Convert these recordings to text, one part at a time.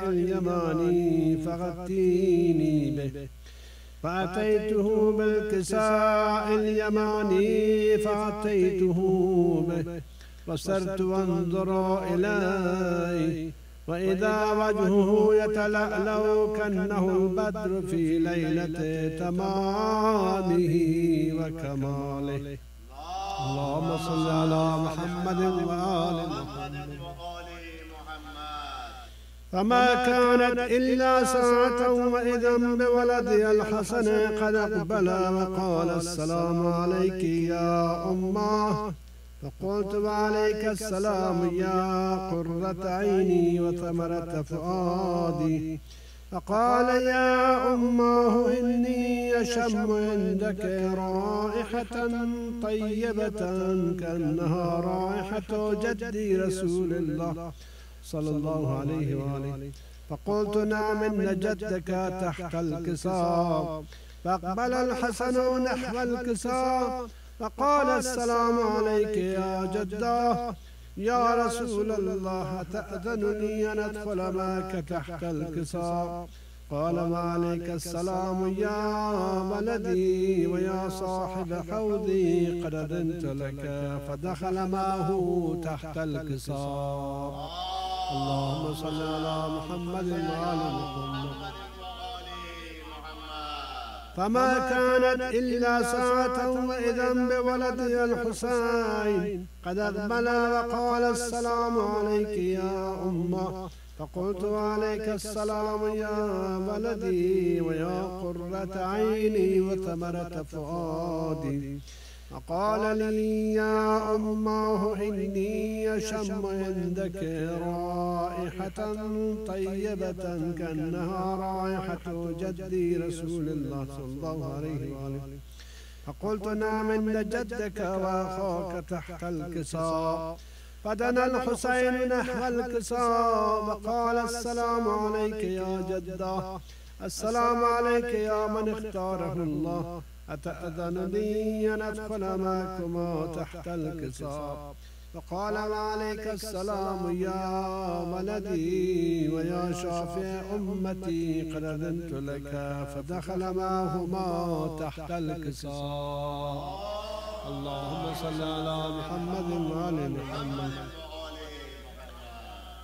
اليماني فغطيني به. فأتيته بالكساء اليماني فأتيته به، وصرت أنظر إليه وإذا وجهه يتلألأ كأنه البدر في ليلة تمامه وكماله. اللهم صل على محمد وآل محمد. فما كانت إلا ساعة وإذا بولدي الحسن قد أقبل وقال السلام عليك يا أمه. فقلت وعليك السلام يا قرة عيني وثمرة فؤادي. فقال يا أمه إني أشم عندك رائحة طيبة كأنها رائحة جدي رسول الله صلى الله عليه وآله. فقلت نعم إن جدك تحت الكساء. فأقبل الحسن نحو الكساء فقال السلام عليك يا جداه يا رسول الله، تأذنني أن أدخل معك تحت الكساء؟ قال وعليك السلام يا ولدي ويا صاحب حوضي، قد أذنت لك. فدخل معه تحت الكساء. اللهم صل على محمد وآل محمد. فما كانت إلا ساعة وإذا بولدي الحسين قد أقبل وقال السلام عليك يا أمه. فقلت وعليك السلام يا ولدي ويا قرة عيني وثمرة فؤادي. فقال لي يا أمه إني أشم عندك رائحة طيبة كأنها رائحة جدي رسول الله صلى الله عليه وآله. فقلت نعم إن جدك وأخاك تحت الكساء. فدنا الحسين نحو الكساء وقال السلام عليك يا جده. السلام عليك يا من اختاره الله، أتأذن لي أن أدخل معكما تحت الكساء؟ فقال وعليك السلام يا ولدي ويا شافع أمتي، قد أذنت لك. فدخل معهما تحت الكساء. اللهم صل على محمد وآل محمد.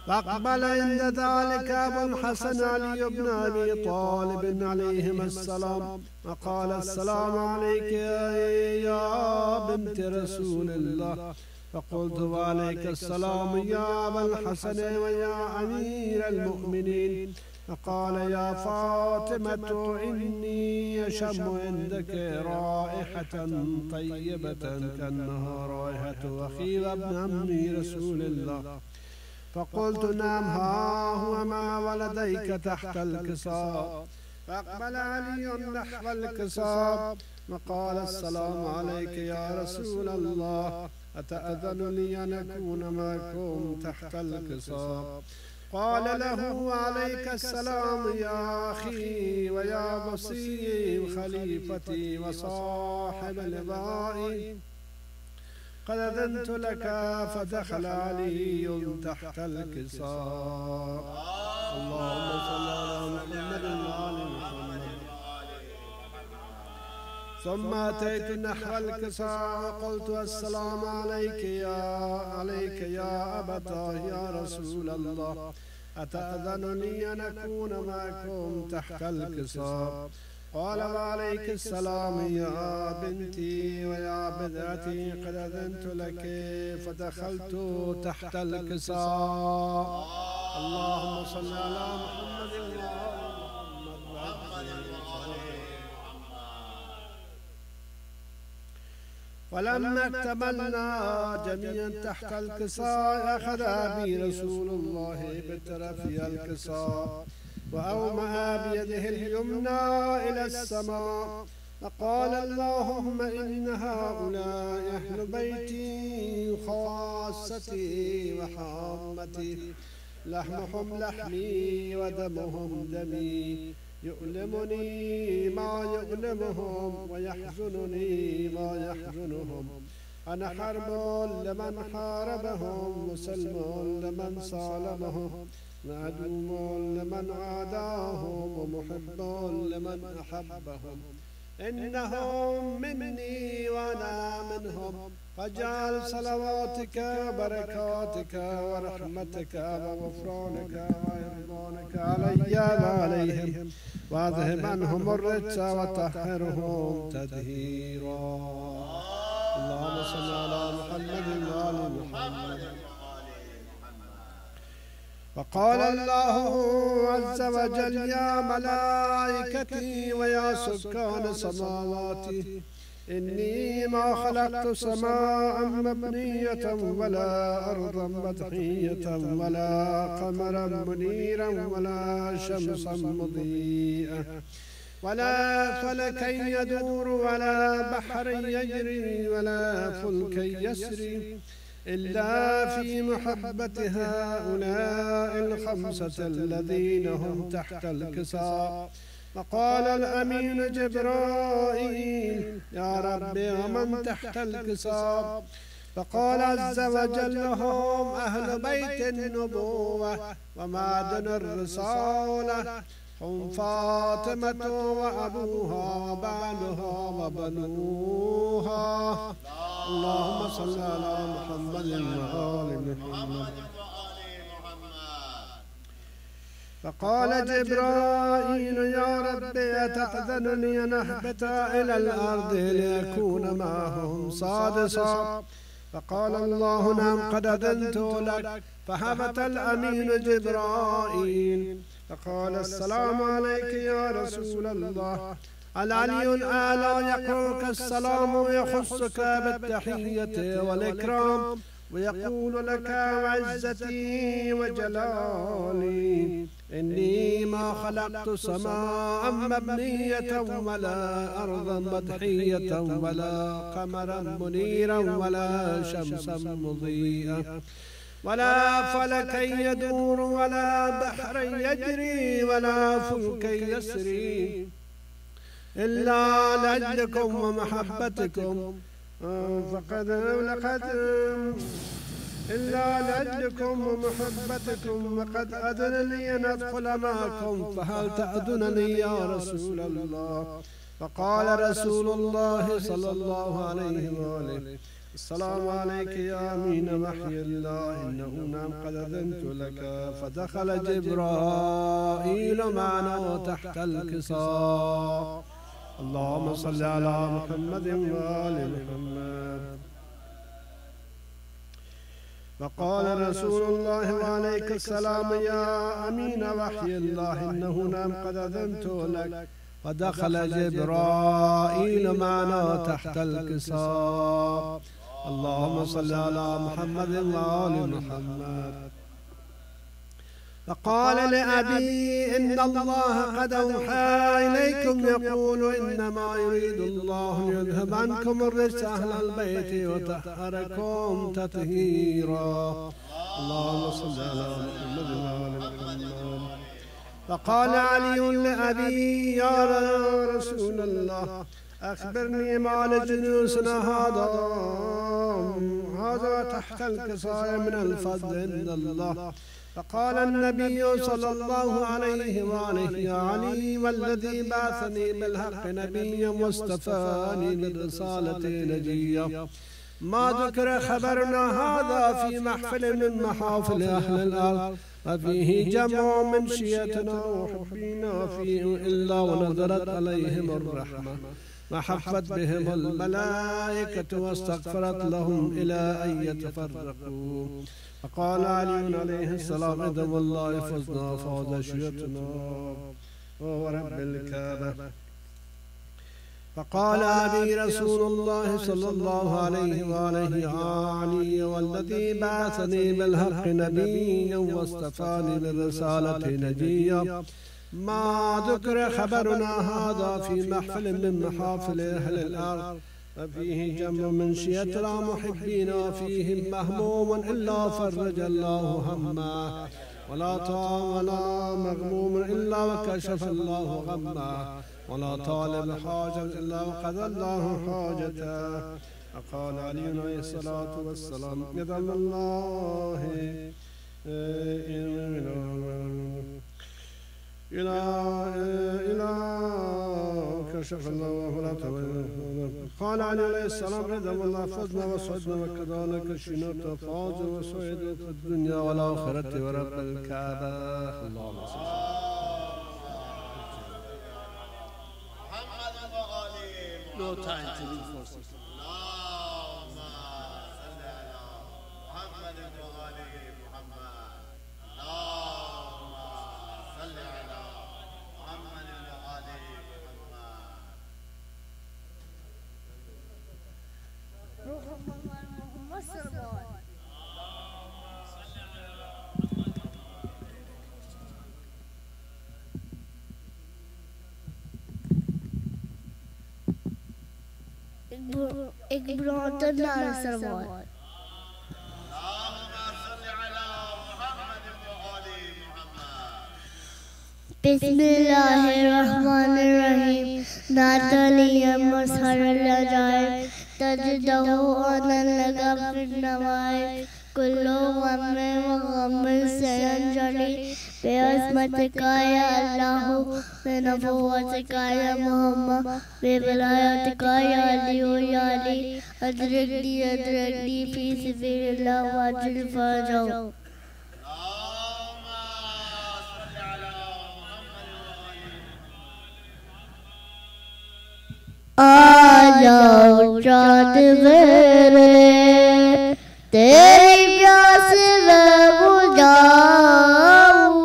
فأقبل عند ذلك أبو الحسن علي بن أبي طالب عليهما السلام وقال السلام عليك يا بنت رسول الله. فقلت وعليك السلام يا أبا الحسن ويا أمير المؤمنين. فقال يا فاطمة إني أشم عندك رائحة طيبة كأنها رائحة أخي وابن عمي رسول الله. فقلت نعم ها هو مع ولديك تحت الكساء. فأقبل علي نحو الكساء وقال السلام عليك يا رسول الله، أتأذن لي أن أكون معكم تحت الكساء؟ قال له وعليك السلام يا أخي ويا وصي وخليفتي وصاحب لبائي، قد أذنت لك. فدخل علي تحت الكساء. اللهم صل على محمد وآل محمد. ثم أتيت نحو الكساء وقلت السلام عليك يا أبتاه يا رسول الله، أتأذنني أن أكون معكم تحت الكساء؟ قال وعليك السلام يا بنتي ويا بدعتي، قد أذنت لك. فدخلت تحت الكساء. اللهم صل على محمد ولما اكتملنا جميعا تحت الكساء أخذ أبي رسول الله بطرفي الكساء وأومأ بيده اليمنى إلى السماء فقال اللهم إن هؤلاء أهل بيتي خاصتي وحامتي، لحمهم لحمي ودمهم دمي، يؤلمني ما يؤلمهم ويحزنني ما يحزنهم. أنا حرب لمن حاربهم وسلم لمن صالمهم، عدو لمن عاداهم ومحب لمن أحبهم إنهم مني وأنا منهم فاجعل صلواتك وبركاتك ورحمتك وغفرانك ورضوانك علي وعليهم واذهب عنهم الرجس وطهرهم تطهيرا. اللهم صل على محمد وآل محمد. وقال الله عز وجل يا ملائكتي ويا سكان سماواتي إني ما خلقت سماء مبنية ولا أرضا مدحية ولا قمرا منيرا ولا شمسا مضيئة ولا فلكا يدور ولا بحر يجري ولا فلك يسري إلا في محبة هؤلاء الخمسة الذين هم تحت الكساء. فقال الأمين جبرائيل يا رب ومن تحت الكساء؟ فقال عز وجل هم أهل بيت النبوة ومعدن الرسالة هم فاطمة وأبوها وبعلها وبنوها. اللهم صل على محمد وآل محمد. فقال جبرائيل يا رب أتأذنني أن أهبط إلى الأرض ليكون معهم سادسا؟ فقال الله نعم قد أذنت لك. فهبط الأمين جبرائيل فقال السلام عليك يا رسول الله. العلي الأعلى يقولك السلام ويخصك بالتحية والإكرام ويقول لك وعزتي وجلالي إني ما خلقت سماء مبنية ولا أرضا مدحية ولا قمرا منيرا ولا شمسا مضيئة ولا فلكا يدور ولا بحرا يجري ولا فلكا يسري إلا لأجلكم ومحبتكم إلا لأجلكم ومحبتكم وقد أذن لي أن أدخل معكم فهل تأذنني يا رسول الله؟ فقال رسول الله صلى الله عليه وآله السلام عليك يا أمين وحي الله إنه نعم قد أذنت لك. فدخل جبرائيل معنا تحت الكساء. اللهم صل على محمد وآل محمد. فقال رسول الله وعليك السلام يا أمين وحي الله إنه نعم قد أذنت لك. فدخل جبرائيل معنا تحت الكساء. اللهم صل على محمد وآل محمد. فقال لأبي إن الله قد أوحى إليكم يقول إنما يريد الله ليذهب عنكم الرجس أهل البيت ويطهركم تطهيرا. اللهم صل على محمد وآل محمد. فقال علي لأبي يا رسول الله أخبرني ما لجلوسنا هذا تحت الكساء من الفضل عند الله. فقال النبي صلى الله عليه وآله يا علي والذي بعثني بالحق نبيا واصطفاني بالرسالة نجيا ما ذكر خبرنا هذا في محفل من محافل أهل الأرض وفيه جمع من شيتنا وحبينا فيه إلا ونزلت عليهم الرحمة وحفت بهم الملائكة واستغفرت لهم إلى أن يتفرقوا. فقال علي عليه السلام إذا والله فزنا فوز شيتنا ورب الكعبة. فقال أبي رسول الله صلى الله عليه وآله يا علي والذي بعثني بالحق نبيا واصطفاني بالرسالة نجيا ما ذكر خبرنا هذا في محفل من محافل أهل الأرض وفيه جمع من شيتنا محبين وفيهم مهموم إلا فرج الله همه ولا طاع ولا مغموم إلا وكشف الله غمه ولا طالب حاجة إلا وقضى الله حاجته. فقال علي عليه الصلاة والسلام إذا الله كشف الله ولا قال عليه السلام إذا الله فزنا وصعدنا وكذلك شنوت فاز وسعد في الدنيا والآخرة ورب الكعبة. اللهم صل No time to look for something. एक ब्रॉन्टर नार सरवार बिस्मिल्लाहिर्रहमानिर्रहीम नातलिया मसहरल जाए तजदहु अनन लगा फिर नवाए कुल्लो गम्मे व गम्मे से अंजलि बेअज़मत का या अल्लाह बेनबुव्वत का या मोहम्मद बेवलायत का या अली या अली अदरकनी फी सबिलिल्लाह वाजिल फरजाओ आ जाओ चाँद मेरे तेरी प्यास में बुझाऊं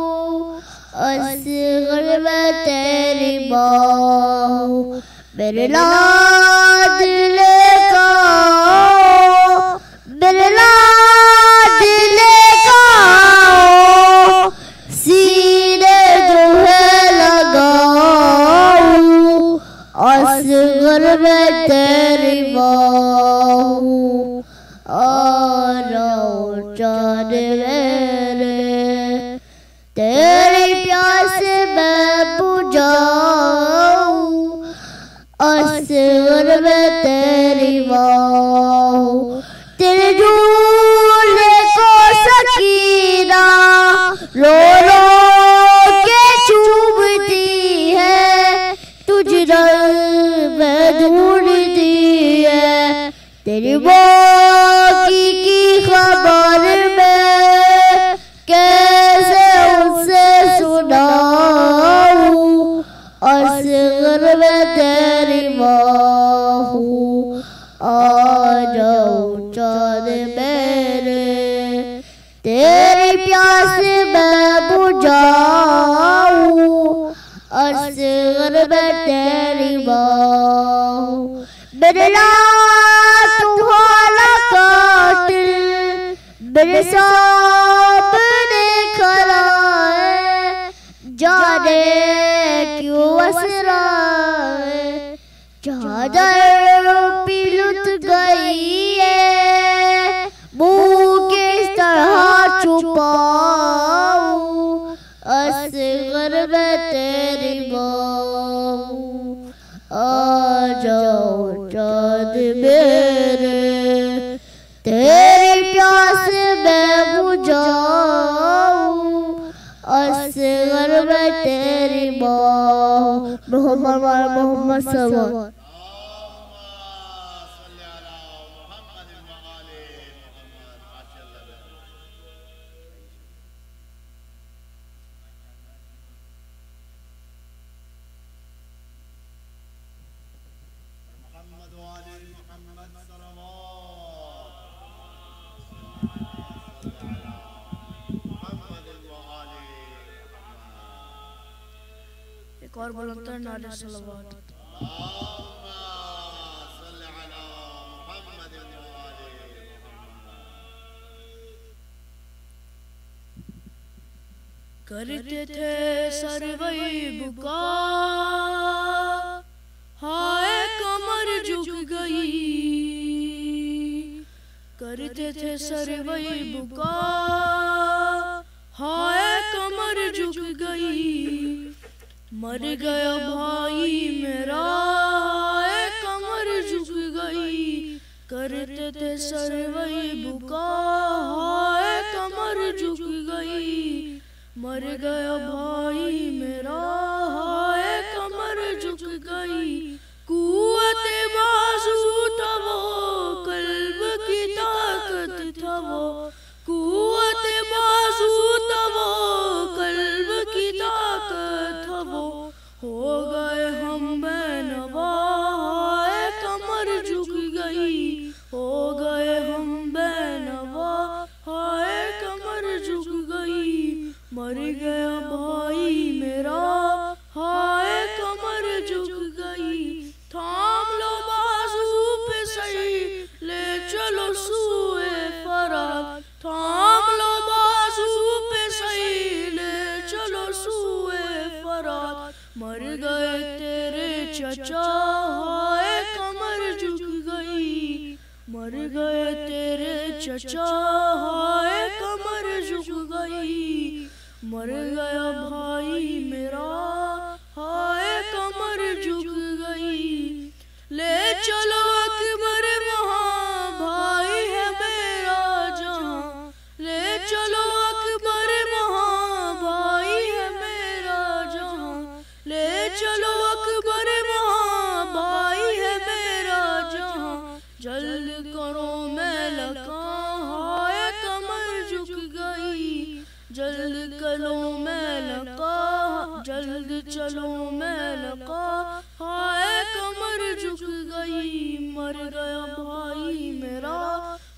असगर में तेरी बाहू मेरे लाडले का मेरे लाडले का सीने जो है लगाऊं असगर में तेरी बाहू आ जाओ चाँद मेरे तेरी प्यास में बुझाऊं असगर में तेरी बाहू तेरे झूले को सकीना रो रो के चूमती है तुझ रंग में ढूंढती है तेरी बाकी की खबर में कैसे उसे सुनाऊं असगर में तेरी बाहू आ जाओ चाँद मेरे तेरी प्यास में बुझाऊं असगर में तेरी बाहू मेरे तुम्हारा कातिल मेरे सामने खड़ा है जाने क्यों असरा है चादर पिलुट गई है मुँह किस तरह छुपाऊं असगर में तेरी बाहू आ जाओ चाँद मेरे तेरी प्यास में बुझाऊं असगर में तेरी बाहू मोहम्मद सल्लल्लाहु एक और बुलंद नारे सलावत करते थे सरवई बुका हाय कमर झुक गई करते थे सरवई बुका हाय कमर झुक गई मर गया भाई मेरा हाय कमर झुक गई करते थे सरवई बुका, हाय कमर झुक गई, मर गया भाई मेरा, हाय कमर झुक गई। कुव्वते बाजू था वो, कल्ब की ताकत था वो, कुव्वते बाजू था वो, कल्ब की ताकत था वो। हो गए हम बेनवा, हाय कमर झुक गई, हो गए हम बेनवा, हाय कमर झुक गई। मर गया भाई मेरा, हाय कमर झुक गई। थाम लो बाजू पे सही, ले चलो सूए फराग, थाम लो बाजू पे सही, ले चलो सूए फराग। मर गए तेरे चचा, हाय कमर झुक गई, मर गए तेरे चचा, हाय कमर झुक गई। मर गया भाई मेरा, हाय कमर झुक गई। ले चलो अकबर वहाँ, भाई है मेरा जहाँ, ले चलो अकबर वहाँ, भाई है मेरा जहाँ, ले चलो अकबर वहाँ, भाई है मेरा जहाँ। जल्द करो मैं लगा, हाय कमर झुक गई, जल्द करो मैं लगा, जल्द चलो मैं लगा, हाय कमर झुक गई। मर गया भाई मेरा,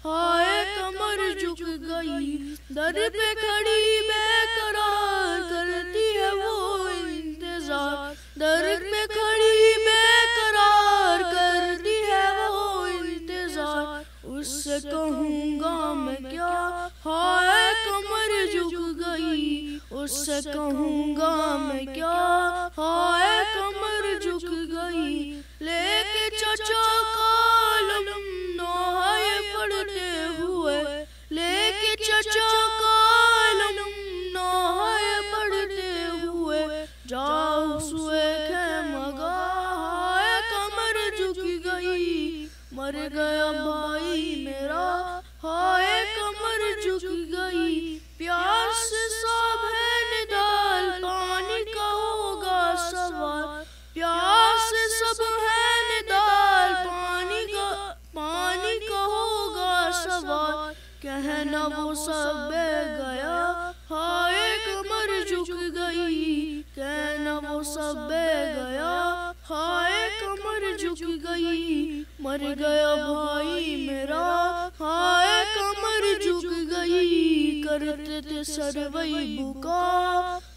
हाय कमर झुक गई। दर पे खड़ी बेकरार करती है वो इंतजार, दर पे खड़ी बेकरार करती है वो इंतजार। उससे कहूँगा मैं क्या, हाय कमर झुक गई, उससे कहूँगा मैं क्या, हाय कमर झुक गई। लेके चचा कालम नोहाय पढ़ते हुए, लेके चचा कालम नोहाय पढ़ते हुए, जाओ सुए खेमगा, हाय कमर झुक गई। मर गया भाई मेरा, हाय कमर झुक गई। प्यास सब है निडाल, पानी का होगा सवाल, प्यास सब है निडाल, पानी का होगा सवाल। कहना वो सब बह गया, हाय कमर झुक गई, कहना वो सब बह गया, हाय कमर झुक गई। मर गया भाई मेरा, हाय कमर झुक गई, करते थे सरवई बुका,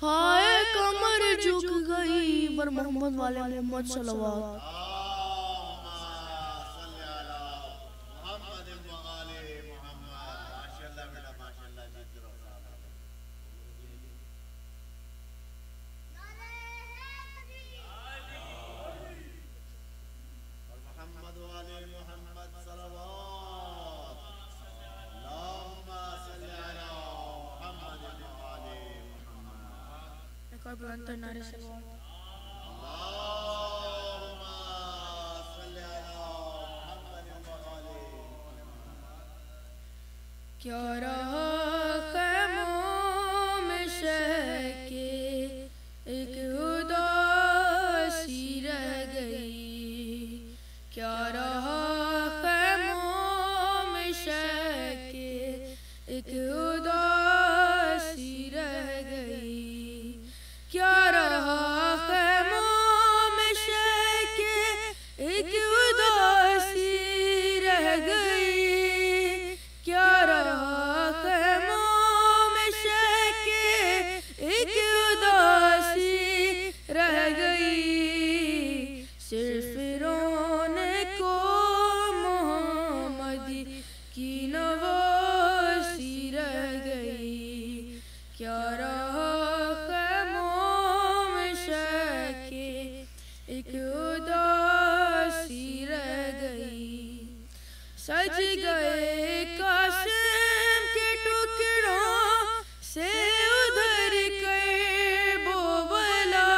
हाय कमर झुक गई। बर मोहम्मद वाले मोहम्मद सल्लल्लाहु बुलंद नारे से क्या रहा ख़ैमों में शह के, एक उदासी रह गई। क्या रहा ख़ैमों में शह के, एक उदासी रह गई। क्या रहा ख़ैमों में शह के, एक उदासी रह गई। क्या रहा ख़ैमों में शह के, एक उदासी रह गई। सिर्फ रोने को मोहम्मद की नवासी रह गई। क्या रहा ख़ैमों में शह के, एक उदासी रह गई। सज गए कासिम के टुकड़ों से उधर करबला,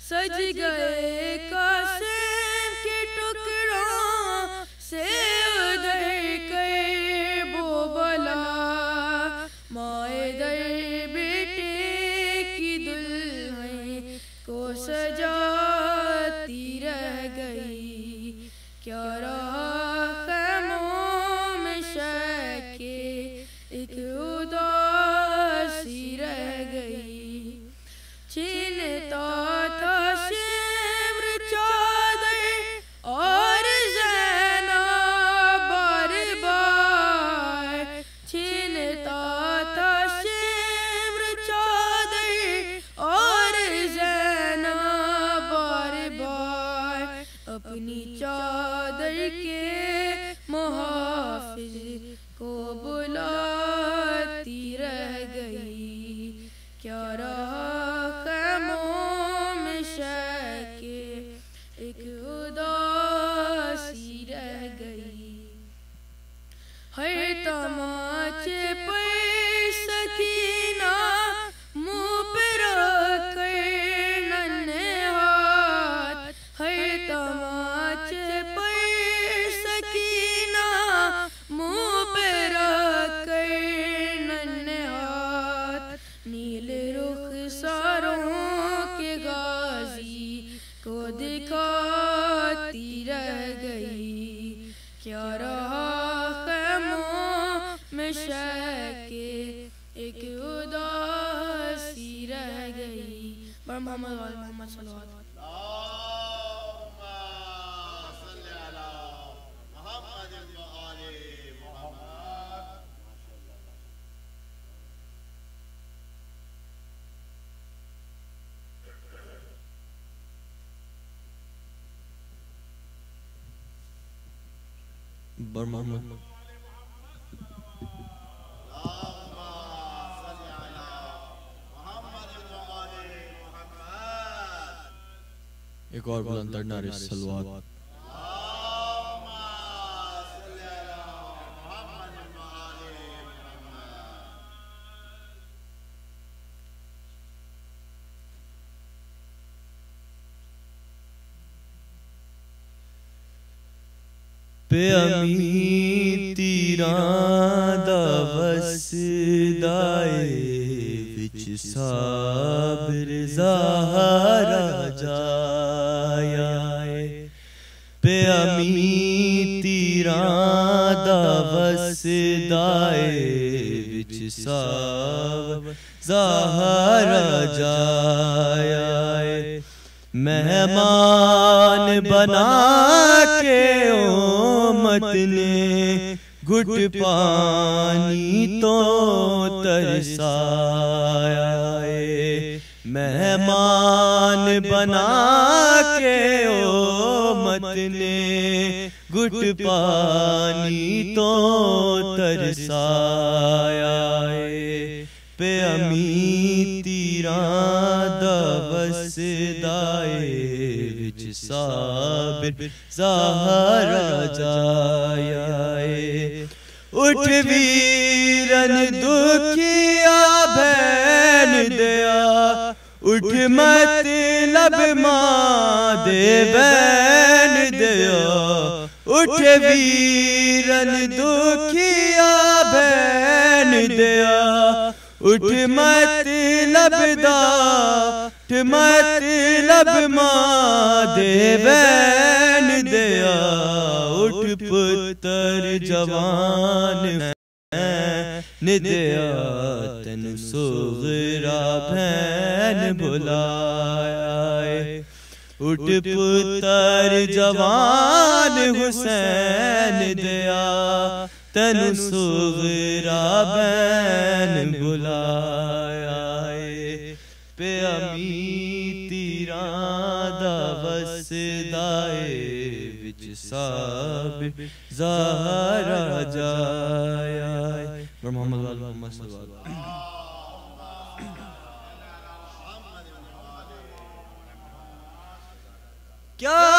सज गए कासिम के टुकड़ों रहा ख़ैमों में शके, एक उदासी रह गई। हर तमाचे पर सकीना मुँह पे रखकर नन्हे हाथ, हर तमाचे पर सकीना मुँह पे रखकर नन्हे हाथ, नील रुख सारों के गाजी को दिखाती रह गई। क्या रहा ख़ैमों में शके, एक उदासी रह गई। पर मोहम्मद वाले मोहम्मद सल्लल्लाहु एक और बुलंद नारे सलवात। पे अमी तीरां दा वसदाए विच साबिर ज़ाहरा जाया पे अमी तीरां दा वसदाए विच साबिर ज़ाहरा जाया मेहमान बना के उम्मत ने घुट पानी तो तरसाया मेहमान बना के उम्मत ने घुट पानी तो तरसाया पे अमी तीरां दा वसदाए विच साबिर ज़ाहरा जाया उठ वीरन दुखिया भैन दया उठ मतलब मां दे बैन दया उठ वीरन दुखिया भैन दया उठ मतलब मां दे बैन दया उठ पुत्र जवान निदया तन सुगरा भैन बुलाया उठ पुत्र जवान हुसैन दया तन सुगरा भैन बुलाया पे अमी तीरां दा वसदाए विच साबिर ज़ाहरा जाया मोहम्मद मोहम्मद सल्लल्लाहु क्या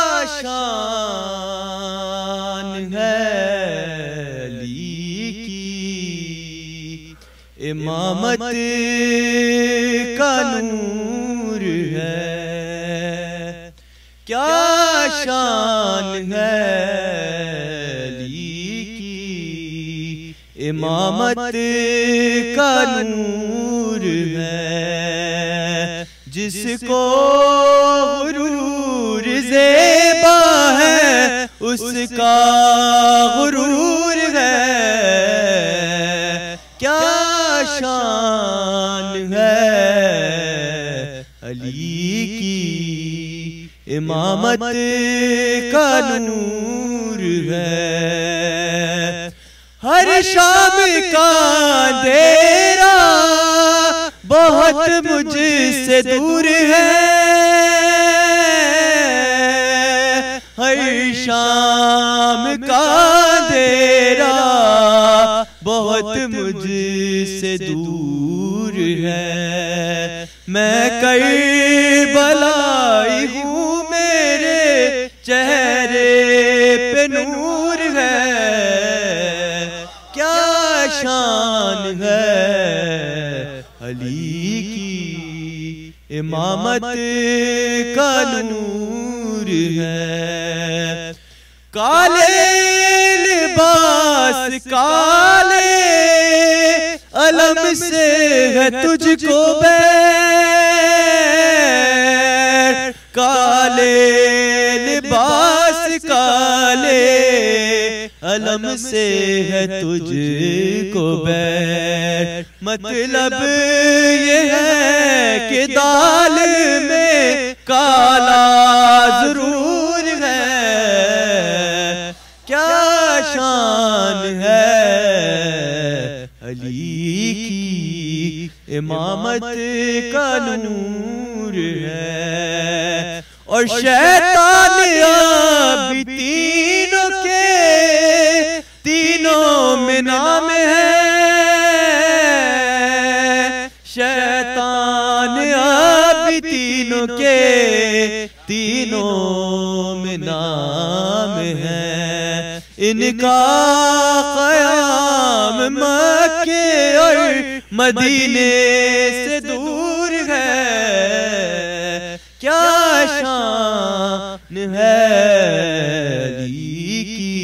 शान है अली की इमामत का नूर है क्या शान है अली की इमामत का नूर है जिसको गुरूर ज़ेबा है उसका गुरूर है क्या शान है अली की इमामत का नूर है हर शाम का अंधेरा बहुत मुझसे दूर है हर शाम का अंधेरा बहुत मुझसे दूर है मैं करबलाई हूँ, मेरे चेहरे पे नूर है। क्या शान है अली की, इमामत का नूर है। काले लिबास काले अलम से है तुझको बैर, काले लिबास काले अलम से है तुझको बैर। मतलब ये है कि दाल में काला जरूर है। क्या शान है अली की, इमामत का नूर है। और शैतान अभी तीनों के तीनों में नाम है। शैतान अभी तीनों के तीनों में नाम है। इनका क़याम मक्के और मदीने से दूर है। क्या शान है अली की,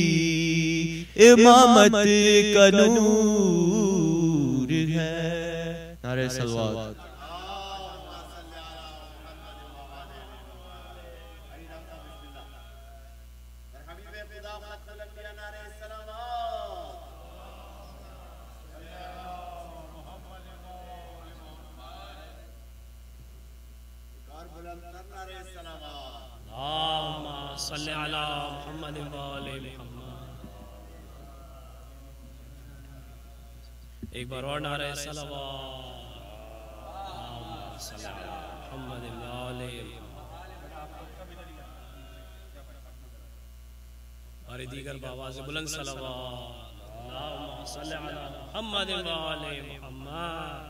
इमामत का नूर है। नारे सलवात। सल्ले अला मुहम्मद व आले मुहम्मद। एक बार और नारे सलावत। सल्ले अला मुहम्मद व आले मुहम्मद। और दीगर आवाज़ बुलंद सलावत। सल्ले अला मुहम्मद व आले मुहम्मद।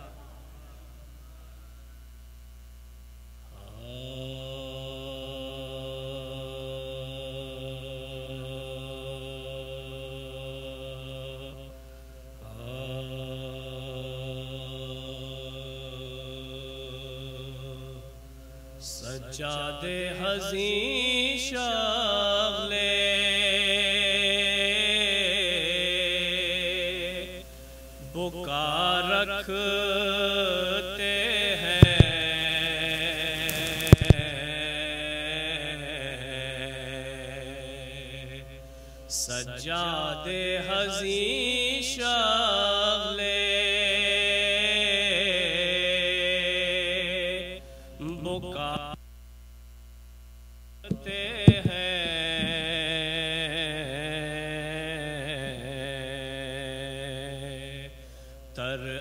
सज्जादे हज़ीं शाग़ले बुका रखते हैं। सज्जादे हज़ीं शाग़ले बुका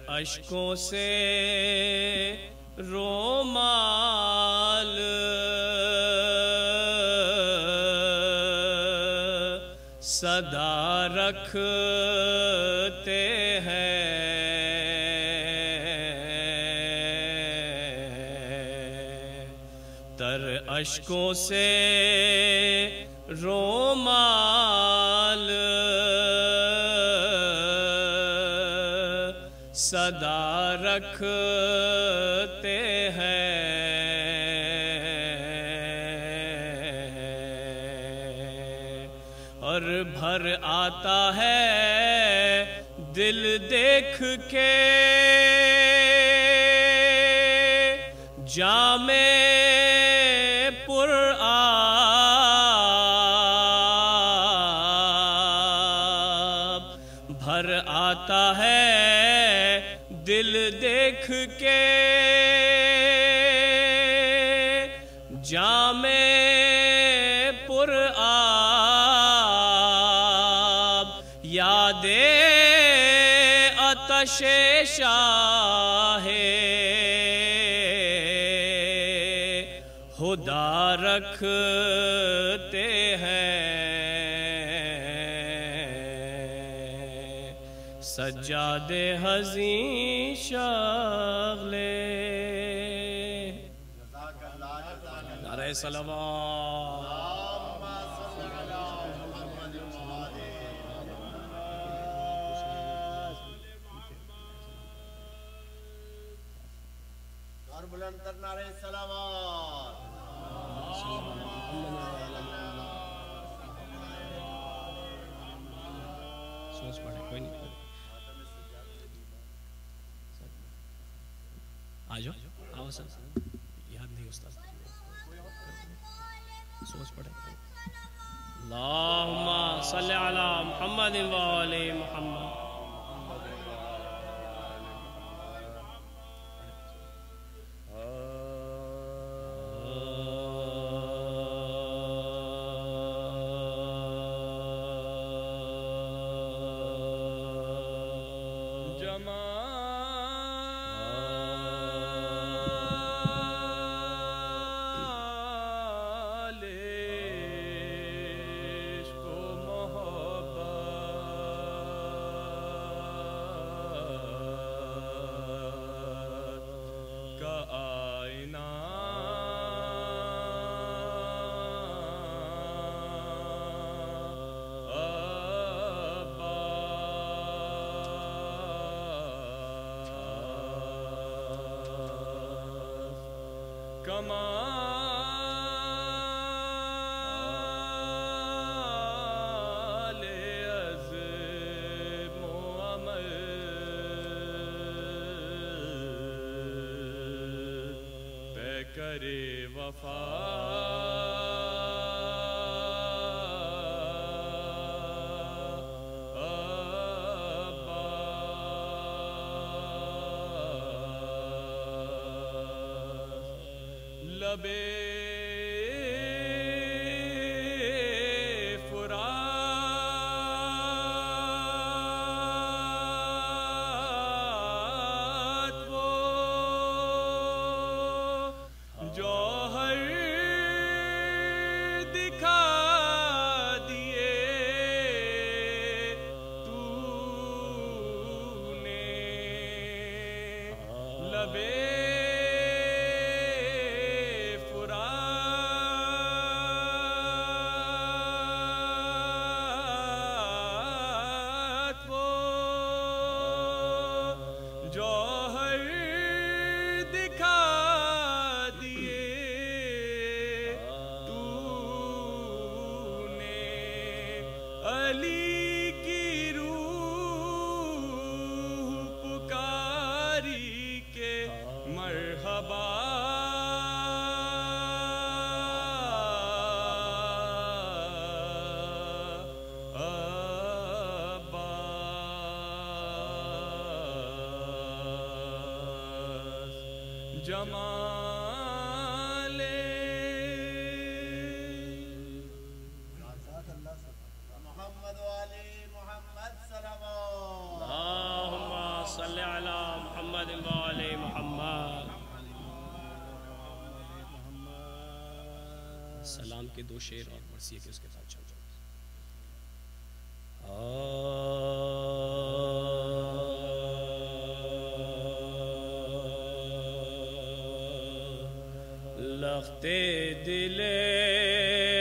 अश्कों से रोमाल सदा रखते हैं। तर अश्कों से रोमाल सदा रखते हैं। और भर आता है दिल देख के जामे पुरआब। भर आता है दिल देख के जामे पुरआब। यादे अतशे शाहे खुदा रखते हैं। सज्जादे हज़ीं शाग़ले नारे सलावत। बुलंद नारे सलावत। सोच पड़े कोई नहीं, आ जाओ आओ सर, याद नहीं उस्ताद, सोच पड़े। अल्लाहुम्मा सल्ली अला मुहम्मद व आले मुहम्मद। करे वफा लबे जमाले मोहम्मद वाले मोहम्मद सलावत। अल्लाहुम्मा सल्ली अला मुहम्मद व आले मुहम्मद। सलाम के दो शेर और मर्सिया के उसके साथ चल जाओ। लख्ते दिले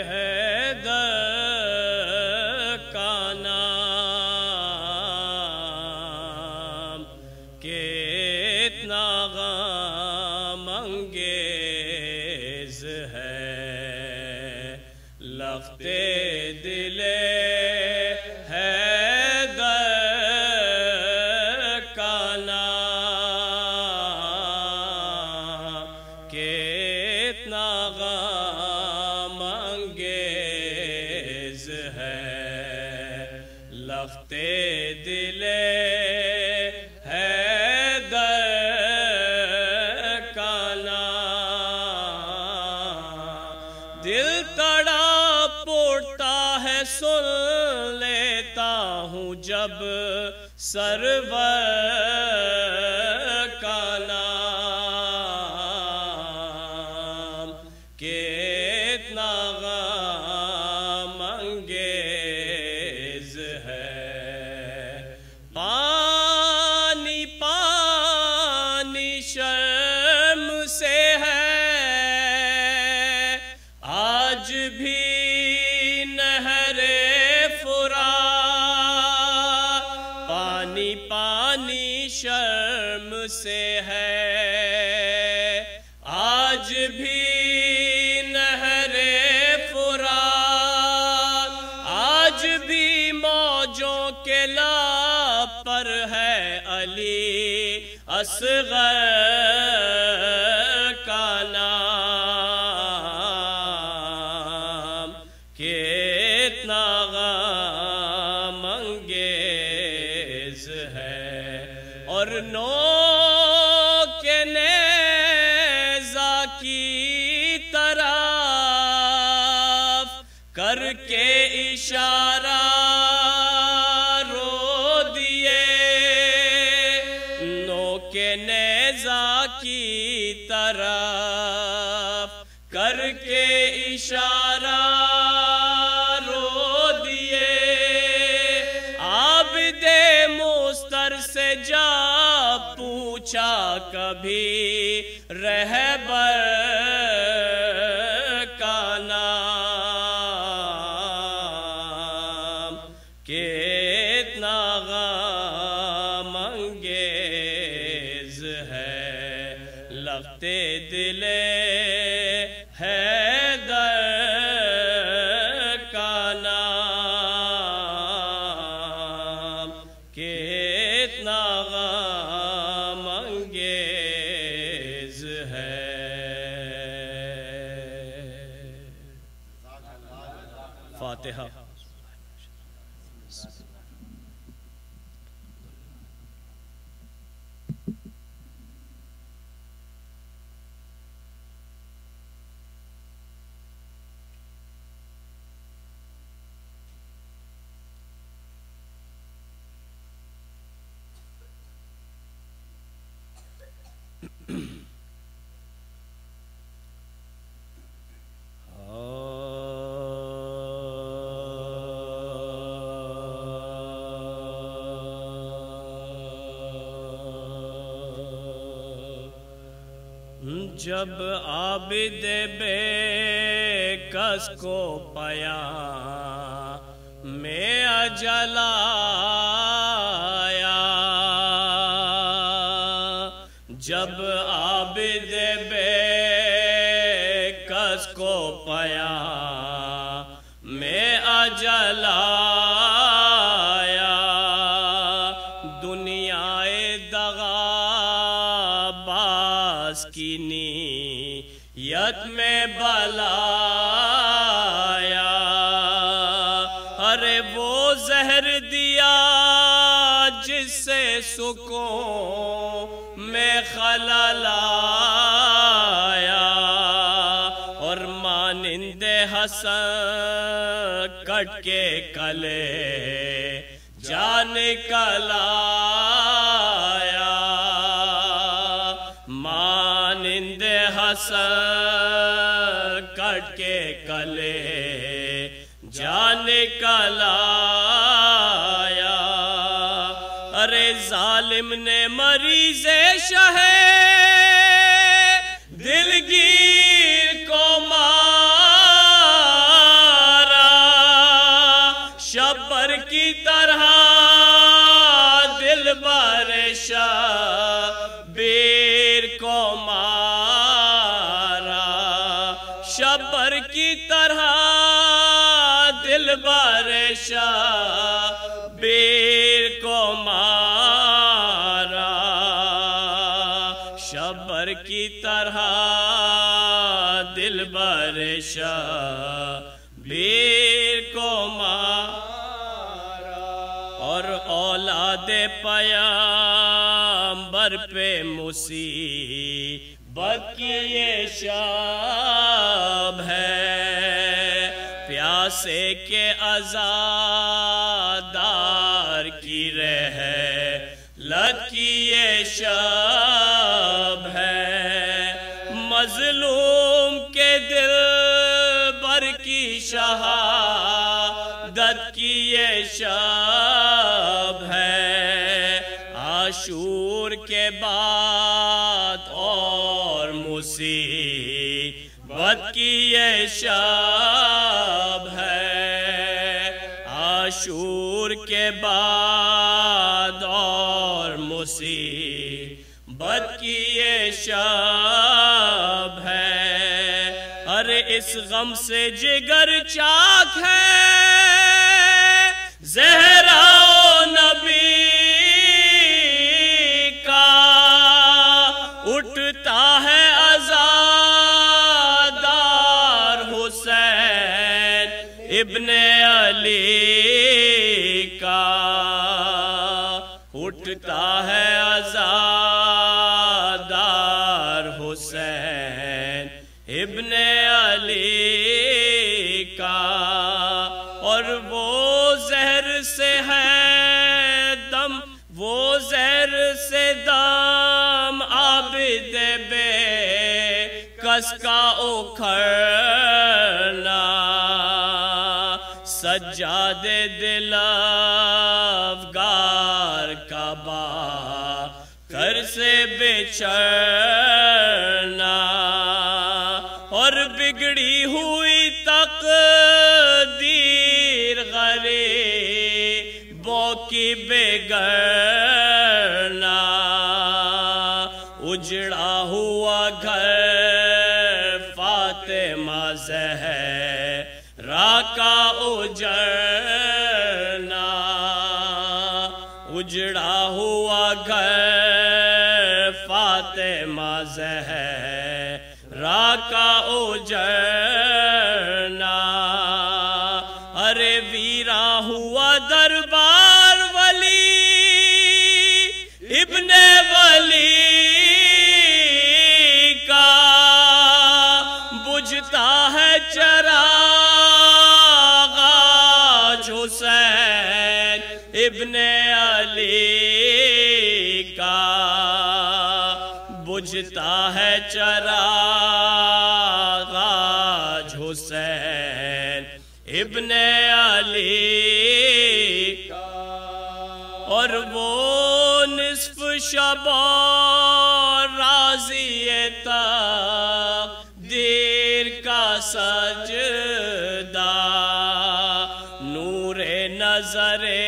हैदर का नाम कितना गमंगेज है। लख्ते दिले सुन लेता हूँ जब सरवर का नाम कितना गमंगेज है। पानी पानी शर्म से है से है आज भी नहरे फुरात, आज भी मौजों के लाब पर है अली असगर का नाम। कितना गम अंगेज है और नो के नेज़ा की तरफ करके इशारा रो दिए, नो के नेज़ा की तरफ करके इशारा रो दिए। आबिदे मुस्तर से जा पूछा कभी रहबर का नाम। कितना गम अंगेज है लगते दिले हैदर का नाम। कितना गम अंगेज है। फातिहा। जब आबिद बेकस को पाया मैं अजलाया, जब आबिद बेकस को पाया मैं अजलाया। दुनियाए दगाबाज की नीयत में बलाया। अरे वो जहर दिया जिससे सुकून में खलल आया, और मानिंदे हसन कट के कले जान कलाया। मानिंदे हसन कट के कले जान कलाया। अरे जालिम ने मरीज़े शहे दिलगीर को मारा, शब्बर की तरह दिलबर शब्बीर को मारा, शब्बर की तरह दिलबर शब्बीर को मारा, शब्बर की तरह दिलबर शब्बीर को मारा। और औलादे पैगंबर पे मुसीबत की ये शब है, प्यासे के आज़ादार की रह लत की ये शब है। मजलूम के दिल बर की शहादत की ये शब है। आशूर के बाद और मुसीबत की ये शब है। आशूर के बाद और मुसीबत मोहब्बत की ये शब है, अरे इस गम से जिगर चाक है। ज़हरा नबी का उठता है अज़ादार हुसैन इब्ने अली का, उठता है अज़ादार हुसैन इब्ने अली का। और वो जहर से है दम, वो जहर से दम आबिद बे कस का उखड़ना, सज्जादे दिल अफ़गार का कर से बिछड़ना। और बिगड़ी हुई तकदीर गरीबों की बिगड़ना, उजड़ा हुआ घर फातिमा ज़हरा का उजड़ना, उजड़ा हुआ घर फातिमा ज़हरा का उजड़ना। अरे वीरा हुआ दरबार वली इब्ने वली का, बुझता है चराग़ हुसैन इब्ने अली का, बुझता है चराग़ हुसैन इब्ने अली का। और वो निस्फ़ शब राज़िए तक़दीर का सजदा, नूरे नज़रे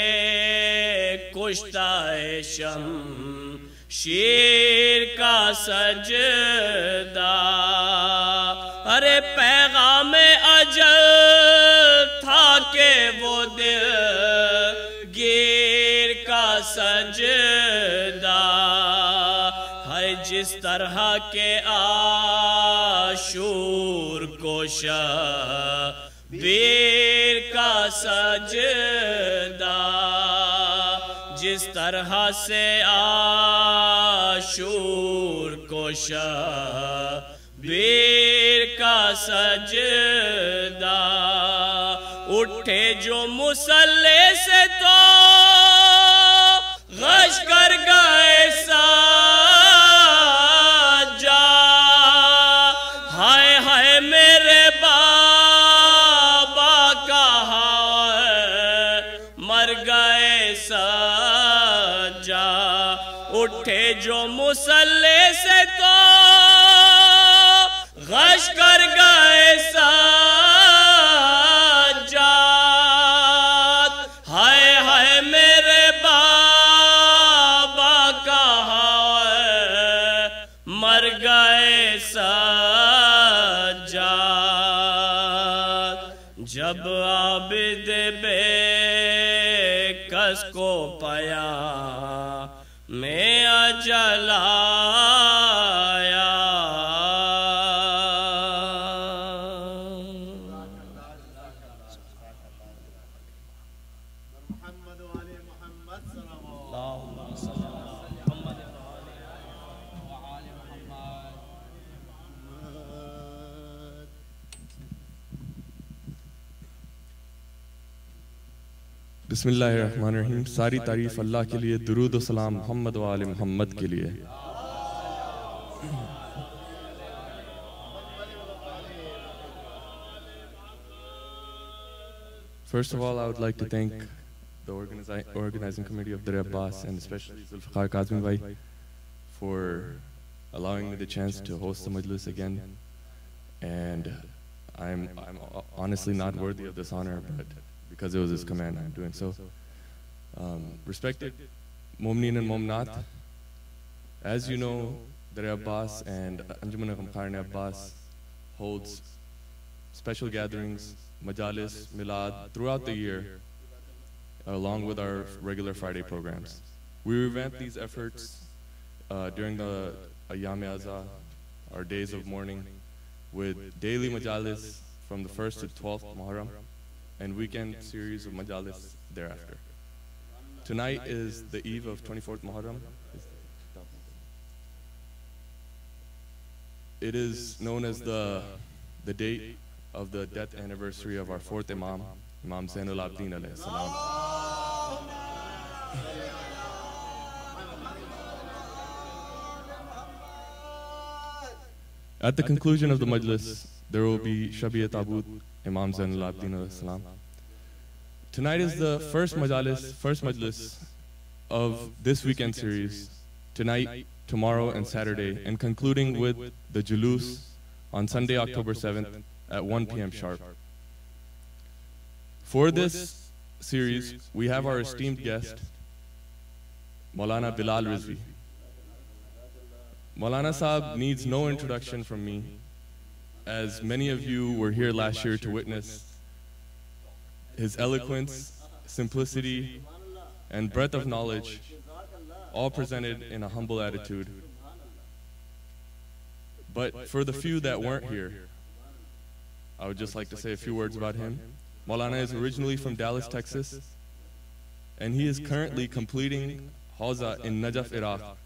कुश्ताए शमशीर का सजदा। अरे पैगाम अजल था के वो दिलगीर का सजदा है, जिस तरह के आशूर को शबीर का सजदा, जिस तरह से आशूर को शबीर का सजदा। उठे जो मुसल्ले से तो गश कर गए साजा, हाय हाय मेरे बाबा कहा मर गए साजा। उठे जो मुसल्ले से तो गश कर गए साजाद, हाय हाय मेरे बाबा कहाँ मर गए साजाद। जब आबिद बेकस को पाया मैं अजलाया, बिस्मिल्लाहिर्रहमानिर्रहीम। सारी तारीफ अल्लाह के लिए, दुरूद व सलाम मोहम्मद व आले मोहम्मद के लिए। First of all, I would like to thank the organizing committee of Dar-e Abbas and especially Zulfiqar Kazmi Bhai for allowing me the chance to host the Majlis again. And I'm honestly not worthy of this honor, but because it was his command, I'm doing so. Respected Mu'mineen and Mu'minat, As you know, Dar-e Abbas and Anjuman Abbas holds special gatherings, majalis, milad, throughout the year, along with our regular Friday programs. We revamp these efforts during the Ayyam-e-Azha, our days of mourning, with daily majalis from the 1st to 12th Muharram, and weekend series of majalis thereafter. Tonight is the eve of 24th Muharram. It is known as the date of the death anniversary of our fourth Imam, Imam Zainul Abidin alayhi salam. At the conclusion of the majlis, there will be Shabi Tabut, Imam Zainul Abidin alayhi salam. Tonight is the first majlis of this weekend series. Tonight, tomorrow, and Saturday, and concluding with the Julus on Sunday, October 7th at 1 p.m. sharp. For this series, we have our esteemed guest, Maulana Bilal Rizvi. Maulana Sahab needs no introduction from me, as many of you were here last year to witness his eloquence, simplicity, and breadth of knowledge, all presented in a humble attitude. But for the few that weren't here, I would just like to say a few words about him. Maulana is originally from Dallas, Texas, and he is currently completing Hawza in Najaf, Iraq.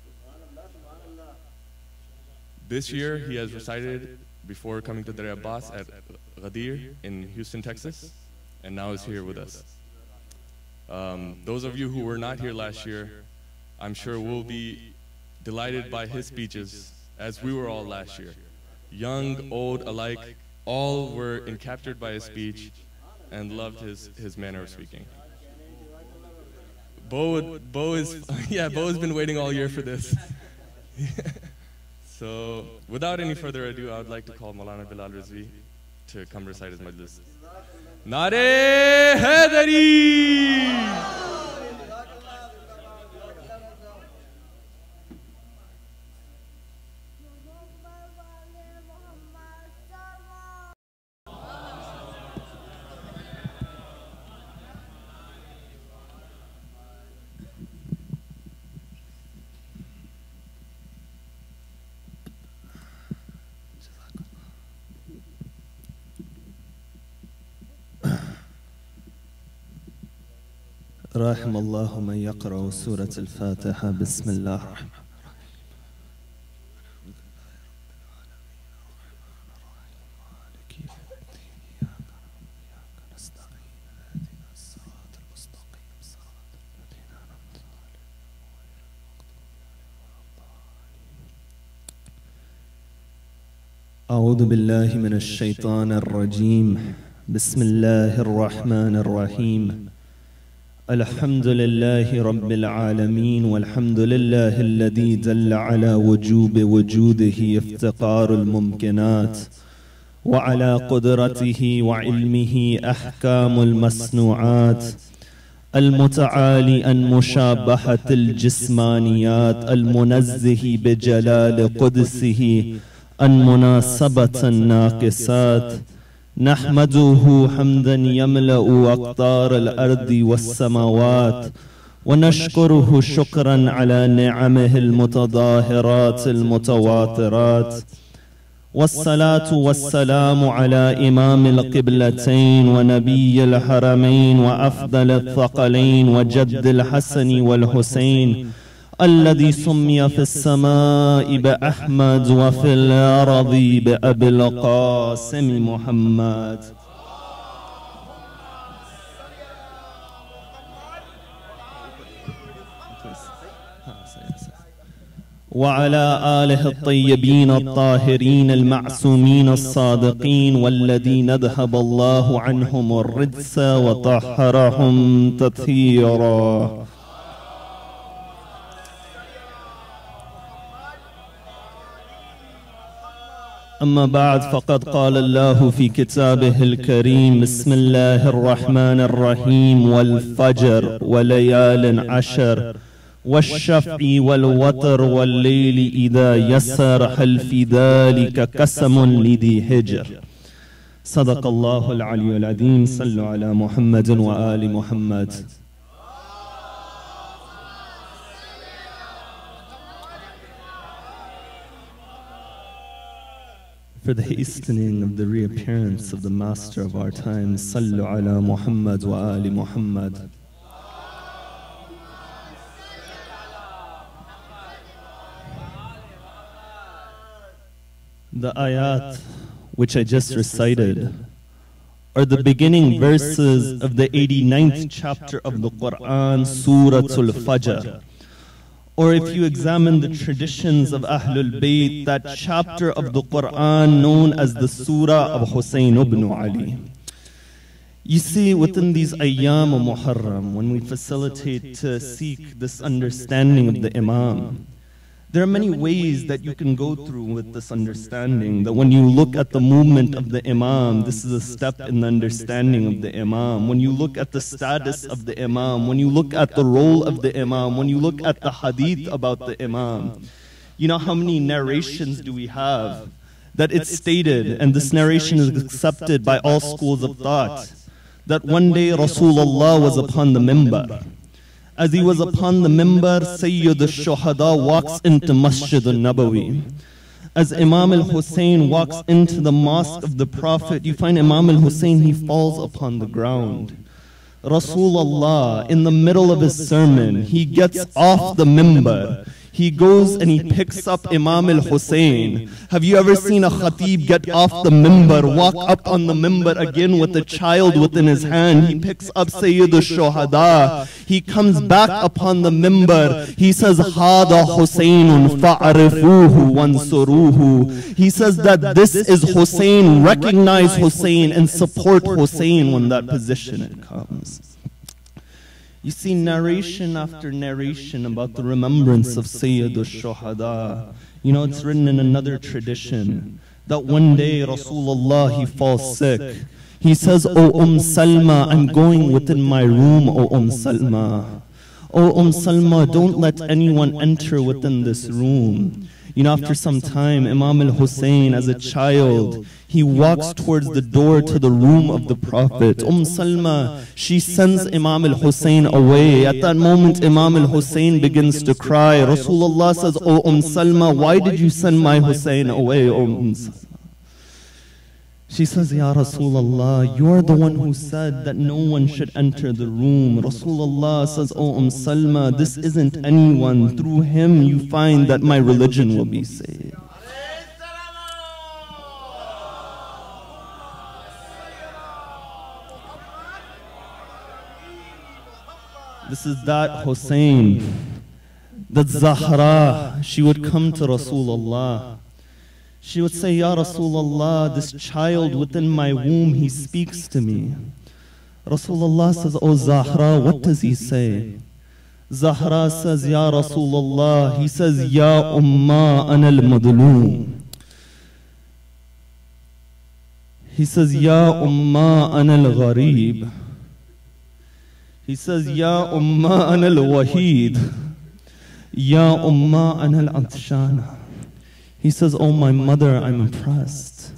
This year, he has recited before coming to Dar-e Abbas at Ghadir in Houston, Texas, and now is here with us. Those of you who were not here last year, I'm sure will be delighted by his speeches, as we were all last year. Young, old alike, all were enraptured by his speech and loved his manner of speaking. Bo has been waiting all year for this. So, without any further ado, I would like to call Maulana Bilal Rizvi to come recite his majlis. Dar-e Haidari! رحم الله من يقرأ سورة الفاتحة بسم الله الرحمن أعوذ بالله من الشيطان الرجيم بسم الله الرحمن الرحيم الحمد لله رب العالمين والحمد لله الذي دل على وجوب وجوده افتقار الممكنات وعلى قدرته وعلمه أحكام المصنوعات المتعالي عن مشابهة الجسمانيات المنزه بجلال قدسه عن مناسبة الناقصات نحمده حمدا يملأ أقطار الأرض والسماوات ونشكره شكرا على نعمه المتظاهرات المتواترات والصلاة والسلام على إمام القبلتين ونبي الحرمين وأفضل الثقلين وجد الحسن والحسين الذي سمي في السماء بأحمد وفي الأرض بأبي القاسم محمد وعلى آله الطيبين الطاهرين المعصومين الصادقين والذين اذهب الله عنهم الرجس وطهرهم تطهيرا. أما بعد فقد قال الله في كتابه الكريم بسم الله الرحمن الرحيم والفجر وليال عشر والشفع والوتر والليل إذا يسر هل في ذلك قسم لذي حجر. صدق الله العلي العظيم. صلوا على محمد وآل محمد. For the hastening of the reappearance of the master of our times, Sallu ala Muhammad wa ali Muhammad. The ayat which I just recited are the beginning verses of the 89th chapter of the Quran, Surah Al-Fajr. Or if you examine the traditions of Ahlul Bayt, that chapter of the Quran known as the Surah of Hussein ibn Ali. You see, within these ayyam of Muharram, when we facilitate to seek this understanding of the Imam, there are many ways that you can go through with this understanding, that when you look at the movement of the Imam, this is a step in the understanding of the Imam. When you look at the status of the Imam, when you look at the role of the Imam, when you look at the hadith about the Imam, you know how many narrations do we have that it's stated, and this narration is accepted by all schools of thought, that one day Rasulullah was upon the mimbar. As he was upon the mimbar, Sayyid al-Shuhada walks into Masjid al-Nabawi. As Imam al-Hussein walks into the mosque of the Prophet, you find Imam al-Hussein, he falls upon the ground. Rasulullah, in the middle of his sermon, he gets off the mimbar. He goes and he picks up Imam al-Hussein. Have you ever seen a khatib get off the mimbar, walk up on the mimbar again with a child within his hand? He picks up Sayyid al-Shuhada. He comes back upon the mimbar. He says, Hada Husaynun fa'arifuhu wansuruhu. He says that this is Hussein. Recognize Hussein and support Hussein when that position comes. You see narration after narration about the remembrance of Sayyid al-Shuhada. You know, it's written in another tradition that one day Rasulullah, he falls sick. He says, O Salma, I'm going within my room, O Salma. O Salma, don't let anyone enter within this room. You know, after some time, Imam al-Hussein, as a child, he walks towards the door to the room of the Prophet. Salma, she sends Imam al-Hussein away. At that moment, Imam al-Hussein begins to cry. Rasulullah says, O Salma, why did you send my Hussein away, O Salma? She says, Ya Rasulullah, you are the one who said that no one should enter the room. Rasulullah says, O Salma, this isn't anyone. Through him you find that my religion will be saved. This is that Hussein, that Zahra. She would come to Rasulullah. She would say, Ya Rasulullah, this child within my womb, he speaks to me. Rasulullah says, O Zahra, what does he say? Zahra says, Ya Rasulullah, he says, Ya Umma ana al-madloom. He says, Ya Umma ana al-gharib. He says, Ya Umma ana al-waheed. Ya Umma ana al-atshana. He says, oh my mother, I'm oppressed.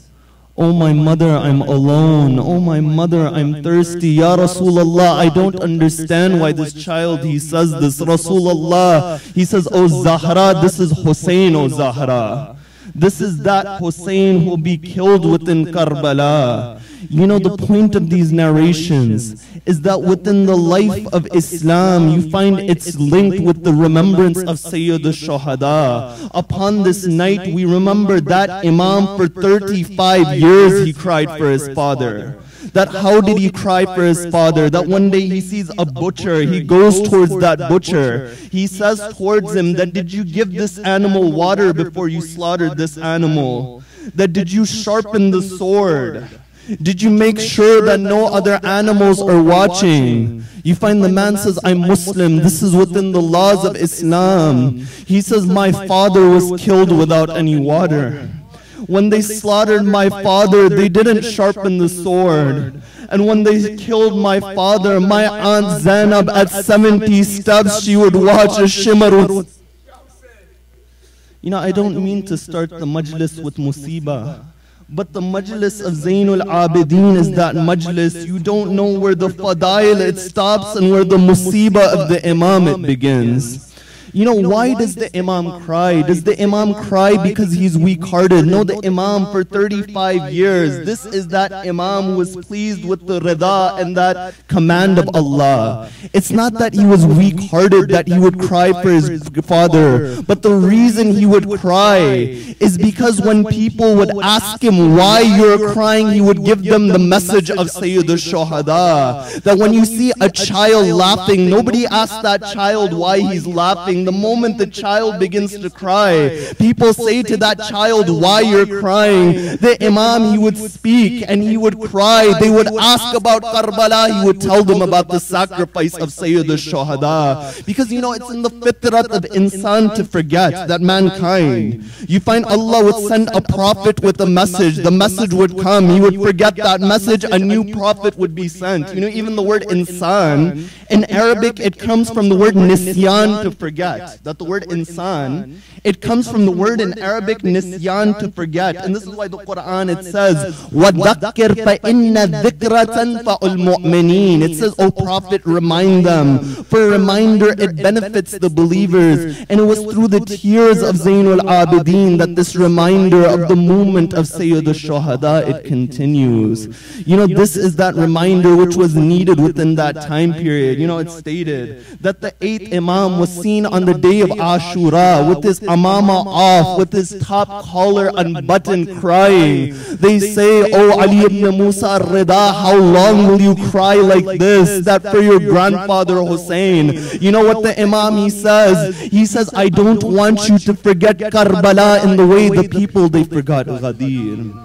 Oh my mother, I'm alone. Oh my mother, I'm thirsty. Ya Rasulullah, I don't understand why this child, he says this. Rasulullah, he says, oh Zahra, this is Hussein, oh Zahra. This is that Hussein who will be killed within Karbala. You know, the point of these narrations is that within the life of Islam, you find it's linked with the remembrance of Sayyid al-Shuhada. Upon this night, we remember that Imam for 35 years, he cried for his father. That how did he cry for his father? That one day he sees a butcher, he goes towards that butcher. He says towards him that, did you give this animal water before you slaughtered this animal? That did you sharpen the sword? Did you make sure that no other animals are watching? You find the man says, I'm Muslim. This is within the laws of Islam. He says, my father was killed without any water. When they slaughtered my father, they didn't sharpen the sword. And when they killed my father, my aunt Zainab at 70 steps, she would watch a shimmer. You know, I don't mean to start the majlis with musibah, but the majlis of Zainul Abidin is that majlis. You don't know where the fadail it stops and where the musibah of the Imam it begins. You know, why does the Imam cry? Does the Imam cry because he's weak-hearted? No, the Imam for 35 years, this is that Imam who was pleased with the rida and that command of Allah. It's not that he was weak-hearted, that he would cry for his father. But the reason he would cry is because when people would ask him why you're crying, he would give them the message of Sayyid al-Shuhada. That when you see a child laughing, nobody asks that child why he's laughing. The moment the child begins to cry, people say to that child, why you're crying? The Imam, he would speak and he would cry. They would ask about Karbala, he would tell them about the sacrifice of Sayyid al-Shuhada. Because you know, it's in the fitrat of insan to forget, that mankind. You find Allah would send a prophet with a message. The message would come, he would forget that message, a new prophet would be sent. You know, even the word insan, in Arabic it comes from the word nisyan, to forget. That the word insan, it comes from the word in Arabic nisyan, to forget. And this is why the Quran, it says, وَذَكِّرْ فَإِنَّ ذِكْرَ تَنْفَعُ الْمُؤْمِنِينَ. It says, O Prophet, remind them. For a reminder, it benefits the believers. And it was through the tears of Zainul Abidin that this reminder of the movement of Sayyid al-Shuhada, it continues. You know, this is that reminder which was needed within that time period. You know, it's stated that the 8th Imam was seen on the day of Ashura with his amama off, with his top collar unbuttoned, crying. They say, oh Ali ibn Musa al-Rida, how long will you cry like this? That for your grandfather Hussein. You know what the Imam, he says? He says, I don't want you to forget Karbala in the way the people, they forgot Ghadir.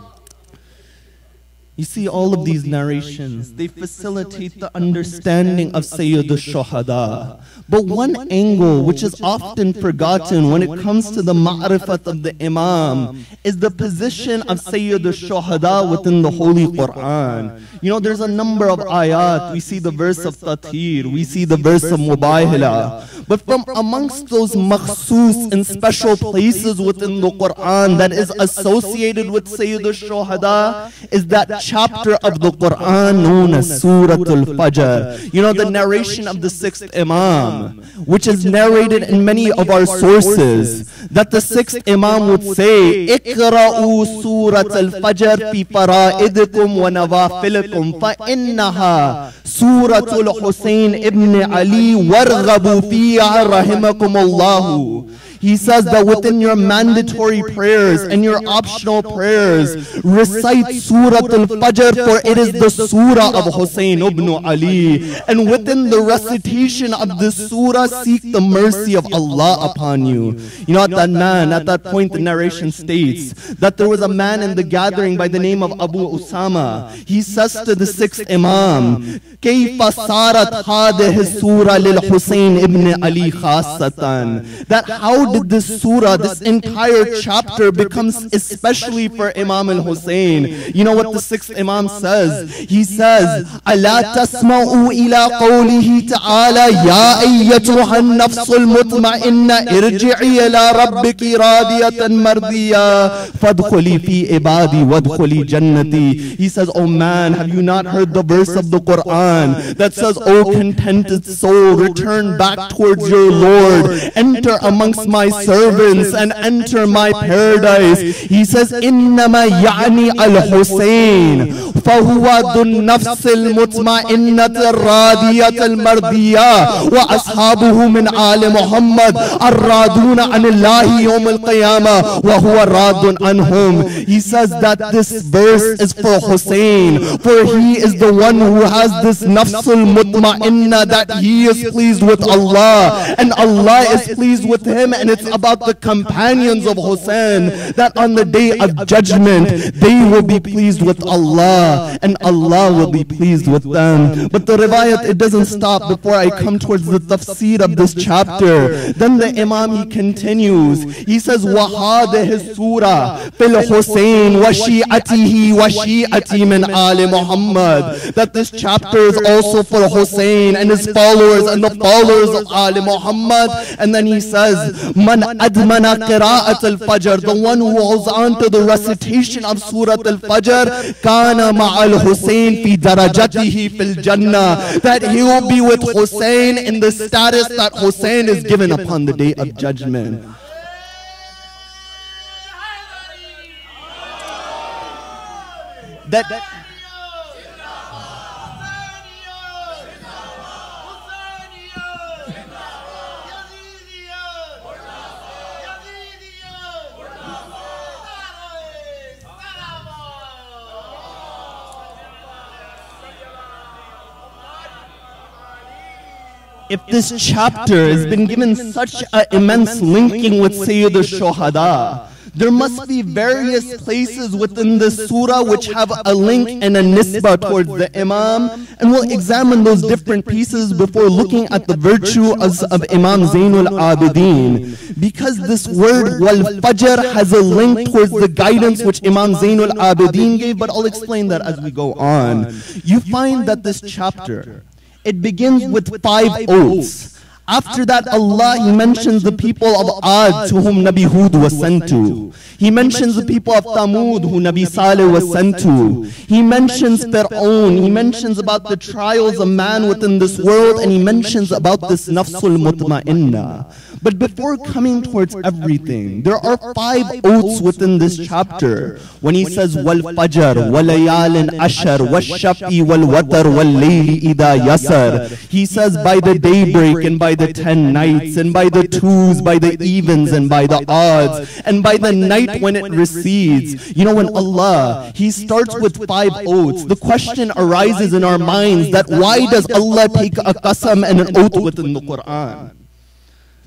You see, all of these narrations, they facilitate the understanding of Sayyid al-Shuhada. But one angle which is often forgotten when it comes to the ma'rifat of the Imam is the position of Sayyid al-Shuhada within the Holy Quran. You know, there's a number of ayat. We see the verse of Tathir, we see the verse of Mubahila. But from amongst those makhsus and special places within the Quran that is associated with Sayyid al-Shuhada is that chapter of the Quran known as Surah Al-Fajr. You know, the narration of the 6th Imam, which is narrated in many of our sources, that the 6th Imam would say, Iqra'u Surah Al-Fajr fi fara'idikum wa nawafilikum fa innaha Surah Al-Husayn ibn Ali warghabu fiha rahimakumullahu. He says that within your mandatory prayers and your optional prayers, recite Surah Al-Fajr, for it is the Surah of Hussein ibn Ali. And within the recitation of this Surah, seek the mercy of Allah upon you. You know, at that point, the narration states that there was a man in the gathering by the name of Abu Usama. He says to the 6th Imam, كَيْفَ صَارَتْ هَذِهِ السُّورَةُ لِلْحُسَيْنِ ibn Ali خَاصَّةً. That how did this surah, this entire chapter becomes especially for Imam al-Hussein? You know what the 6th Imam says? He says, أَلَا تَسْمَعُوا إِلَىٰ قَوْلِهِ تَعَالَى يَا أَيَّتُهَا النَّفْسُ الْمُطْمَئِنَّةُ ارْجِعِي إِلَىٰ رَبِّكِ رَاضِيَةً مَرْضِيَّةً فَادْخُلِي فِي عِبَادِي وَادْخُلِي جَنَّتِي. He says, oh man, have you not heard the verse of the Quran that says, O contented soul, return back towards your Lord, enter amongst my servants and enter my paradise. He says, إِنَّمَا يَعْنِي الْحُسَيْنِ فَهُوَ ذُو النَّفْسِ الْمُطْمَئِنَّةِ الرَّاضِيَةِ الْمَرْضِيَّةِ وَأَصْحَابُهُ مِنْ آلِ مُحَمَّدٍ الرَّاضُونَ عَنِ اللَّهِ يَوْمَ الْقِيَامَةِ وَهُوَ رَاضٌ عَنْهُمْ. He says that this verse is for Hussein, for he is the one who has this nafsul mutma'inna, that he is pleased with Allah and Allah is pleased with him, and and it's about the companions of Hussein, that on the day of judgment, they will be pleased with Allah, and Allah will be pleased with them. But the riwayat, it doesn't stop before I come towards the tafsir of this chapter. Then the Imam, he continues. He says, وَهَذِهِ السُّورَةِ فِي الْحُسَيْنِ وَشِيعَتِهِ وَشِيعَتِهِ مِنْ آلِ Muhammad. That this chapter is also for Hussein and his followers and the followers of Ali Muhammad. And then he says, مَنْ أَدْمَنَ قِرَاءَةَ الْفَجْرِ, the one who holds on to the recitation of Surah Al-Fajr, كَانَ مَعَ الْحُسَيْنِ فِي دَرَجَتِهِ فِي الْجَنَّةِ, that he will be with Hussein in the status that Hussein is given upon the day of judgment. If this chapter has been given such an immense linking with Sayyid al-Shuhada, there must be various places within this surah which have a link and a nisbah towards the Imam, and we'll examine those different pieces before looking at the virtue of Imam Zainul Abidin. Because this word wal-fajr has a link towards the guidance which Imam Zainul Abidin gave, but I'll explain that as we go on. You find that this chapter, it begins with 5 oaths. After that, Allah, He mentions the people of Ad to whom Nabi Hud was sent to. He mentions the people of Thamud who Nabi Saleh was sent to. He mentions Fir'aun. He mentions about the trials of man within this world, and He mentions about this Nafsul Mutma'inna. But before coming towards everything, there are 5 oaths within this chapter. When he says, Wal-Fajr, Walayalin Ashar, Wash-Shafi, Wal-Watar, Wal-Layli Ida Yasar. He says, by the daybreak and by the 10 nights, and by the twos, by the evens, and by the odds, and by the night when it recedes. You know, when Allah, He starts with 5 oaths, the question arises in our minds that why does Allah take a qasam and an oath within the Quran?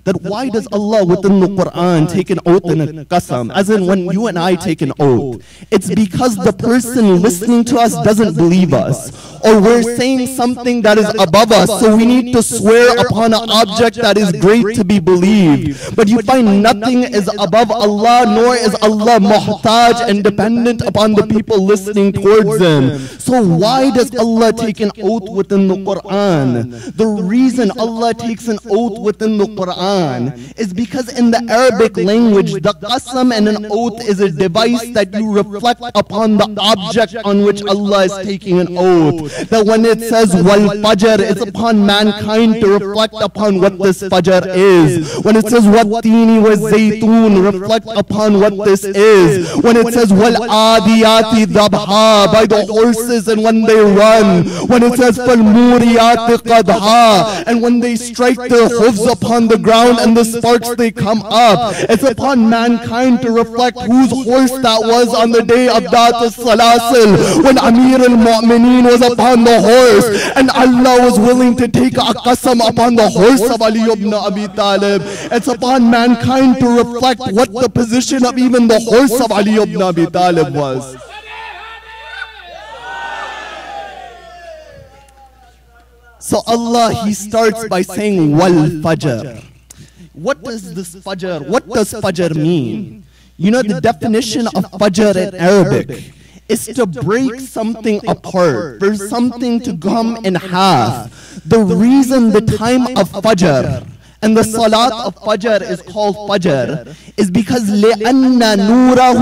That why does Allah within the Quran take an oath and a qasam? As in when you and I take an oath, it's because the person listening to us doesn't believe us, or we're saying something that is above us, so we need to swear upon an object that is great to be believed. But you find nothing is above Allah, nor is Allah muhtaj and dependent upon the people listening towards Him. So why does Allah take an oath within the Quran? The reason Allah takes an oath within the Quran is because in the Arabic language, the qasam and an oath is a device that you reflect upon the object on which Allah is taking an oath. That when it says wal-fajr, it's upon mankind to reflect upon what this fajr is. When it says wat-tini wa-zaytun, reflect upon what this is. When it says wal-adiyati dabha, by the horses and when they run. When it says fal-muriyati qadha, and when they strike their hooves upon the ground and the sparks they come up. It's upon mankind to reflect whose horse that was on the day of Dat al-Salasil, when Amir al-Mu'mineen was upon the horse, and Allah was willing to take a qasam upon the horse of Ali ibn Abi Talib. It's upon mankind to reflect what the position of even the horse of Ali ibn Abi Talib was. So Allah, He starts by saying wal-fajr. What does this fajr, what does fajr mean? You know, the definition of fajr in Arabic is to break something apart, for something to come in half. The reason the time of fajr and the salat of fajr is called fajr is because لِأَنَّ نُورَهُ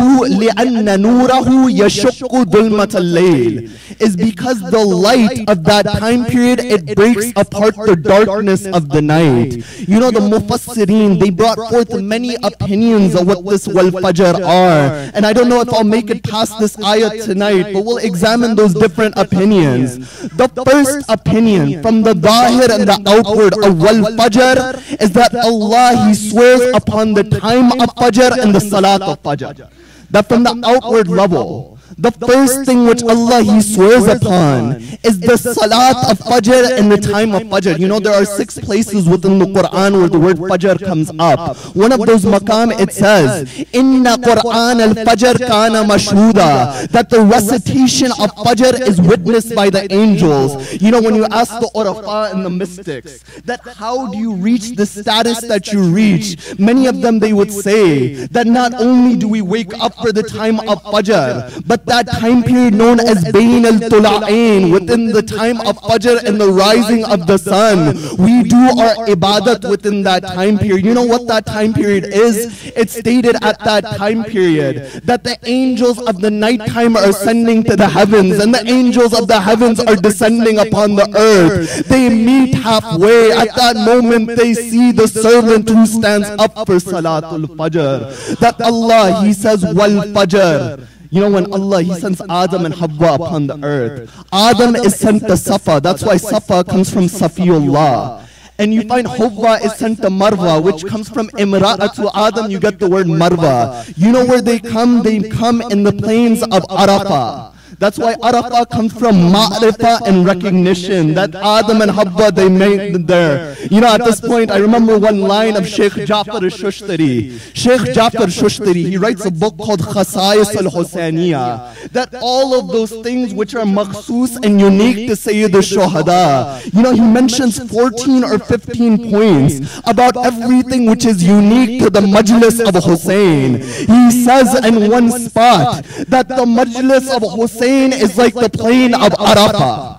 يَشُقُّ ظُلْمَةَ اللَّيْلِ, is because the light of that time period, it breaks apart the darkness of the night. You know, the Mufassirin, they brought forth many opinions of what this wal-fajr are, and I don't know if I'll make it past this ayah tonight, but we'll examine those different opinions. The first opinion from the zahir and the outward of wal-fajr is that Allah, He swears upon the time of Fajr and the Salat of Fajr. That from the outward level, the first thing which Allah He swears upon is the salat of Fajr and the time of Fajr. You know, there are 6 places within the Quran where the word Fajr comes up. One of those maqam, it says, Inna Quran al-Fajr kana mashhuda, that the recitation of Fajr is witnessed by the angels. You know, when you ask the Urafa and the mystics, that how do you reach the status that you reach? Many of them, they would say that not only do we wake up for the time of Fajr, but that time period known as Bain al-Tula'ain, within the time of Fajr and the rising of the sun, we do our ibadat within that time period. You know what that time period is? It's stated at that time period that the angels of the nighttime are ascending to the heavens and the angels of the heavens are descending upon the earth. They meet halfway. At that moment they see the servant who stands up for Salatul Fajr. That Allah, He says, Wal Fajr. You know, when Allah, He sends Adam and Hawa upon the earth, Adam is sent to Safa. That's why Safa comes from Safiullah. And you find Hawa is sent to Marwa, which comes from Imra'atu Adam. You get the word Marwa. You know where they come? They come in the plains of Arafah. That's why Arafah comes from ma'rifah and recognition, that Adam and Hawa, they made there. You know, at this point, I remember one line of Sheikh Ja'far al-Shushtari. Sheikh Ja'far al-Shushtari, he writes a book called Khasa'is al-Husayniyah, that all of those things which are makhsus and unique to Sayyid al-Shuhada, you know, he mentions 14 or 15 points about everything which is unique to the Majlis of Hussein. He says in one spot that the Majlis of Hussein is like the plain of Arafah.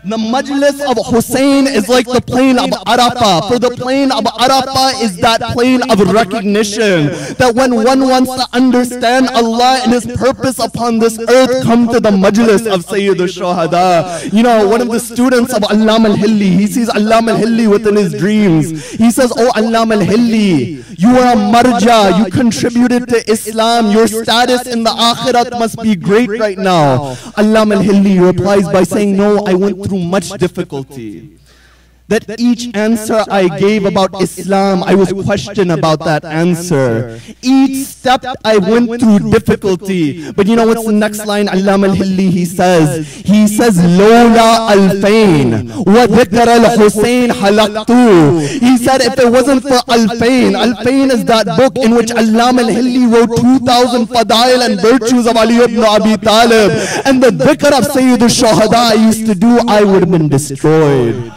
The Majlis of Hussein is like the plain of Arafah. For the plain of Arafah is that plain of recognition. That when one wants to understand Allah and His purpose upon this earth, come to the Majlis of Sayyid al-Shuhada. You know, one of the students of Allama al-Hilli, he sees Allama al-Hilli within his dreams. He says, Oh Allama al-Hilli, you are a marja, you contributed to Islam, your status in the akhirat must be great right now. Allama al-Hilli replies by saying, no, I went through much difficulty. That each answer I gave about Islam, I was questioned about that answer. Each step I went through difficulty. But you know what's the next line? Allama al-Hilli, he says, Lola al-Fain, wa dhikr al-Hussein halaqtu. He said, if it wasn't for al-Fain, al-Fain is that book in which Allama al-Hilli wrote 2,000 fadail and virtues of Ali ibn Abi Talib, and the dhikr of Sayyid al-Shuhada I used to do, I would have been destroyed.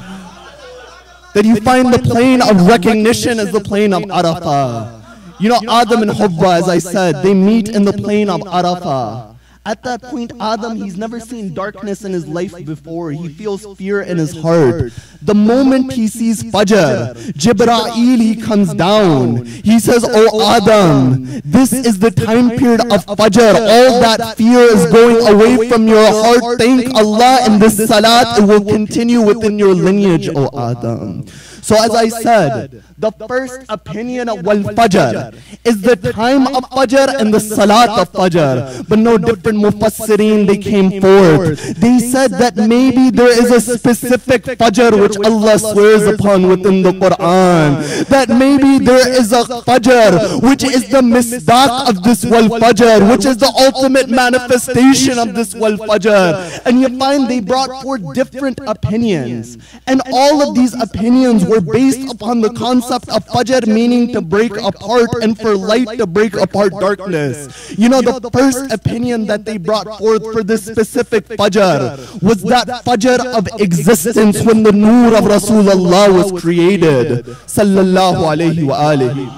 That you find the plane of recognition as the plane of Arafah. You know, Adam and Hawa, as I said, they meet in the plane of Arafah. At that point, Adam, he's never seen darkness in his life before. He feels fear in his heart. The moment he sees Fajr, Jibreel, he comes down. He says, Oh Adam, this is the time period of Fajr. All that fear is going away from your heart. Thank Allah, and this salat, it will continue within your lineage, O Adam. So as I said, the first opinion of Wal-Fajr is the time of Fajr and the Salat of Fajr. But no different Mufassirin, they came forth. They said that maybe there is a specific Fajr which Allah swears upon within the Quran. That maybe there is a Fajr which is the misdaq of this Wal-Fajr, which is the ultimate manifestation of this Wal-Fajr. And you find they brought forth different opinions. And all of these opinions were based upon the concept of Fajr, meaning to break apart, and for light to break apart darkness. You know, the first opinion that they brought forth for this specific Fajr was that Fajr of existence when the Noor of Rasulullah was created. Sallallahu alayhi wa alihi.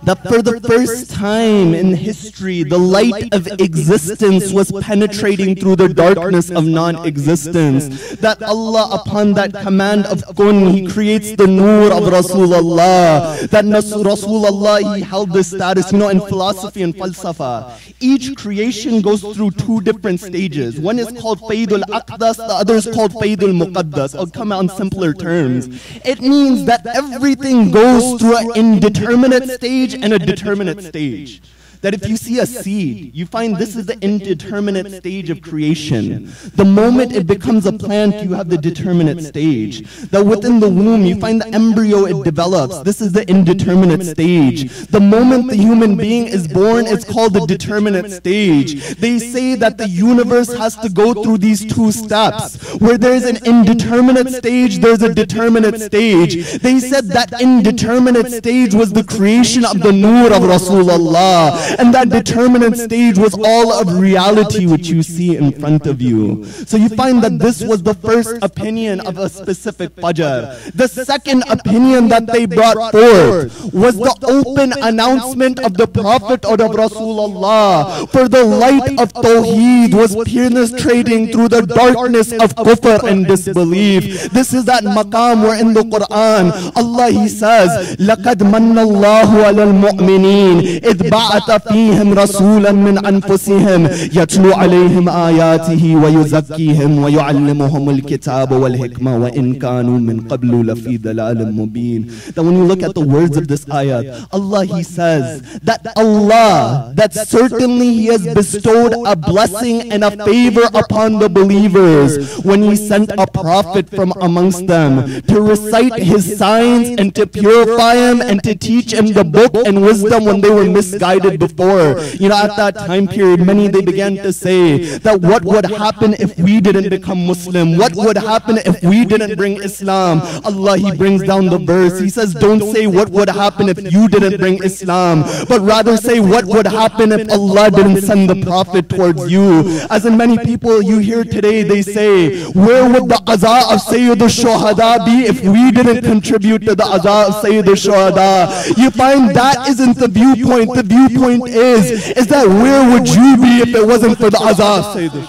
that for the first time in history, the light of existence was penetrating through the darkness of non-existence. That Allah, upon that command of kun, He creates the nur of Rasulullah. That Rasulullah, He held this status. You know, in philosophy and falsafa, each creation goes through two different stages. One is called Faydul Aqdas, the other is called Faydul Muqaddas. I'll come out in simpler terms. It means that everything goes through an indeterminate stage and a determinate stage. That if you see a seed, you find this is the indeterminate stage of creation. The moment it becomes a plant, you have the determinate stage. That within the womb, you find the embryo, it develops. This is the indeterminate stage. The moment the human being is born, it's called the determinate stage. They say that the universe has to go through these two steps. Where there's an indeterminate stage, there's a determinate stage. They said that indeterminate stage was the creation of the nur of Rasulullah. And that determinate stage was all of reality which you see in front of you. So you find that this was the first opinion of a specific Fajr. The second opinion that they brought forth was the open announcement of the Prophet of Rasulullah. For the light of Tawheed was penetrating through the darkness of kufr and disbelief. This is that maqam where in the Quran, Allah He says, لَقَدْ مَنَّ اللَّهُ عَلَى الْمُؤْمِنِينَ إِذْ بَعَثَ فيهم رسولا من أنفسهم يتلو عليهم آياته ويزكيهم ويعلمهم الكتاب والحكمة وإن كانوا من قبل لفي ضلال مبين. That when you look at the words of this ayat, Allah He says that Allah, that certainly He has bestowed a blessing and a favor upon the believers when He sent a prophet from amongst them to recite His signs and to purify him and to teach him the book and wisdom when they were misguided before. You know, at that time period, many they began to say that what would happen if we didn't become Muslim? What would happen if we didn't bring Islam? Allah, He brings down the verse. He says, don't say what would happen if you didn't bring Islam, but rather say what would happen if Allah didn't send the Prophet towards you. As in many people you hear today, they say, where would the azaa of Sayyid al-Shuhada be if we didn't contribute to the azaa of Sayyid al-Shuhada? You find that isn't the viewpoint. The viewpoint is that where would you be if it wasn't for the azab? Say this.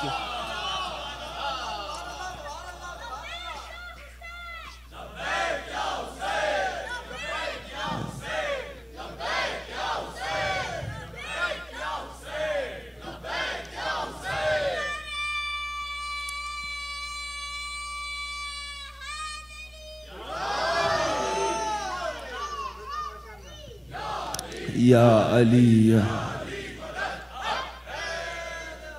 Ya Ali.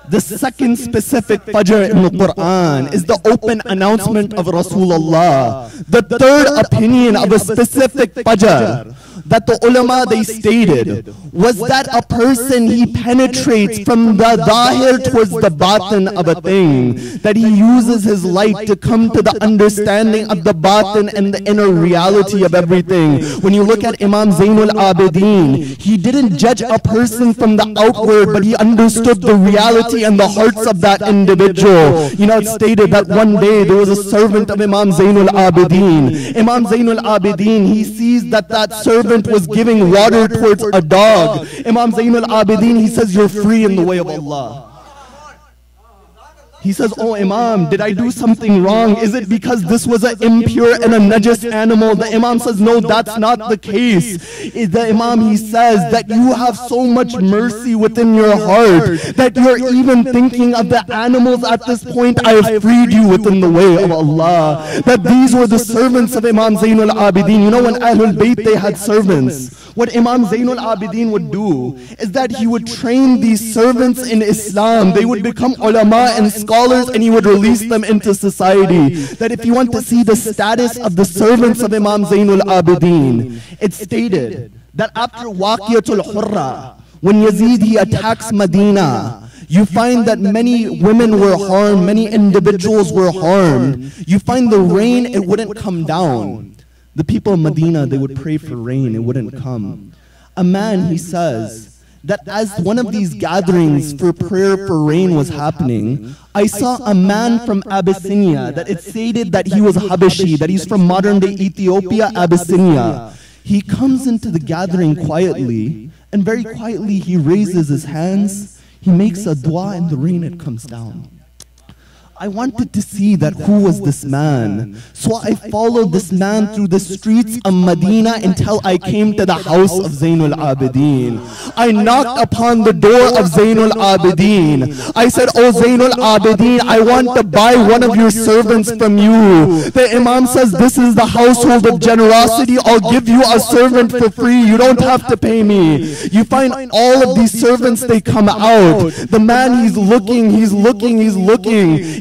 The second specific Fajr in the Quran is the open announcement of Rasulullah. The third opinion of a specific Fajr that the ulama they stated was that a person he penetrates from the zahir towards the batin of a thing, that he uses his light to come to the understanding of the batin and the inner reality of everything. When you look at Imam Zainul Abidin, he didn't judge a person from the outward, but he understood the reality and the hearts of that individual. You know, it's stated that one day there was a servant of Imam Zainul Abidin. Imam Zainul Abidin, he sees that that servant was giving water towards a dog. Imam Zainul Abidin, he says, you're free in the way of Allah. He says, oh Imam, did I do something wrong? Is it because this was an impure and a najis animal? The Imam says, no, that's not the case. The Imam, he says that you have so much mercy within your heart that you're even thinking of the animals at this point. I have freed you within the way of Allah. That these were the servants of Imam Zainul Abidin. You know, when Ahlul Bayt, they had servants. What Imam Zainul Abidin would do is that he would train these servants in Islam. They would become ulama and scholars, and he would release them into society. That if you want to see the status of the servants of Imam Zainul Abidin, it's stated that after Waqiyatul Hurra, when Yazid he attacks Medina, you find that many women were harmed, many individuals were harmed. You find the rain, it wouldn't come down. The people of Medina, they would pray for rain, it wouldn't come. A man, he says, that as one of these gatherings for prayer for rain was happening, I saw a man from Abyssinia, that it stated that he was Habashi, that he's from modern day Ethiopia, Abyssinia. He comes into the gathering quietly, and very quietly he raises his hands, he makes a dua, and the rain, it comes down. I wanted to see that who was this man. So I followed this man through the streets of Medina until I came to the house of Zainul Abidin. I knocked upon the door of Zainul Abidin. I said, "Oh Zainul Abidin, I want to buy one of your servants from you." The Imam says, "This is the household of generosity. I'll give you a servant for free. You don't have to pay me." You find all of these servants, they come out. The man, he's looking.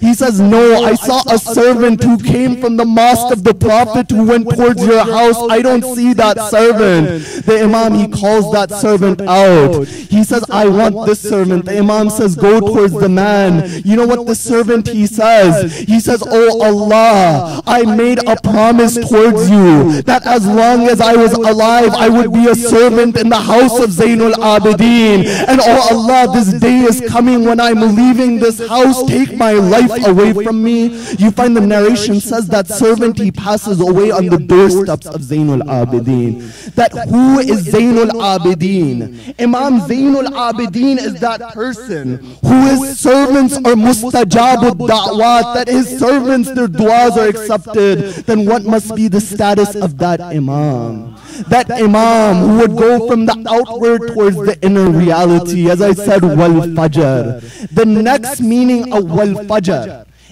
He says, "No, I saw a servant who came from the mosque of the Prophet who went towards your house. I don't see that servant." The Imam, he calls that servant out. He says, "I want this servant." The Imam says, "Go towards the man." You know what the servant, he says? He says, "Oh Allah, I made a promise towards you that as long as I was alive, I would be a servant in the house of Zainul Abidin. And oh Allah, this day is coming when I'm leaving this house. Take my life away from me." You find the narration says that servant, he passes away on the doorsteps of Zainul Abidin. That who is Zainul Abidin? Imam Zainul Abidin is that person who his servants are mustajabud da'wat, that his servants, their du'as are accepted. Then what must be the status of that Imam? That Imam who would go from the outward towards the inner reality. As I said, wal fajr. The next meaning of wal fajr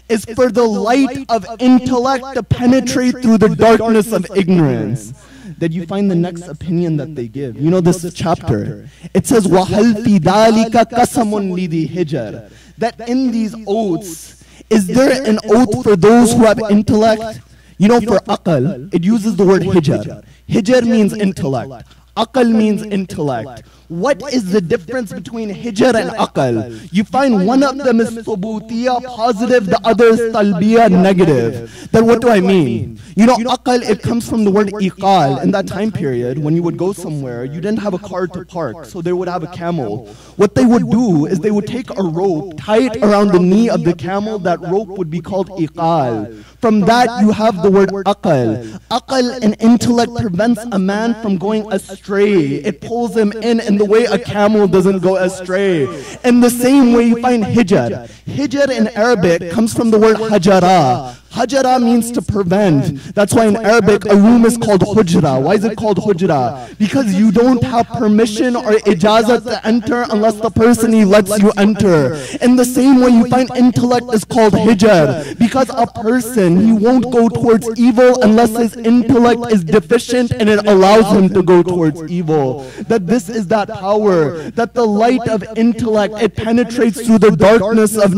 is for the light of intellect to penetrate through the darkness of ignorance. That you find the next opinion that they give. You know this chapter. It says, وَهَلْ فِي ذَلِكَ قَسَمٌ لِذِي حِجْرٍ. That in these oaths, is there an oath for those who have intellect? You know, for aql, it uses the word hijr. Hijr means intellect. Aql means intellect. What is the difference between hijr and aql? You find one of them is thubutiyya, positive, the other is talbiyya, negative. Then what do I mean? You know, aql, it comes from the word iqal. In that time period, when you would go somewhere, you didn't have a car to park, so they would have a camel. What they would do is they would take a rope, tie it around the knee of the camel. That rope would be called iqal. From that, you have the word aql. Aql and intellect prevents a man from going astray. It pulls him in the way a camel doesn't go astray. In the same way, you find hijr. Hijr in Arabic comes from the word hajara. Hajara means to prevent. That's why in Arabic, a room is called hujra. Why is it called hujra? Because you don't have permission or ijazat to enter unless the person, he lets you enter. In the same way, you find intellect is called hijr. Because a person, he won't go towards evil unless his intellect is deficient and it allows him to go towards evil. That this is that power. That the light of intellect, it penetrates through the darkness of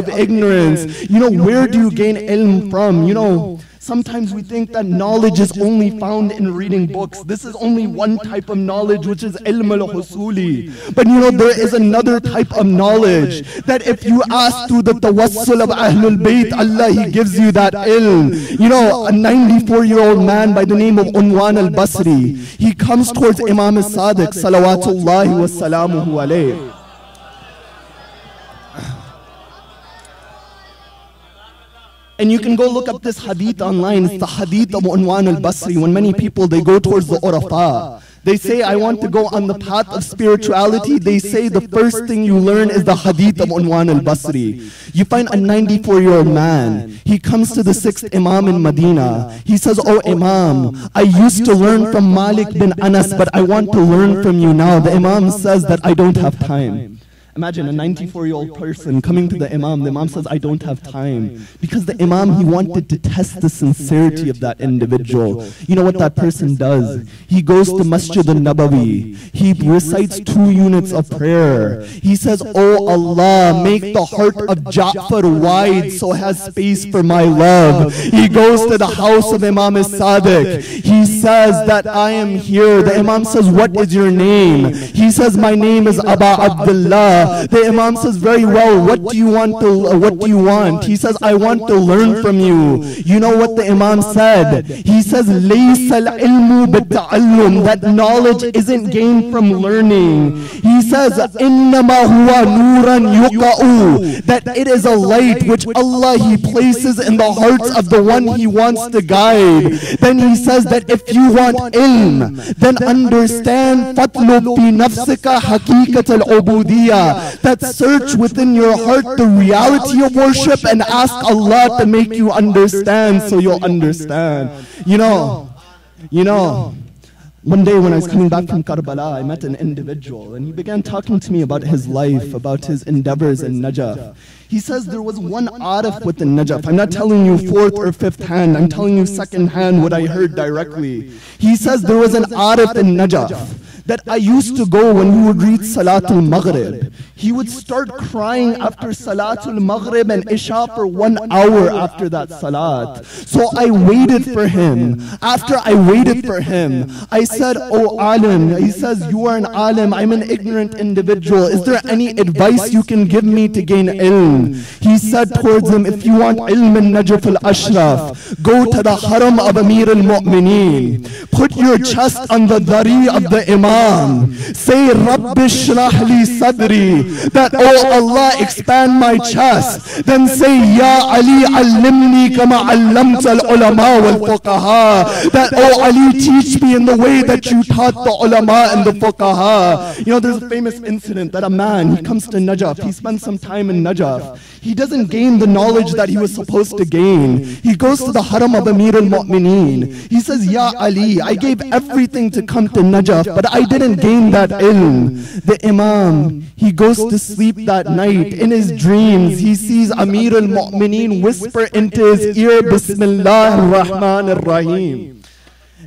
ignorance. You know, where do you gain ilm from? You know, sometimes we think that knowledge is only found in reading books. This is only one type of knowledge, which is ilm al-husuli. But you know, there is another type of knowledge that if you ask through the tawassul of Ahlul Bayt, Allah, He gives you that ilm. You know, a 94-year-old man by the name of Unwan al-Basri, he comes towards Imam al-Sadiq, salawatullahi wa salamuhu alayhi. And you can go look up this hadith online. It's the hadith of Unwan al-Basri. When many people, they go towards the Urafa, they say, "I want to go on the path of spirituality." They say the first thing you learn is the hadith of Unwan al-Basri. You find a 94-year-old man. He comes to the 6th Imam in Medina. He says, "Oh Imam, I used to learn from Malik bin Anas, but I want to learn from you now." The Imam says that I don't have time. Imagine a 94-year-old person coming to the Imam. The Imam says, "I don't have time." Because the Imam, he wanted to test the sincerity of that individual. You know what that person does? He goes to Masjid al-Nabawi. He recites 2 units of prayer. He says, "Oh Allah, make the heart of Ja'far wide so has space for my love." He goes to the house of Imam al-Sadiq. He says that "I am here." The Imam says, "What is your name?" He says, "My name is Aba Abdullah." Salah. The Imam says, very well, what do you want? He says, I want to learn from you. You know what the Imam said? He says, لَيْسَ الْعِلْمُ بِالتَّعَلُّمِ, that knowledge isn't gained from learning. He says, إِنَّمَا هُوَ نُورًا يُقَعُ, that it is a light which Allah He places in the hearts of the one He wants to guide. Then He says that if you want ilm, then understand فَطْلُبْ فِي نَفْسِكَ حَقِيقَةَ الْعُبُودِيَّةِ, that search within your heart the reality of worship and ask Allah to make you understand so you'll understand. You know, one day when I was coming back from Karbala, I met an individual and he began talking to me about his life, about his endeavors in Najaf. He says there was one arif within Najaf. I'm not telling you fourth or fifth hand, I'm telling you second hand what I heard directly. He says there was an arif in Najaf that I used to go when we would read Salatul Maghrib. He would start crying after Salatul Maghrib and Isha for 1 hour after that Salat. So I waited for him. After I waited for him, I said, oh alim, he says, you are an alim, I'm an ignorant individual. Is there any advice you can give me to gain ilm? He said towards him, if you want ilm in Najaf al-Ashraf, go to the haram of Amir al-Mu'mineen. Put your chest on the Dar-e of the Imam. Say, Rabbi shrah li sadri, that, oh Allah, expand my chest. Then say, Ya Ali, allimni kama allamta al-ulama wal-fuqaha, that, oh Ali, teach me in the way that you taught the ulama and the fuqaha. You know, there's a famous incident that a man, he comes to Najaf, he spends some time in Najaf. He doesn't gain the knowledge that he was supposed to gain. He goes to the haram of Amir al-Mu'mineen. He says, Ya Ali, I gave everything to come to Najaf, but I didn't gain that ilm. The Imam, he goes to sleep that night. In his dreams, he sees Amir al-Mu'mineen whisper into his ear, Bismillah ar-Rahman ar-Rahim.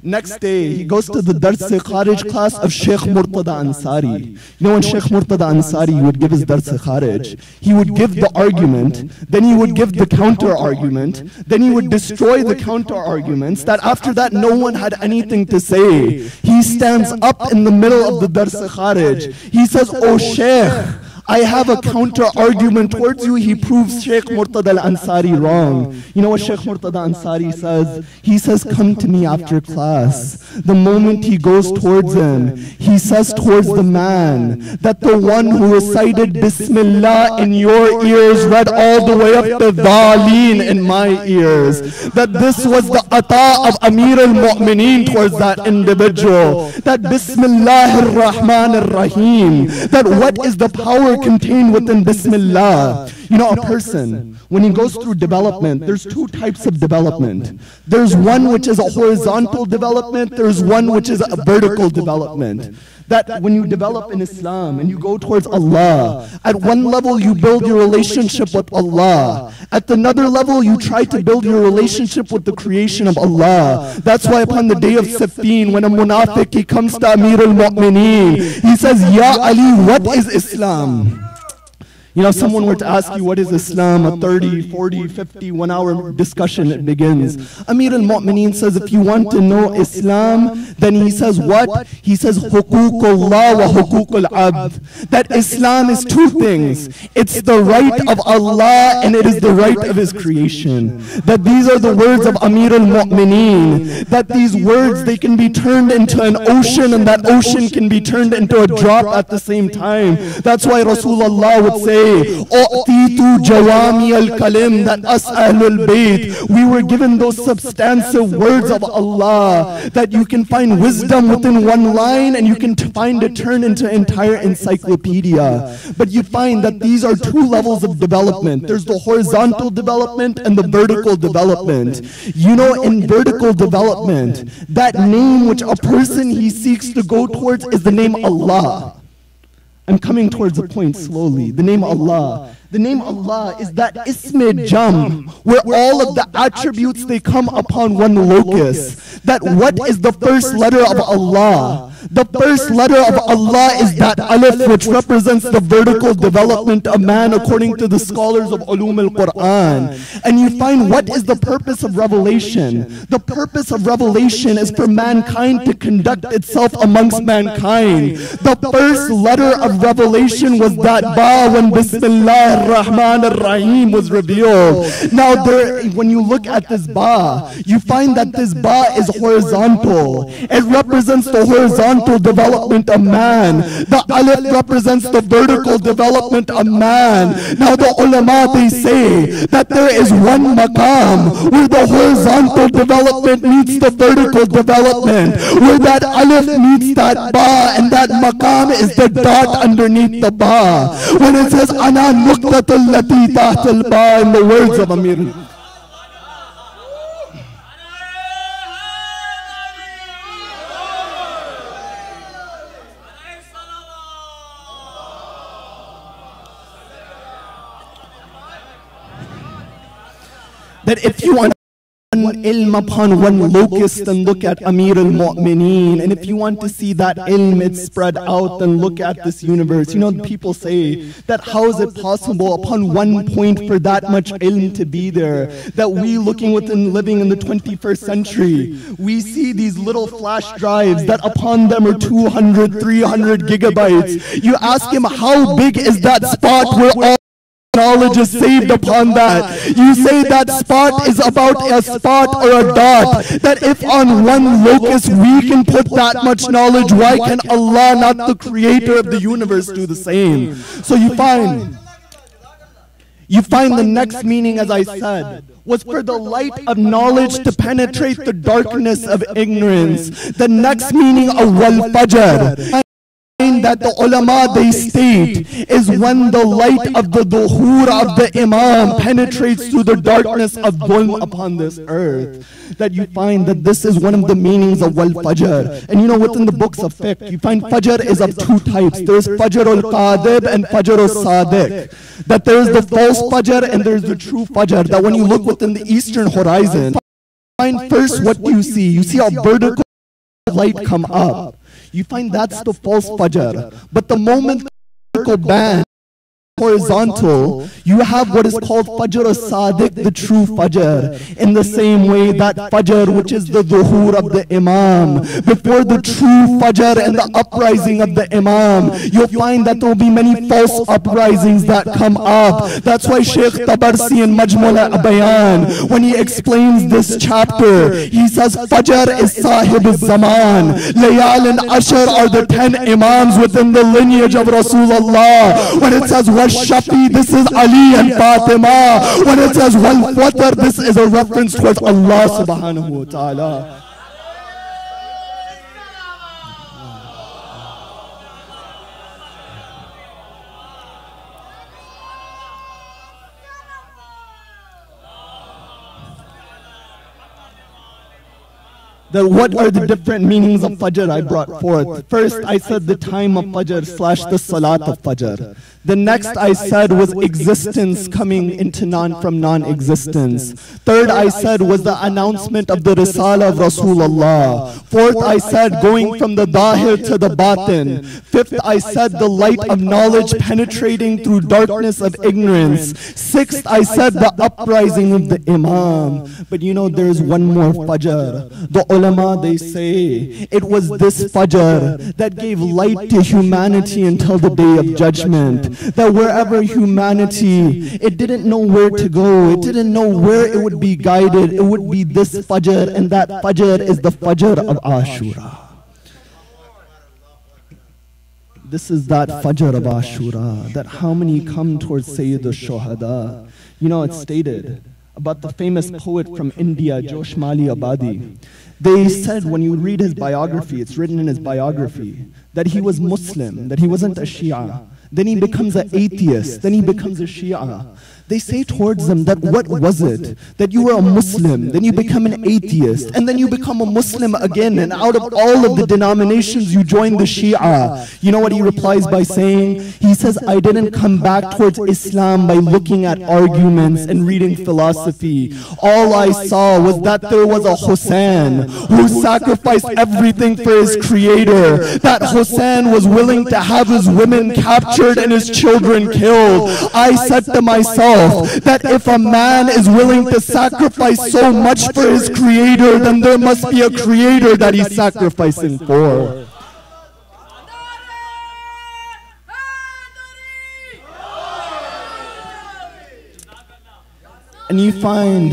Next day, he goes to the Dar-e Kharij class of Sheikh Murtada Ansari. You know, when Sheikh Murtada Ansari would give his Dar-e Kharij, he would give the argument, then he would give the counter-argument, then he would destroy the counter-arguments, that after that no one had anything to say. He stands up in the middle of the Dar-e Kharij. He says, oh Sheikh, I have a counter-argument towards you. He proves Sheikh Murtada al-Ansari wrong. You know what Sheikh Murtada Ansari says? He says, come to me after class. The moment he goes towards him, he says towards the man that the one who recited Bismillah in your ears read all the way up to Dhaleen in my ears. That this was the ata of Amir al-Mu'mineen towards that individual. That Bismillah ar-Rahman ar-Rahim. That what is the power contained within Bismillah. You know, a person, when he goes through development, there's two types of development. There's one which is a horizontal development, there's one which is a vertical development. That when you develop in Islam and you go towards Allah, at one level you build your relationship with Allah. At another level you try to build your relationship with the creation of Allah. That's why upon the day of Siffin, when a munafiq, he comes to Amir al-Mu'mineen, he says, Ya Ali, what is Islam? You know, if someone were to ask you what is Islam, a 30, 40, 50, 1 hour discussion, it begins. Amir al-Mu'mineen says, if you want to know Islam, then he says what? He says, Huququllah wa Huququl Abd. That Islam is two things. It's the right of Allah and it is the right of His creation. That these are the words of Amir al-Mu'mineen. That these words, they can be turned into an ocean and that ocean can be turned into a drop at the same time. That's why Rasulullah would say, U'titu jawami al-kalim, that us Ahlul Bayt, we were given those substantive words of Allah, that you can find wisdom within one line and you can find it turned into an entire encyclopedia. But you find that these are two levels of development. There's the horizontal development and the vertical development. You know, in vertical development, that name which a person he seeks to go towards is the name Allah. I'm coming towards the point slowly. The name Allah. The name Allah is that Ism Jam, where all of the attributes, they come upon one locus. That what is the first letter of Allah? The first letter of Allah is that alif, which represents the vertical development of man according to the scholars of ulum al-Quran. And you find, what is the purpose of revelation? The purpose of revelation is for mankind to conduct itself amongst mankind. The first letter of revelation was that ba, when Bismillah ar-Rahman ar-Rahim was revealed. Now when you look at this ba, you find that this ba is horizontal. It represents the horizontal development of man. The alif represents the vertical development of man. Now the ulama, they say that there is one maqam where the horizontal development meets the vertical development, where that alif meets that ba, and that maqam is the dot underneath the ba. When it says ana nuqtatul lati tahtal ba, in the words of Amir, that if you want one ilm upon one locus, then look at Amir al-Mu'mineen. And if you want to see that ilm, it's spread out, then look at this universe. You know, people say that how is it possible upon one point for that much ilm to be there? That we living in the 21st century, we see these little flash drives that upon them are 200, 300 gigabytes. You ask him, how big is that spot where all knowledge is saved upon that? You say that spot is about a spot or a dot. That if on one locus we can put that much knowledge, why can Allah, not the creator of the universe, do the same? So you find the next meaning, as I said, was for the light of knowledge to penetrate the darkness of ignorance. The next meaning of wal-fajr, that the ulama, they state, is when the light of the dhuhur of the Imam penetrates through the darkness of dhulm upon this earth. That you find that this is one of the meanings of wal-fajr. And you know, within the books of fiqh, you find fajr is of two types. There's fajr al-qadib and fajr al-sadiq. That there's the false fajr and there's the true fajr. That when you look within the eastern horizon, find first what you see. You see a vertical light come up. You find that's the false fajr. But the moment the vertical band horizontal, you have what is called fajr as-sadiq, the true fajr. In the same way, that fajr, which is the dhuhur of the Imam, before the true fajr and the uprising of the Imam, you'll find that there will be many false uprisings that come up. That's why Shaykh Tabarsi in Majmul Bayan, when he explains this chapter, he says fajr is sahib az-zaman, layal and ashar are the 10 Imams within the lineage of Rasulullah. When it says Shafi, this is Ali and Fatima. When it says wal fatr, this is a reference towards Allah subhanahu wa ta'ala. That what are the different meanings of Fajr I brought forth? First, I said the time of Fajr / the Salat of Fajr. The next I said was existence coming into from non-existence. Third I said was the announcement of the Risala of Rasulullah. Fourth I said going from the Dahir to the Batin. Fifth I said the light of knowledge penetrating through darkness of ignorance. Sixth I said the uprising of the Imam. But you know, there's one more Fajr. The ulama, they say it was this Fajr that gave light to humanity until the day of judgment. That wherever humanity, it didn't know where to go, it didn't know where it would be guided, it would be this Fajr, and that Fajr is the Fajr of Ashura. This is that Fajr of Ashura, that how many come towards Sayyid al-Shuhada. You know, it's stated about the famous poet from India, Joshmali Abadi. They said when you read his biography, it's written in his biography, that he was Muslim, that he wasn't a Shia. Then he becomes an atheist, then he becomes a Shia. they say towards them that what was it? That you were a Muslim, then you become an atheist, and then you become a Muslim again, and out of all of the denominations you join the Shia. You know what he replies by saying? He says, I didn't come back towards Islam by looking at arguments and reading philosophy. All I saw was that there was a Hussein who sacrificed everything for his creator. That Hussein was willing to have his women captured and his children killed. I said to myself that if a man is willing to sacrifice so much for his creator, then there must be a creator that he's sacrificing for. And you find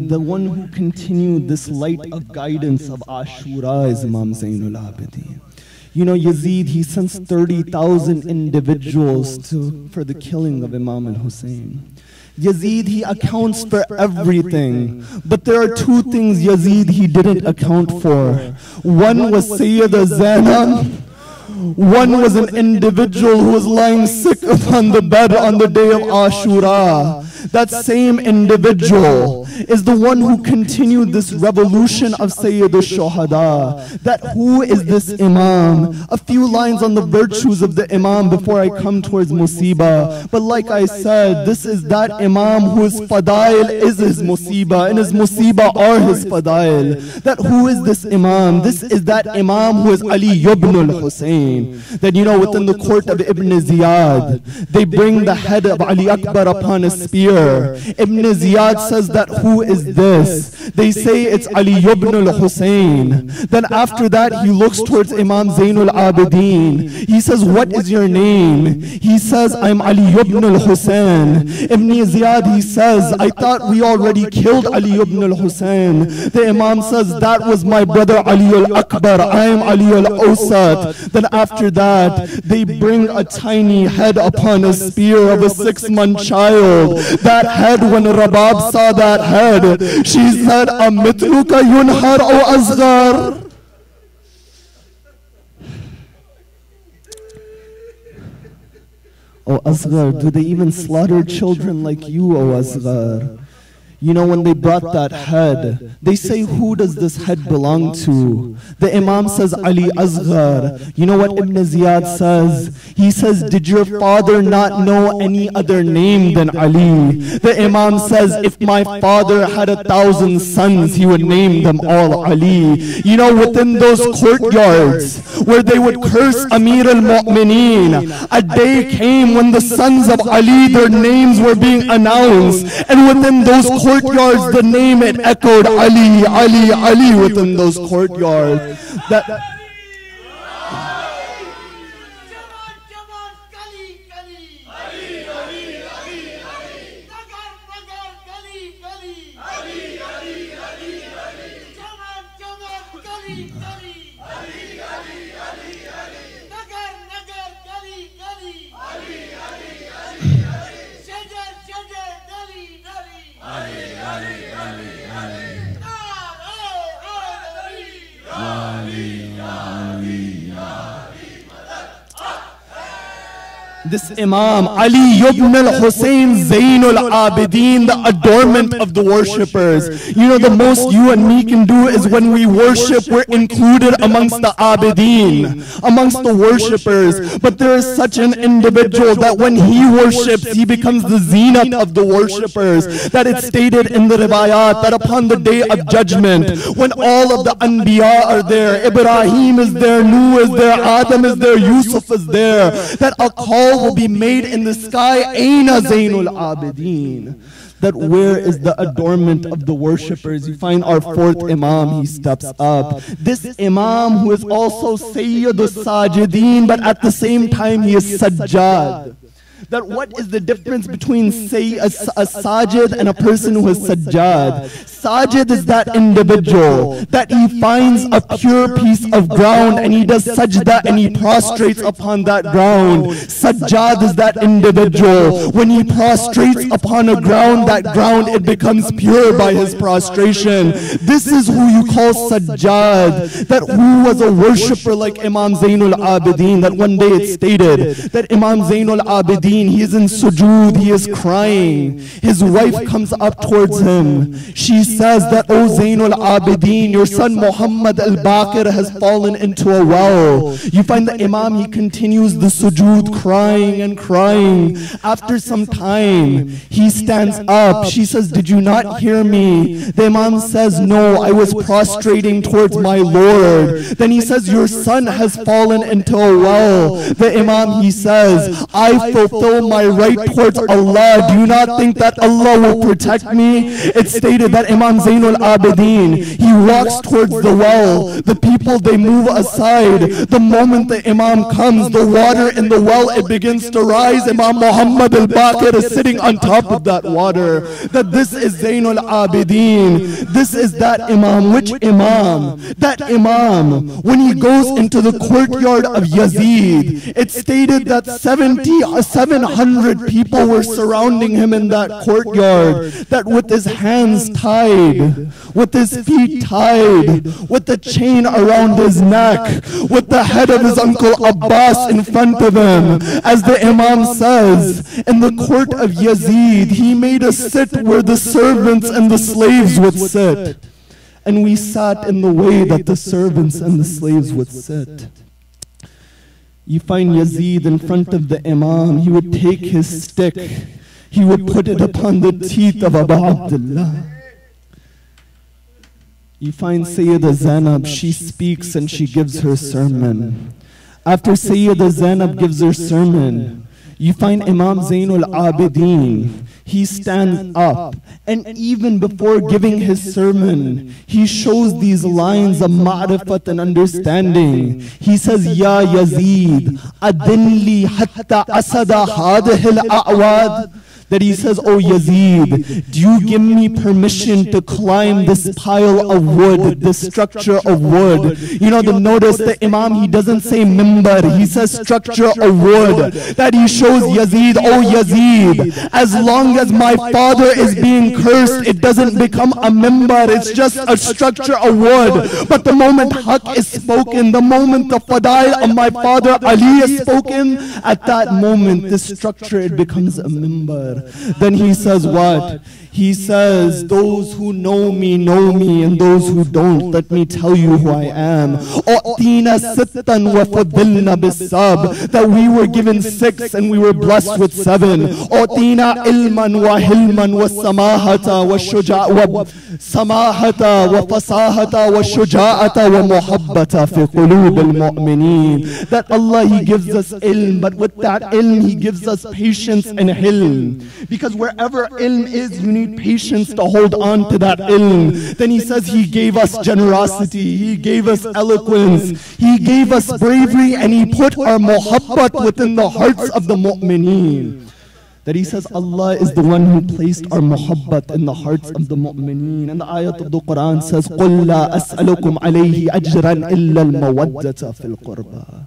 the one who continued this light of guidance of Ashura is Imam Zainul Abidin. You know, Yazid, he sends 30,000 individuals for the killing of Imam and Hussein. Yazid, he accounts for everything, but there are two things Yazid he didn't account for. One was Sayyida Zainab. One was an individual who was lying sick upon the bed on the day of Ashura. That same individual is the one who continued this revolution of Sayyid al-Shuhada. That who is this Imam? A few lines on the virtues of the Imam before I come towards Musibah. But like I said, this is that Imam whose Fadail is his Musibah, and his Musibah are his Fadail. That who is this Imam? This is that Imam who is Ali ibn al-Hussein. That, you know, within the court of Ibn Ziyad, they bring the head of Ali Akbar upon a spear. Ibn Ziyad says that who is this? They say it's Ali ibn al-Hussein. Then after that he looks towards Imam Zainul Abidin. He says, what is your name? He says, I'm Ali ibn al-Hussein. Ibn Ziyad, he says, I thought we already killed Ali ibn al-Hussein. The Imam says, that was my brother Ali al-Akbar. I am Ali al-Awsat. Then after that they bring a tiny head upon a spear of a 6-month child. That head, when Rabab saw that head, she said, Amitluka yunhar o asghar. O Asghar, do they even slaughter children like you, O Asghar? You know, when they brought that head, they say, who does this head belong to? The Imam says, Ali Asghar. You know what Ibn Ziyad says? He says, did your father not know any other name than Ali? The Imam says, if my father had 1,000 sons, he would name them all Ali. You know, within those courtyards where they would curse Amir al-Mu'mineen, a day came when the sons of Ali, their names were being announced, and within those courtyards, the name it echoed, Ali, Ali, Ali, within those courtyards. This Imam, Ali ibn al-Hussein Zainul Abidin, the adornment of the worshippers. You know, the most you and me can do is when we worship, we're included amongst the Abidin, amongst the worshippers. But there is such an individual that when he worships, he becomes the zenith of the worshippers. That it's stated in the riwayat that upon the day of judgment, when all of the Anbiya are there, Ibrahim is there, Nuh is there, Adam is there, Yusuf is there, that a call will be made in the sky, Aina Zainul Abidin. That where is the adornment of the worshippers? You find our fourth Imam, he steps up. This Imam who is also Sayyidus Sajideen, but at the same time he is Sajjad. That what is the difference between, say, a sajid and a person who is sajjad? Sajid is that individual that he finds a pure piece of ground and he does sajda and he prostrates upon that ground. Sajjad is that individual. When he prostrates upon a ground, that ground, it becomes pure by his prostration. This is who you call sajjad. That who was a worshipper like Imam Zainul Abidin, that one day it stated that Imam Zainul Abidin, he is in sujood, he is crying. His wife comes up towards him. She says that, O Zainul Abidin, your son Muhammad al-Baqir has fallen into a well. You find the Imam, he continues the sujood, crying and crying. After some time, he stands up. She says, did you not hear me? The Imam says, no, I was prostrating towards my Lord. Then he says, your son has fallen into a well. The Imam, he says, I fulfill my right towards Allah. Do you not think that Allah will protect me? It's stated that Imam Zainul Abidin, he walks towards the well. The people, they move aside. The moment the Imam comes, the water in the well, it begins to rise. Imam Muhammad al-Baqir is sitting on top of that water. That this is Zainul Abidin. This is that Imam. Which Imam? That Imam, when he goes into the courtyard of Yazid, it's stated that 700 people were surrounding him in that courtyard. That with his hands tied, with his feet tied, with the chain around his neck, with the head of his uncle Abbas in front of him. As the Imam says, in the court of Yazid, he made us sit where the servants and the slaves would sit. And we sat in the way that the servants and the slaves would sit. You find Yazid in front of the Imam, he would take his stick, he would put it upon the teeth of Abu Abdullah. You find Sayyida Zainab, she speaks and she gives her sermon. After Sayyida Zainab gives her sermon, you find Imam Zainul Abidin, he stands up, and even before giving his sermon, he shows these lines of ma'rifat and understanding. He says, Ya Yazid, adinli hatta asada hadihil a'wad. That he says, oh Yazid, do you give me permission to climb this pile of wood, this structure of wood? You know, notice the Imam, he doesn't say mimbar, he says structure of wood. That he shows Yazid, oh Yazid, as long as my father is being cursed, it doesn't become a mimbar, it's just a structure of wood. But the moment haqq is spoken, the moment the fadail of my father Ali is spoken, at that moment this structure, it becomes a mimbar. Then he says what? He says, those who know me, and those who don't, let me tell you who I am. That we were given 6 and we were blessed with 7. ilman wa hilman wa samahata wa samahata wa fasahata wa shuja'ata wa muhabbata fi qulub al-mu'mineen. That Allah, He gives us ilm, but with that ilm He gives us patience and hilm. Because wherever ilm is, you need patience to hold on to that ilm. Then He says He gave us generosity, He gave us eloquence, He gave us bravery, and He put our muhabbat within the hearts of the mu'mineen. That He says Allah is the one who placed our muhabbat in the hearts of the mu'mineen. And the ayat of the Quran says, قُلْ لَا أَسْأَلُكُمْ عَلَيْهِ أَجْرًا إِلَّا الْمَوَدَّةَ فِي الْقُرْبَى.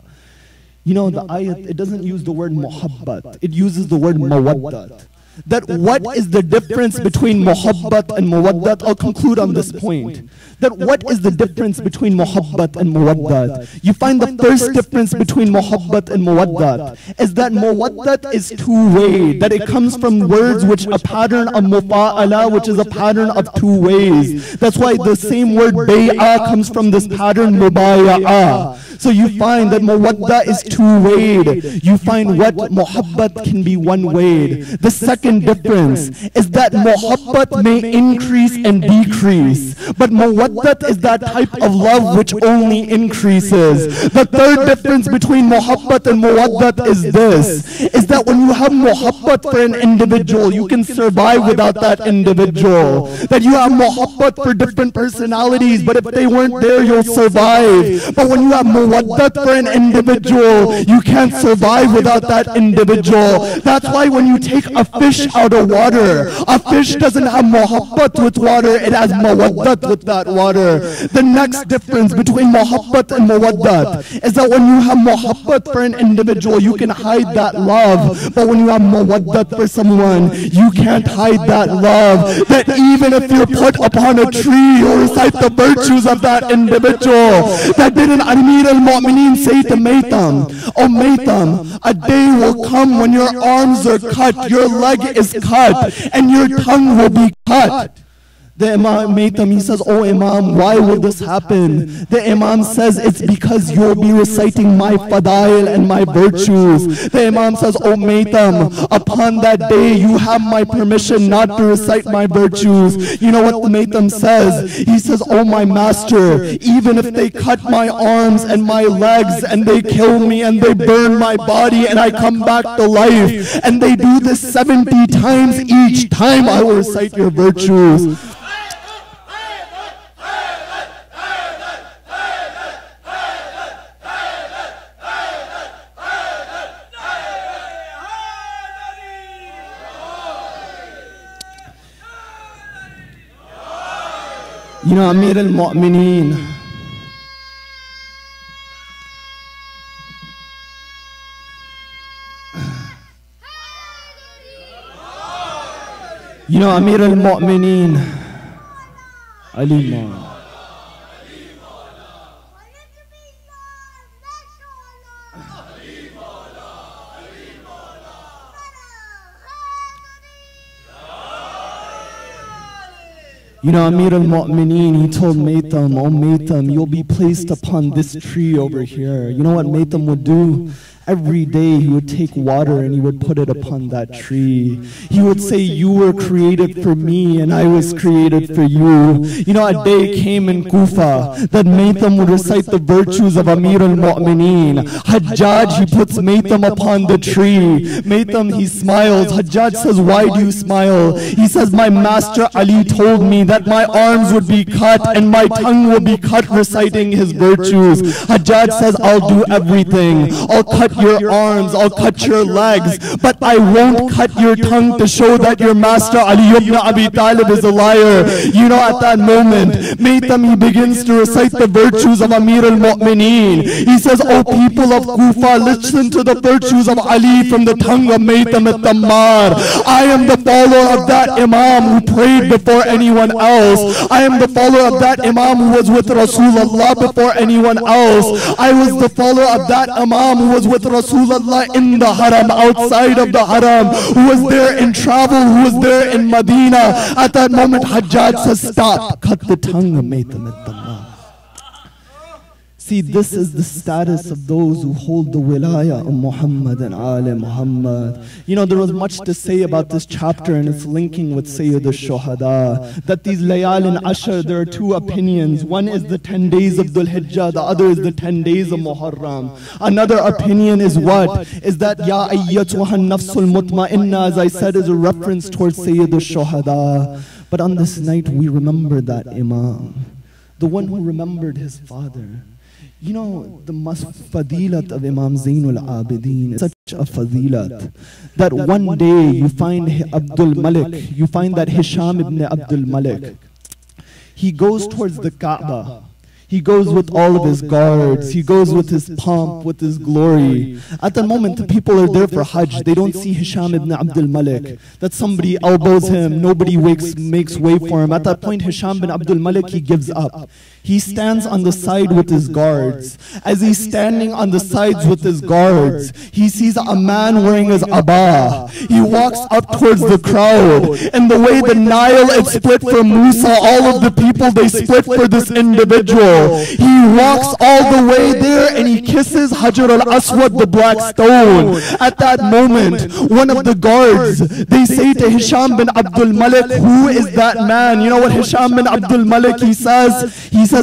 You know, the ayat, it doesn't use the word muhabbat, it uses the word mawaddat. That what is the difference between muhabbat and mawaddat? I'll conclude on this point. That what is the difference between muhabbat and mawaddat? You find the first difference between muhabbat and mawaddat is that mawaddat is two-way. That it comes from words which a pattern of mufa'ala, which is a pattern of 2 ways. That's why the same word bay'ah comes from this pattern mubaya'ah. So you find that mawadda is 2-wayed. You find what muhabbat can be 1-wayed. The second second difference is that muhabbat may increase and decrease, but mawaddat is that type of love which only increases. The third difference between muhabbat and mawaddat is this, is that when you have muhabbat for an individual, you can survive without that individual. That you have muhabbat for different personalities, but if they weren't there, you'll survive. But when you have mawaddat for an individual, you can't survive without that individual. That's why when you take a fish out of water, a fish doesn't have muhabbat with water, it has mawaddat with that water. The next difference between muhabbat and mawaddat is that when you have muhabbat for an individual, you can hide that love. But when you have mawaddat for someone, you can't hide that love. That even if you're put upon a tree, you'll recite the virtues of that individual. That didn't Amir al-Mu'mineen say to Maytham, oh Maytham, a day will come when your arms are cut, your leg is cut, and your tongue will be cut. The Imam Maytham, he says, oh Imam, why will this happen? The Imam says, it's because you'll be reciting my fadail and my virtues. The Imam says, oh Maytham, upon that day you have my permission not to recite my virtues. You know what the Maytham says? He says, oh my master, even if they cut my arms and my legs and they kill me and they burn my body and I come back to life and they do this 70 times each time, I will recite your virtues. You know, Amir al-Mu'mineen, you know, Amir al-Mu'mineen, Ali Maulana. You know, Amir al-Mu'mineen, he told Maytham, oh Maytham, you'll be placed upon this tree over here. You know what Maytham would do? Every day he would take water and he would put it upon that tree. He would say, you were created for me and I was created for you. You know, a day came in Kufa that Maytham would recite the virtues of Amir al-Mu'mineen. Hajjaj, he puts Maytham upon the tree. Maytham, he smiles. Hajjaj says, why do you smile? He says, my master Ali told me that my arms would be cut and my tongue will be cut reciting his virtues. Hajjaj says, I'll do everything. I'll cut your arms, I'll cut your legs, but I won't cut your tongue to show that your master Ali ibn Abi Talib is a liar. You know, at that moment, Maytham, he begins to recite the virtues of Amir al-Mu'mineen. He says, oh people of Kufa, listen to the virtues of Ali from the tongue of Maytham al-Tammar. I am the follower of that Imam who prayed before anyone else. I am the follower of that Imam who was with Rasulullah before anyone else. I was the follower of that Imam who was with Rasulullah in the Haram, outside of the Haram, who was there in travel, who was there in Medina. At that moment, Hajjaj says, stop, cut the tongue of Maytham al-Tammar. See, this is the status of those who hold the wilayah of Muhammad and Ali Muhammad. You know, there was much to say about this chapter and its linking with Sayyid al-Shuhada. That these Layal and Ashar, there are two opinions. One is the 10 days of Dhul Hijjah, the other is the 10 days of Muharram. Another opinion is what? Is that Ya ayyatuhan nafsul mutma'inna, as I said, is a reference towards Sayyid al-Shuhada. But on this night we remember that Imam, the one who remembered his father. You know, the fadilat of Imam Zainul Abidin is such a fadilat that one day you find Abdul Malik, you find that Hisham ibn Abdul Malik, he goes towards the Kaaba. He goes with all of his guards. He goes with his pomp, with his glory. At the moment, the people are there for Hajj. They don't see Hisham ibn Abdul Malik. That somebody elbows him, nobody makes way for him. At that point, Hisham ibn Abdul Malik, he gives up. He stands on the side with his guards. As he's standing on the sides with his guards, he sees a man wearing his abba. He walks up towards the crowd. And the way the Nile is split for Musa, all of the people, they split for this individual. jail. He walks all the way there and he kisses Hajar al-Aswad, the black stone. At that moment, one of the guards, they say to Hisham bin Abdul Malik, who is that man? You know what Hisham bin Abdul Malik, he says,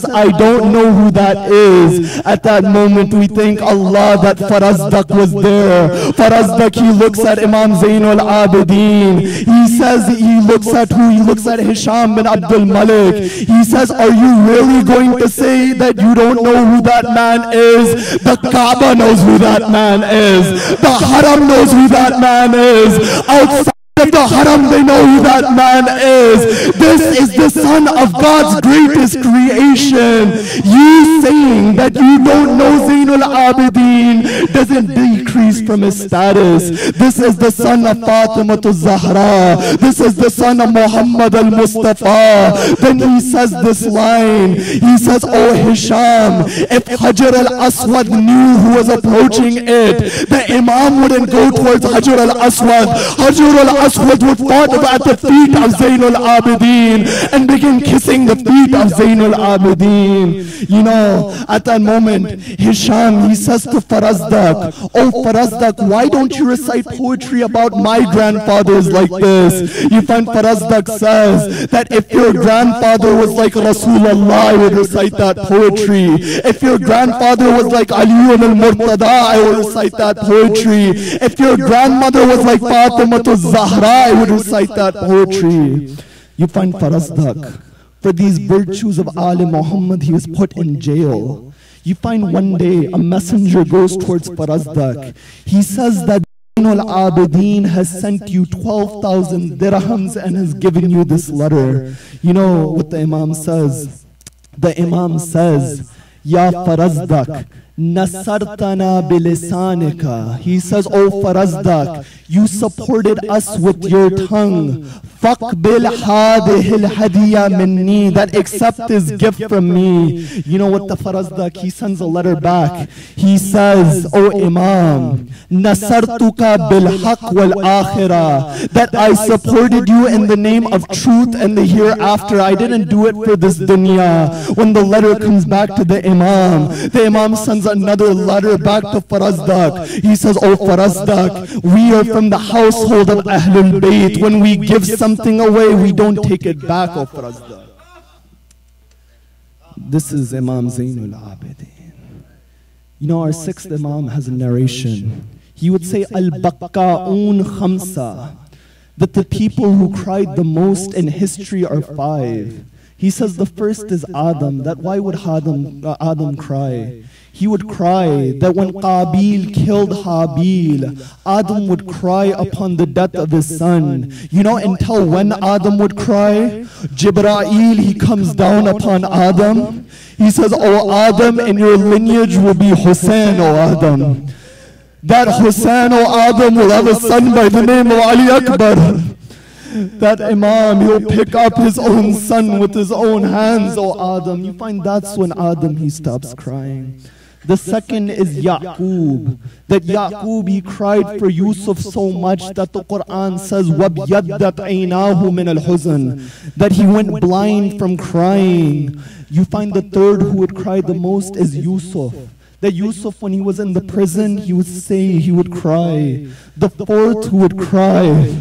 I don't know who that is. At that moment, we thank Allah that Farazdak was there. Farazdak, he looks at Imam Zainul Abidin. He says, he looks at who? He looks at Hisham bin Abdul Malik. He says, are you really going to say that you don't know who that man is? The Kaaba knows who that man is. The Haram knows who that man is. Outside of the Haram, they know who that man is. This is the son of God's greatest creation. You saying that you don't know Zainul Abidin doesn't decrease from his status. This is the son of Fatima Zahra. This is the son of Muhammad al-Mustafa. Then he says this line. He says, oh Hisham, if Hajar al-Aswad knew who was approaching it, the Imam wouldn't go towards Hajar al-Aswad. Hajar al-Aswad would fall at the feet of Zainul Abidin and begin kissing the feet of Zainul Abidin. You know, at that moment, Hisham, he says to Farazdak, oh Farazdak, why don't you recite poetry about my grandfathers like this? You find Farazdak says that if your grandfather was like Rasulullah, I would recite that poetry. If your grandfather was like Ali al-Murtada, I would recite that poetry. If your grandmother was like Fatima Zahra, I would recite that poetry. You find Farazdak, for these virtues of Ali Muhammad, he was put in jail. You find one day a messenger goes towards Farazdak. He says that Zainul Abidin has sent you 12,000 dirhams and has given you this letter. You know what the Imam says? The Imam says, Ya Farazdak, Nasartana bilisanika. He says, oh Farazdak, you supported us with your tongue. Faqbil hadihil hadiya minni, that accept this gift from me. You know what the Farazdak, he sends a letter back. He says, oh Imam, Nasartuka bil haq wal akhirah, that I supported you in the name of truth and the hereafter. I didn't do it for this dunya. When the letter comes back to the Imam sends another letter back to Farazdak. He says, oh Farazdak, we are from the household of Ahlul Bayt. When we give something away, we don't take it back, oh Farazdak. This is Imam Zainul Abidin. You know, our sixth Imam has a narration. He would say, Al-Bakka'un Khamsa, that the people who cried the most in history are 5. He says the first is Adam, that why would Adam cry? He would cry that when Qabil killed Habil, Adam would cry upon the death of his son. You know, until when Adam would cry? Jibra'il, he comes down upon Adam. He says, oh Adam, in your lineage will be Hussein, oh Adam. That Hussein, oh Adam, will have a son by the name of Ali Akbar. That Imam, he'll pick up his own son with his own hands, oh Adam. You find that's when Adam, he stops crying. The second is Yaqub. That Yaqub, he cried for Yusuf so much that the Quran says, وَبْيَدَّتْ عَيْنَاهُ مِنَ الْحُزْنِ, that he went blind from crying. You find the third who would cry the most is Yusuf. That Yusuf, when he was in the prison, he would say, he would cry. The fourth who would cry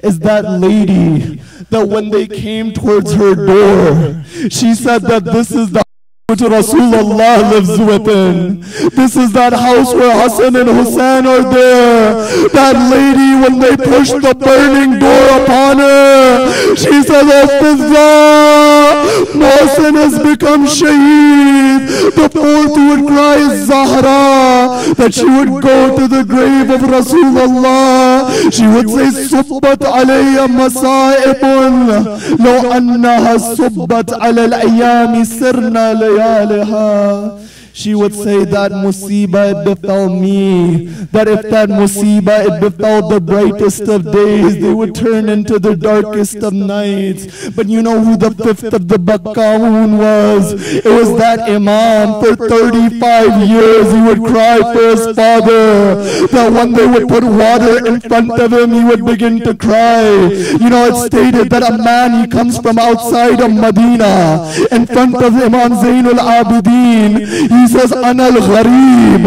is that lady that when they came towards her door, she said that this is the which Rasulullah lives within. This is that house where Hassan and Hussein are there. That lady, when they pushed the burning door upon her, she said, oh Fizza, Mohsen has become shaheed. The fourth who would cry is Zahra, that she would go to the grave of Rasulullah. She would say, Subbat alayya masaibun, law annaha subbat ala al-ayami sirna layaliha. she would say that musibah it befell me, that if that musibah it befell the brightest of days, they would turn into the darkest of nights. But you know who the fifth of the Bakka'un was? It was that Imam. For 35 years he would cry for his father, that when they would put water in front of him, he would begin to cry. You know, it's stated that a man, he comes from outside of Medina, in front of Imam Zainul Abidin, he says, Ana al-Gharib,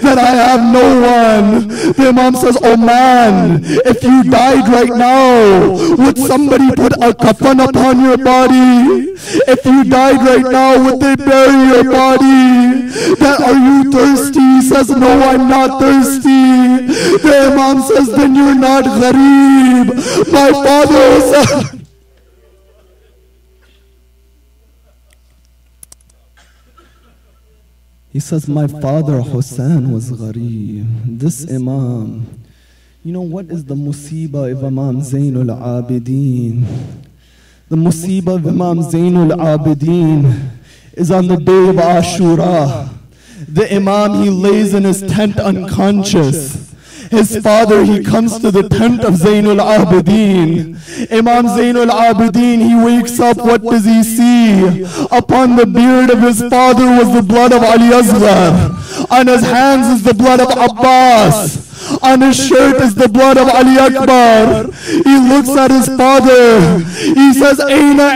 that I have no one. The Imam says, oh man, if you died right now, would somebody put a kafan upon your body? If you died right now, would they bury your body? That, are you thirsty? He says, no, I'm not thirsty. The Imam says, then you're not Gharib. My father said, he says, my father Hussein was Gharib. This Imam, you know what is the musibah of Imam Zainul Abidin? The musibah of Imam Zainul Abidin is on the day of Ashura. The Imam, he lays in his tent unconscious. His father, he comes to the tent of Zainul Abidin. Imam Zainul Abidin, he wakes up, what does he see? Upon the beard of his father was the blood of Ali Asghar. On his hands is the blood of Abbas. On his shirt is the blood of Ali Akbar. He looks at his father. He says, Aina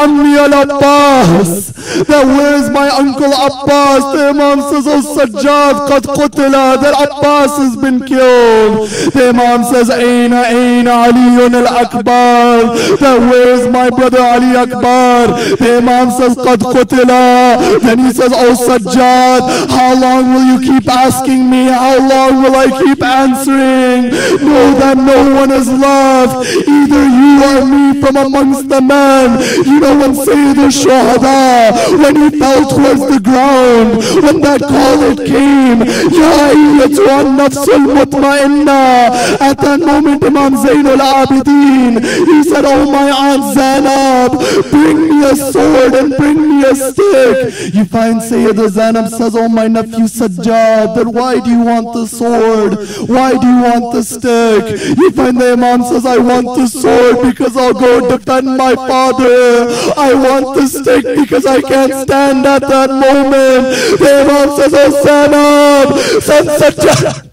Ammi al-Abbas. That where is my uncle Abbas? The Imam says, oh Sajjad, qad qutila. That Abbas has been killed. The Imam says, Aina Aliyun al-Akbar. That where is my brother Ali Akbar? The Imam says, qad qutila. Then he says, oh Sajjad, how long will you keep asking me? How long will I keep answering? Know that no one is left, either you or me from amongst the men. You know when Sayyid al-Shuhada, when he fell towards the ground, when that call it came, Ya ayyatuhan nafsul mutma'inna, at that moment Imam Zainul Abidin, he said, oh my Aunt Zainab, bring me a sword and bring me a stick. You find Sayyida Zainab says, oh my nephew Sajjad, that why do you want the sword? Why do you want the stick? You find the Imam says, I want the sword because I'll go defend my father. I want the stick because I can't stand at that moment. The Imam says, oh Zainab, son Sajjad,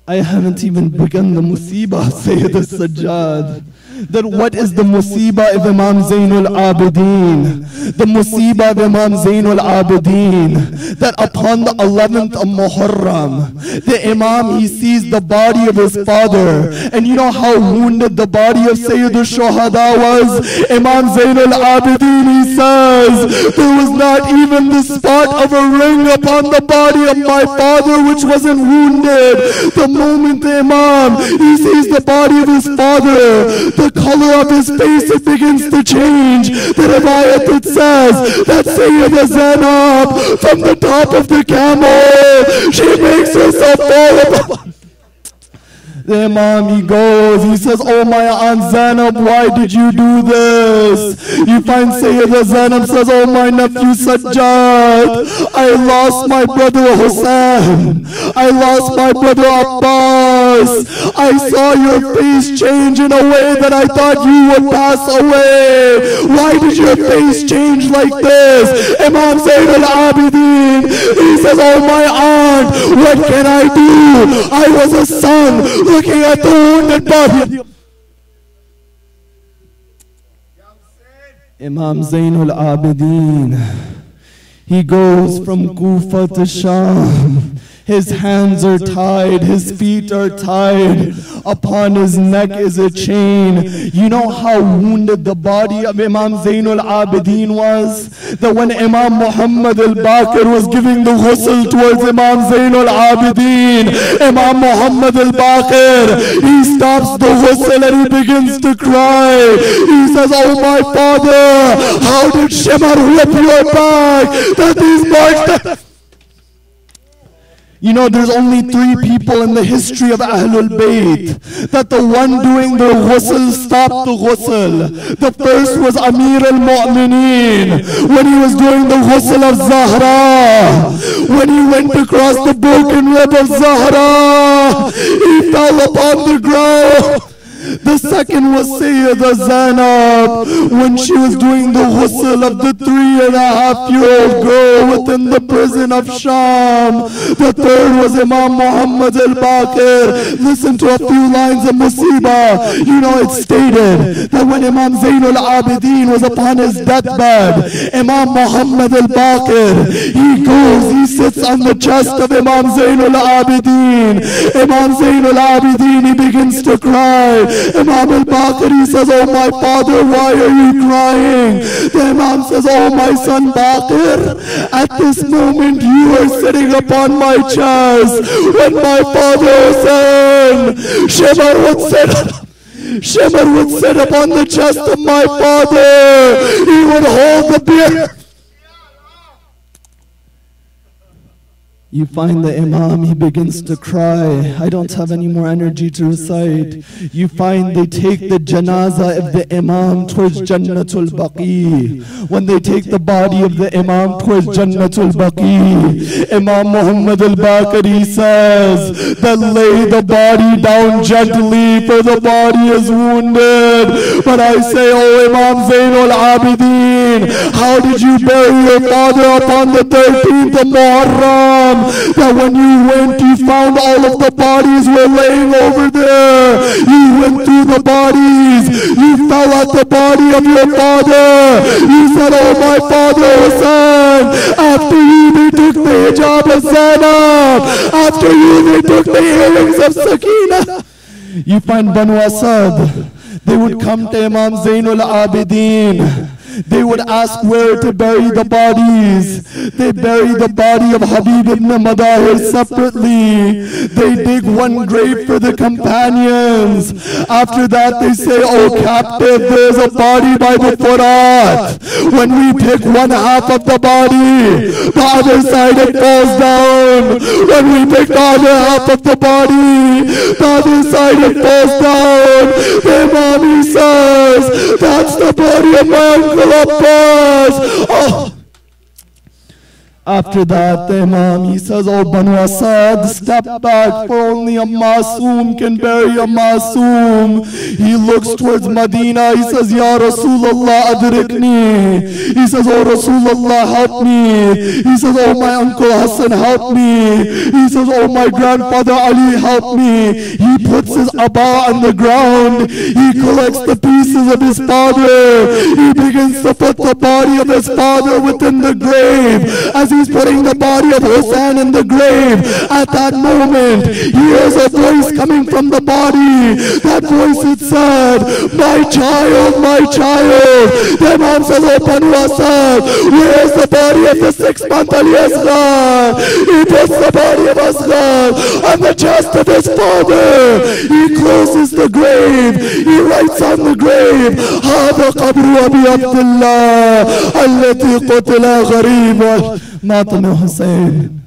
I haven't even begun the musibah, Sayyid al-Sajjad. That what is the musibah of Imam Zainul Abidin? The musibah of Imam Zainul Abidin, that upon the 11th of Muharram, the Imam, he sees the body of his father. And you know how wounded the body of Sayyid al-Shuhada was? Imam Zainul Abidin, he says, there was not even the spot of a ring upon the body of my father which wasn't wounded. The moment the Imam, he sees the body of his father, the color of his face, it begins to change. The riwayat, it says that Sayyida Zainab, from the top of the camel, she makes herself fall apart. The Imam, he goes, he says, oh my Aunt Zainab, why did you do this? You find Sayyida Zainab says, oh my nephew Sajjad, I lost my brother Hussein. I lost my brother Abbas. I saw your face change in a way that I thought you would pass away. Why did your face change like this? Imam Zainul Abidin, he says, oh my aunt, what can I do? I was a son looking at the wounded body. Imam Zainul Abidin, he goes from Kufa to Sham. His hands are tied, his feet are tied. Upon his neck is a chain. You know how wounded the body of Imam Zainul Abidin was? That when Imam Muhammad al-Baqir was giving the ghusl towards Imam Zainul Abidin, Imam Muhammad al-Baqir, he stops the ghusl and he begins to cry. He says, oh my father, how did Shimar whip your back? That these marks... You know, there's only 3 people in the history of Ahlul Bayt that the one doing the ghusl stopped the ghusl. The first was Amir al-Mu'mineen when he was doing the ghusl of Zahra. When he went across the broken rib of Zahra, he fell upon the ground. The second was Sayyida Zainab when she was doing the ghusl of the 3.5-year-old girl within the prison of Sham. The third was Imam Muhammad al-Baqir. Listen to a few lines of Musibah. You know, it's stated that when Imam Zainul Abidin was upon his deathbed, Imam Muhammad al-Baqir, he sits on the chest of Imam Zainul Abidin. Imam Zainul Abidin, he begins to cry. Imam al-Baqir, he says, "Oh my father, why are you crying?" The Imam says, "Oh my son Baqir, at this moment you are sitting upon my chest. When my father Hussain, Shimar would sit upon the chest of my father. He would hold the beer." You find the Imam, he begins to cry. I don't have any more energy to recite. You find they take the janazah of the Imam towards Jannatul Baqi. When they take the body of the Imam towards Jannatul Baqi, Imam Muhammad al-Baqir, he says that lay the body down gently, for the body is wounded. But I say, oh Imam Zainul Abidin, how did you bury your father upon the 13th of Muharram? That when you went, you found all of the bodies were laying over there. You went through the bodies. You fell at the body of your father. You said, "Oh my father Hussain." After you, they took the hijab of Zainab. After you, they took the earrings of Sakina. You find Banu Asad. They would come to Imam Zainul Abidin. They would ask where to bury the bodies. They bury the body of Habib ibn Madahir separately. They dig one grave for the companions. After that they say, "Oh captive, there's a body by the Furat." When we pick one half of the body, the other side it falls down. When we pick the other half of the body, the other side it falls down. The Imam, he says, "That's the body of my uncle Abbas." Oh. After that, the Imam, he says, "Oh Banu Asad, step back, for only a Masoom can bury a Masoom." He looks towards Medina, he says, "Ya Rasulullah, adrikni." He says, "Oh Rasulullah, help me." He says, "Oh my uncle Hassan, help me." He says, "Oh my grandfather Ali, help me." He puts his abba on the ground. He collects the pieces of his father. He begins to put the body of his father within the grave. As he's putting the body of Hussein in the grave, at that moment, he hears a voice coming from the body. That voice, it said, "My child, my child." The Imam says, "Oh Banu Asad, where's the body of the 6-month Ali Asghar?" He puts the body of Asghar on the chest of his father. He closes the grave. He writes on the grave, "Hada qabru Abi Abdullah, allati qutila gharib." Matam Hussein.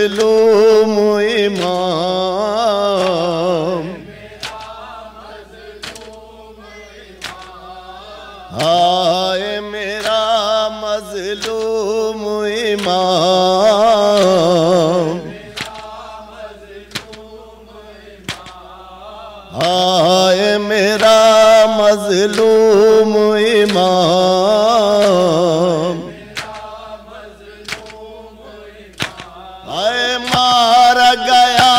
मजलूम इमाम, हाय मेरा मजलूम इमाम, हाय मेरा मजलूम इमाम, हाय मारा गया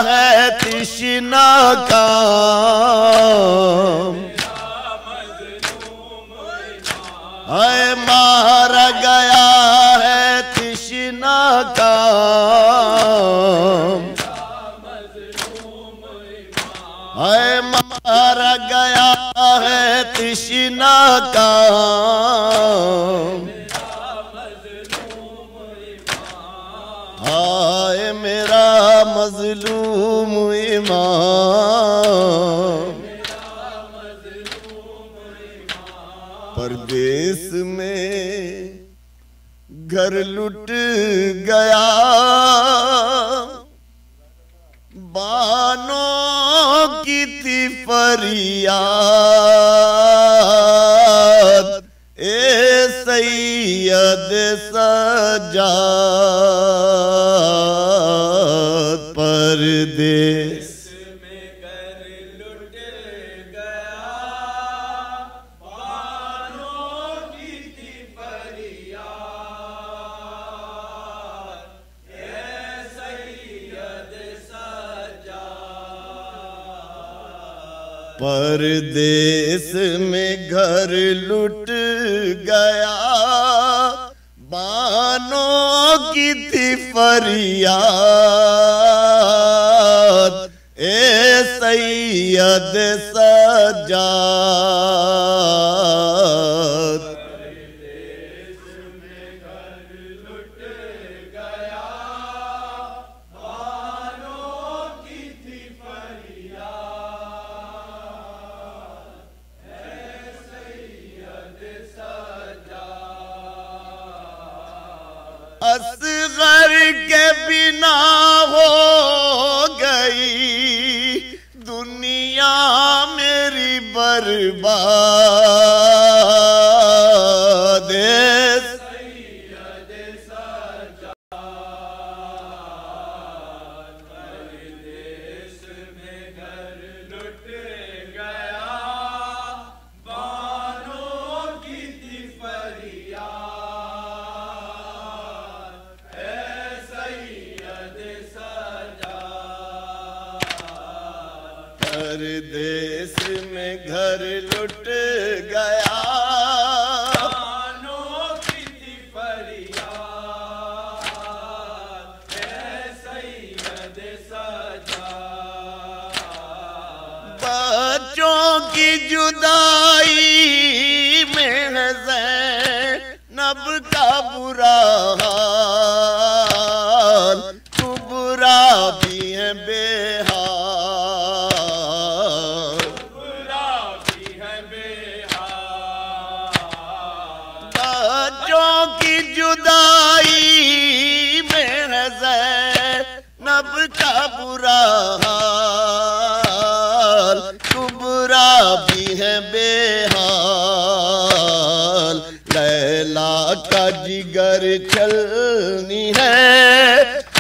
है तृष्णा काम, हाय मारा गया है तृष्णा काम, हाय मारा गया है तृष्णा काम, हाय मेरा मजलूम इमाम। परदेस में घर लुट गया, बानों की थी फरियाद, ए सैयद सजाद। परदेस परदेस में घर लुट गया, बानों की थी फरियाद, ए सैयद सजाद। असगर के बिना हो गई दुनिया मेरी बर्बाद, परदेस में घर लुट गया, बानों की थी फरियाद, परदेस में घर लुट गया, बानों की थी फरियाद, ऐ सैयद सजाद। बच्चों की जुदाई में है ज़ैनब का बुरा हाल, कुबरा भी है बेहाल, जुदाई में है ज़ैनब का बुरा हाल, कुबरा भी है बेहाल, लैला का जिगर छलनी है,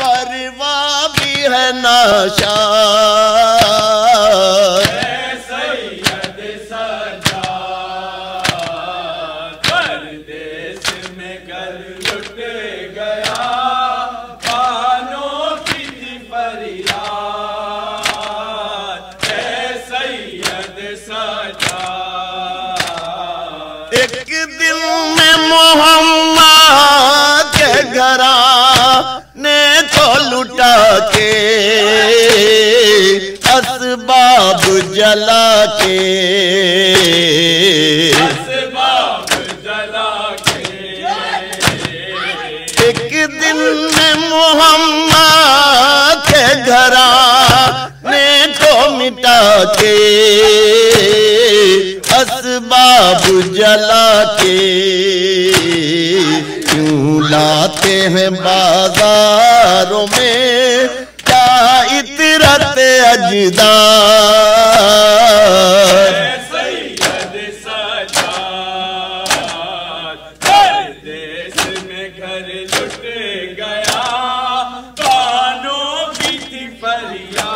परवाह भी है नाशाद, मोहम्मद के घराने को लुटा के, असबाब जला के, एक दिन में मोहम्मद के घराने को मिटा के, असबाब जला के, क्यों लाते हैं बाजार यारों में क्या इतरत अजदार। सैयद सजाद परदेस में घर लुट गया, कानों की थी फरियाद।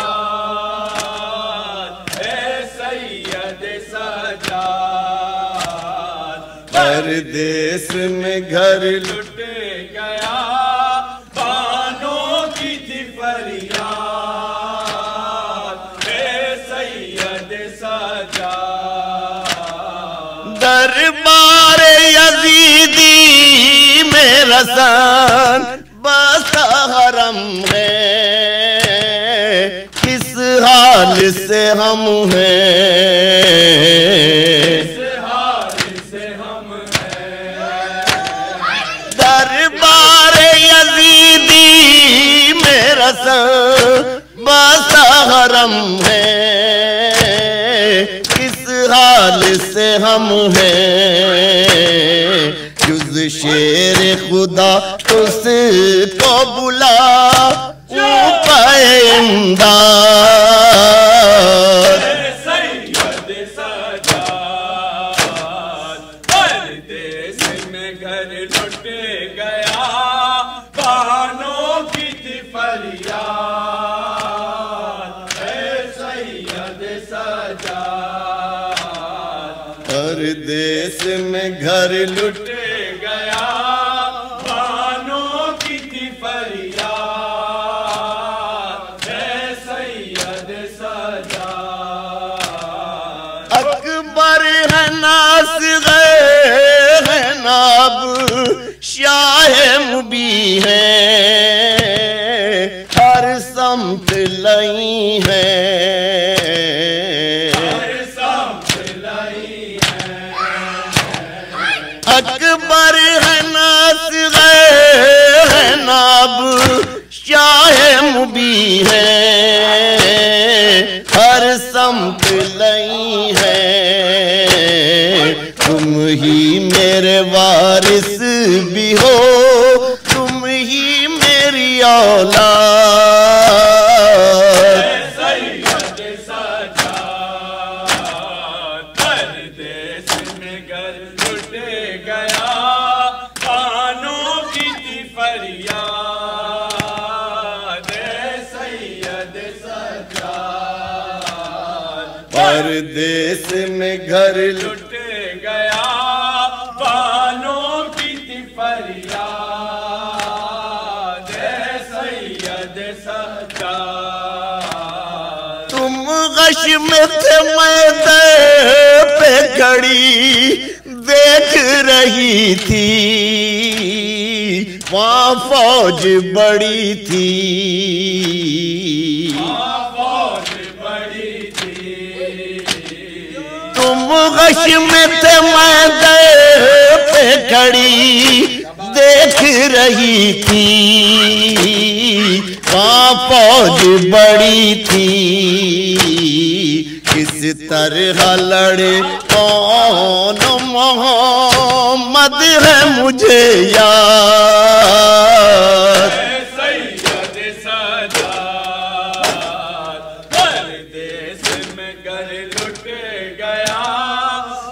सैयद सजाद परदेस में घर लुट गया, कानों की थी फरियाद। सैयद सजाद दरबार यजीदी में रसन बसा हरम है, किस हाल से हम हैं, इस हाल से हम हैं। दरबार यजीदी में रसन बसा हरम है, किस हाल से हम हैं। जुज़ शेर खुदा उसको बुला पाए इमदाद। सैयद सजाद परदेस में घर लुट गया, कानों की थी फरियाद। सैयद सजाद परदेस में घर लुट गया, कानों की थी फरियाद। सैयद सजाद अकबर है नासिग़े है नाब शाह मुबी है, हर समत लई है, अकबर है नासिग़े है नाब शाह मुबी है, हर समत लई है। तुम ही मेरे वारिस भी हो, तुम ही मेरी औलाद। सैयद सजाद परदेस में घर लुट गया, कानों की थी फरियाद। सैयद सजाद परदेस में घर लुट गया, कानों की थी फरियाद। सैयद सजाद तुम गश में थे मैदे पे खड़ी देख रही थी, वहाँ फौज बड़ी थी, फौज बड़ी थी। तुम गश में थे मैदे पे खड़ी देख रही थी, वहाँ फौज बड़ी थी। किस तरह लड़े कौन मोहम्मद है मुझे याद। सैयद सजाद परदेस में घर लुट गया,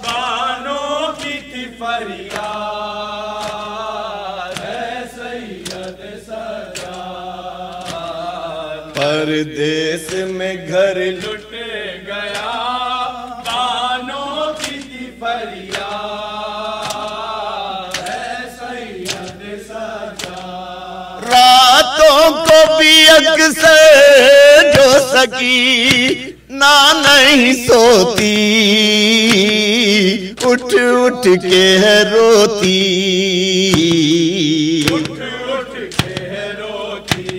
कानों की थी फरियाद। सैयद सजाद परदेस में घर लुट गया, कानों की थी फरियाद। सैयद सजाद रातों को भी अक्सर जो सकी ना नहीं सोती, उठ उठ के है रोती, उठ उठ के रोती।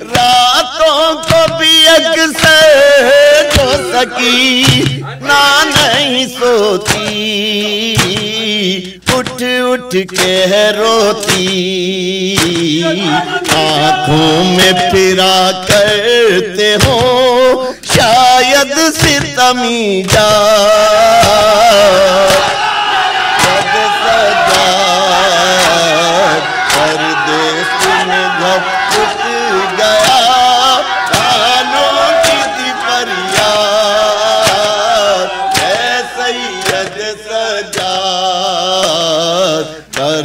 रातों को भी अक्सर जो सकी ना नहीं सोती, उठ उठ के है रोती। आँखों में फिरा करते हो शायद सितमी जा परदेस में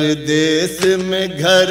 परदेस में घर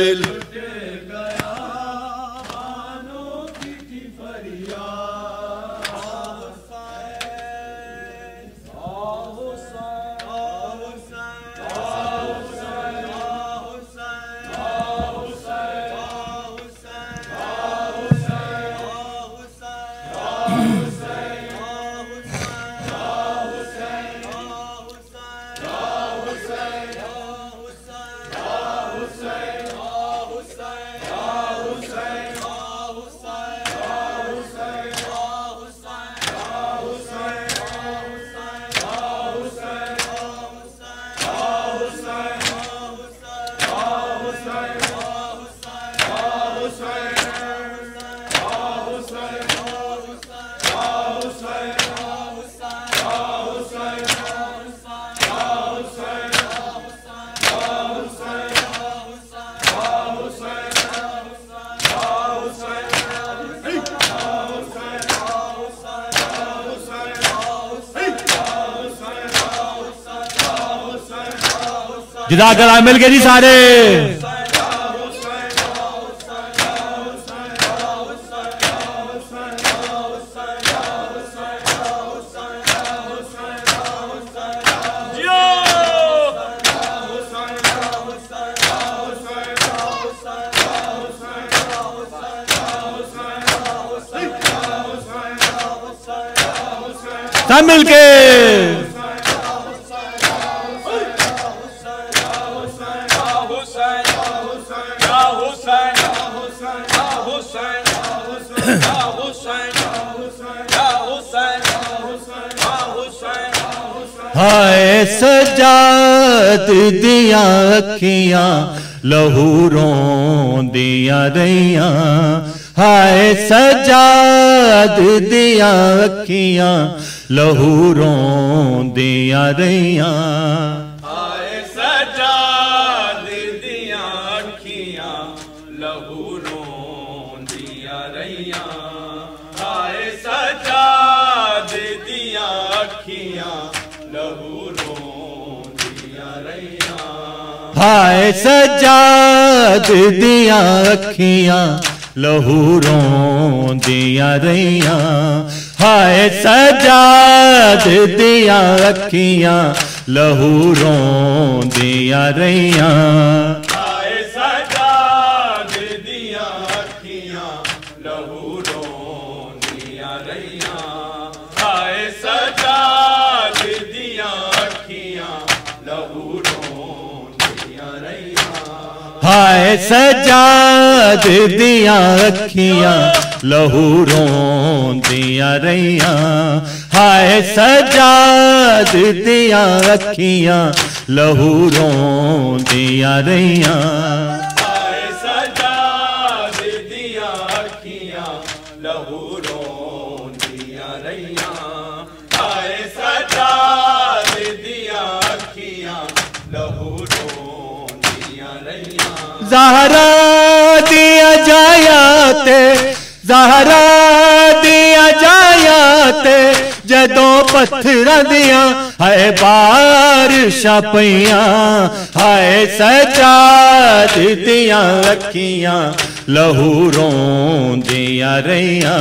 जिदाकल्लाह मिल गए जी सारे। सब मिल के हाय सजाद दिया अखियां लहूरों दिया रैया। हाय सजाद दिया अखियां लहूरों दिया रैया। हाय सजाद दिया अखियां लहूरों दिया रैया। हाय सजाद दिया अखियां लहूरों दिया रैया। हाय सजाद दिया अखियां लहूरों दिया रैया। हाय सजाद दिया अखियां लहूरों दिया रैया। हाय सजाद दिया अखियां लहूरों दिया रैया। हाय सजाद दिया अखियां लहूरों दिया रैया। हाय सजाद दिया अखियां लहूरों दिया रैया। हाय सजाद दिया अखियां लहूरों दिया रैया। हाय सजाद दिया अखियां लहूरों दिया रैया। हाय सजाद दिया अखियां लहूरों दिया रैया। ज़हरा दिया जायाते ज़हरा दिया जायाते जदों पत्थरां दियां हाय बारिशां पईयां। हाय सजाद दिया अखियां लहूरों दिया रैया।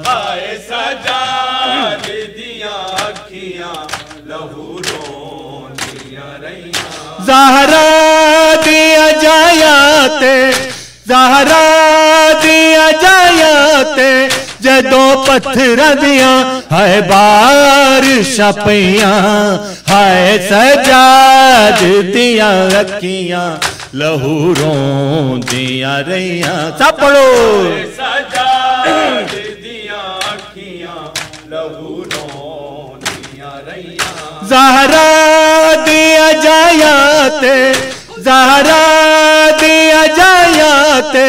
हाय सजाद दिया अखियां लहूरों दिया रैया। ज़हरा दिया जायाते ज़हरा दिया जायाते जदों पत्थरां दियां हाय बारिशां पईयां। हाय सजाद दिया अखियां लहूरों दिया रैया। सब पढ़ो। सजाद दिया अखियां लहूरों दिया रैया। ज़हरा दिया जायाते ज़हरा दिया जायाते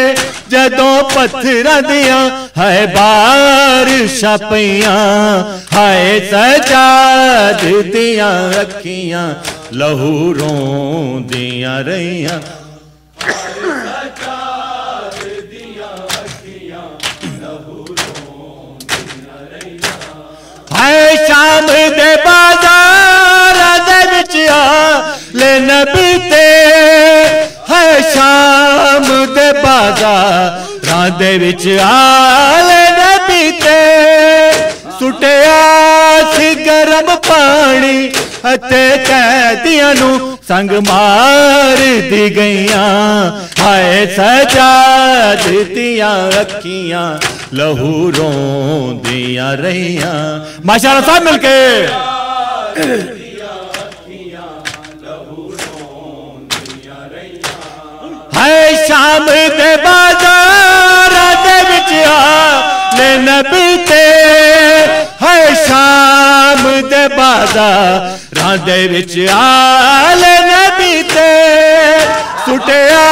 जदों पत्थरां दियां हाय बारिशां पईयां। हाय सजाद दिया अखियां लहूरों दिया रैया। सजाद दिया अखियां लहूरों दिया रैया। हाय शाम दे बाजार दे विच आ ले नबी ते रांदे विच आले नबी ते सुटिया सी गरम पानी अते कैदियां नू संग मार दी गईयां हाय सजाद दियां अखियां लहू रोंदियां रहियां माशाअल्लाह सब मिलके हाय शाम दे बाजार दे विच आले नबी ते हाय शाम दे बाजार दे विच आले नबी ते सुटिया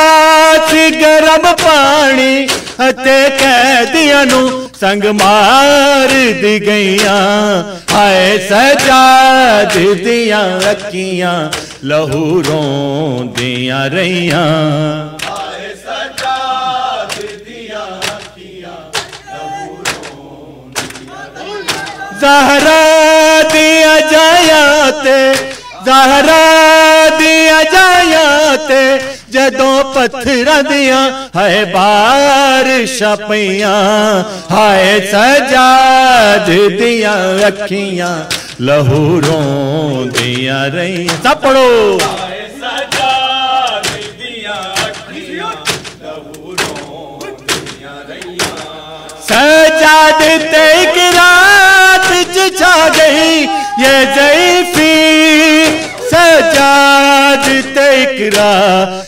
सी गरम पानी अते कैदियां नू संग मार दी गईयां हाय सजाद दियां अखियां लहू रोंदियां रहियां हाय सजाद दियां अखियां लहू रोंदियां रहियां ज़हरा दिया जायाते ज़हरा दिया जायाते जदों पत्थरां दियां हाय बारिशां पईयां हाय सजाद दियां अखियां लहू रोंदियां रहियां सब पढ़ो हाय सजाद दियां अखियां लहू रोंदियां रहियां सजाद ते एक रात च छा गई ये ज़ईफ़ी सजाद ते एक रात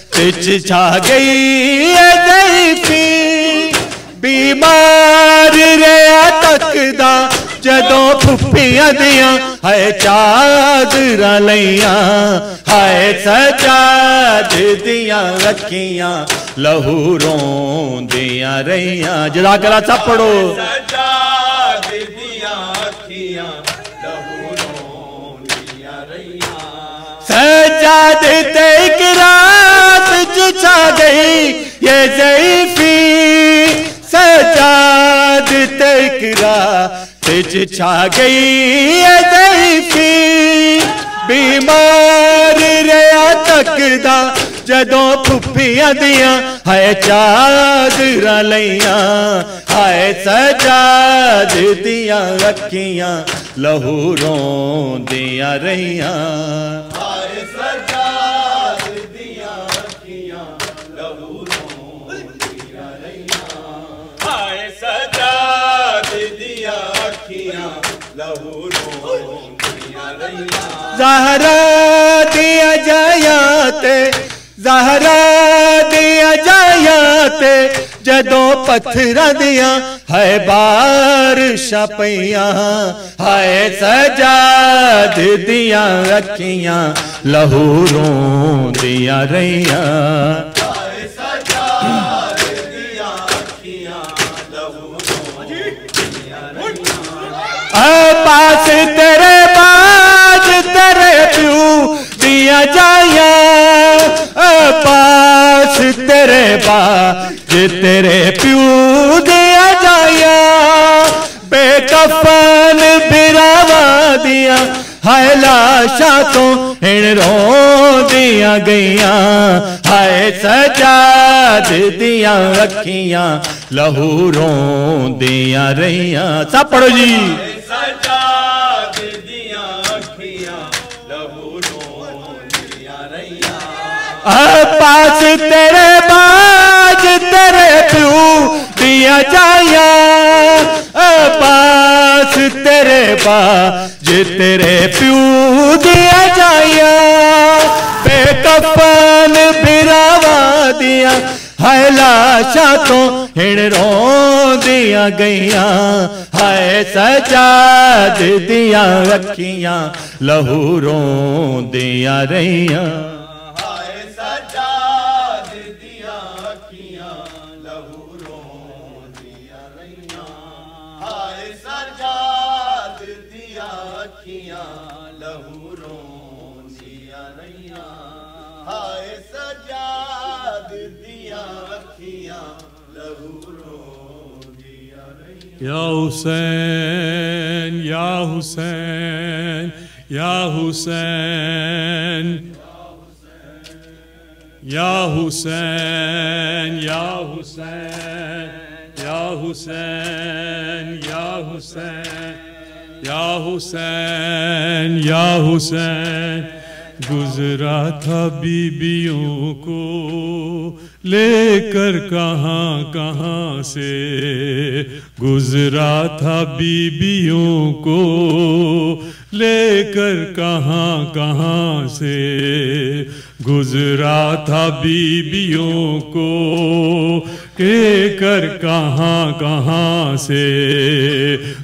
छा गई ये ज़ईफ़ी बीमार रहा तकदा जदों फुफियां दियां हाय चादरां लईयां हाय सजाद दियां अखियां लहू रोंदियां रहियां जज़ाकल्लाह सब पढ़ो सजाद दियां अखियां लहू रोंदियां रहियां सजाद ते एक रात छा गई ये ज़ईफ़ी सजाद ते एक रात छा गई ये ज़ईफ़ी बीमार रहा तकदा जदों फुफियां दियां हाय चादरां लईयां हाय सजाद दियां अखियां लहू रोंदियां रहियां हाय सजाद दियां अखियां लहू रोंदियां रहियां हाय सजाद दियां अखियां लहू रोंदियां रहियां ज़हरा दिया जायाते ज़हरा दिया जायाते जदों पत्थरां दियां हाय बारिशां पईयां हाय सजाद दियां अखियां लहू रोंदियां रहियां हाय सजाद दियां अखियां लहू रोंदियां रहियां अब्बास तेरे बाज तेरे प्यू दिया जाया अब्बास तेरे बाज तेरे प्यू दिया जाया बेकफन बिरावा दिया हाय लाशा तो हिण रोंदियां गईयां हाय सजाद दियां अखियां लहू रोंदियां रहियां सब पढ़ो जी सजाद दियां अखियां लहू रोंदियां रहियां अब्बास तेरे बाज तेरे प्यू दिया जाया अब्बास तेरे बाज तेरे प्यू दिया जाया बेकफन बिरावा दिया हाय लाशा तो हिण रोंदियां गईयां हाय सजाद दियां अखियां लहू रोंदियां रहियां हाय सजाद दियां अखियां लहू रोंदियां रहियां हाय सजाद दियां अखियां लहू रोंदियां रहियां हाय सजाद दियां अखियां लहू रोंदियां रहियां या हुसैन या हुसैन या हुसैन या हुसैन या हुसैन या हुसैन या हुसैन या हुसैन या हुसैन। गुजरा था बीबियों को लेकर कहाँ कहाँ से, गुजरा था बीबियों को लेकर कहाँ कहाँ से, गुजरा था बीबियों को लेकर कहाँ कहाँ से,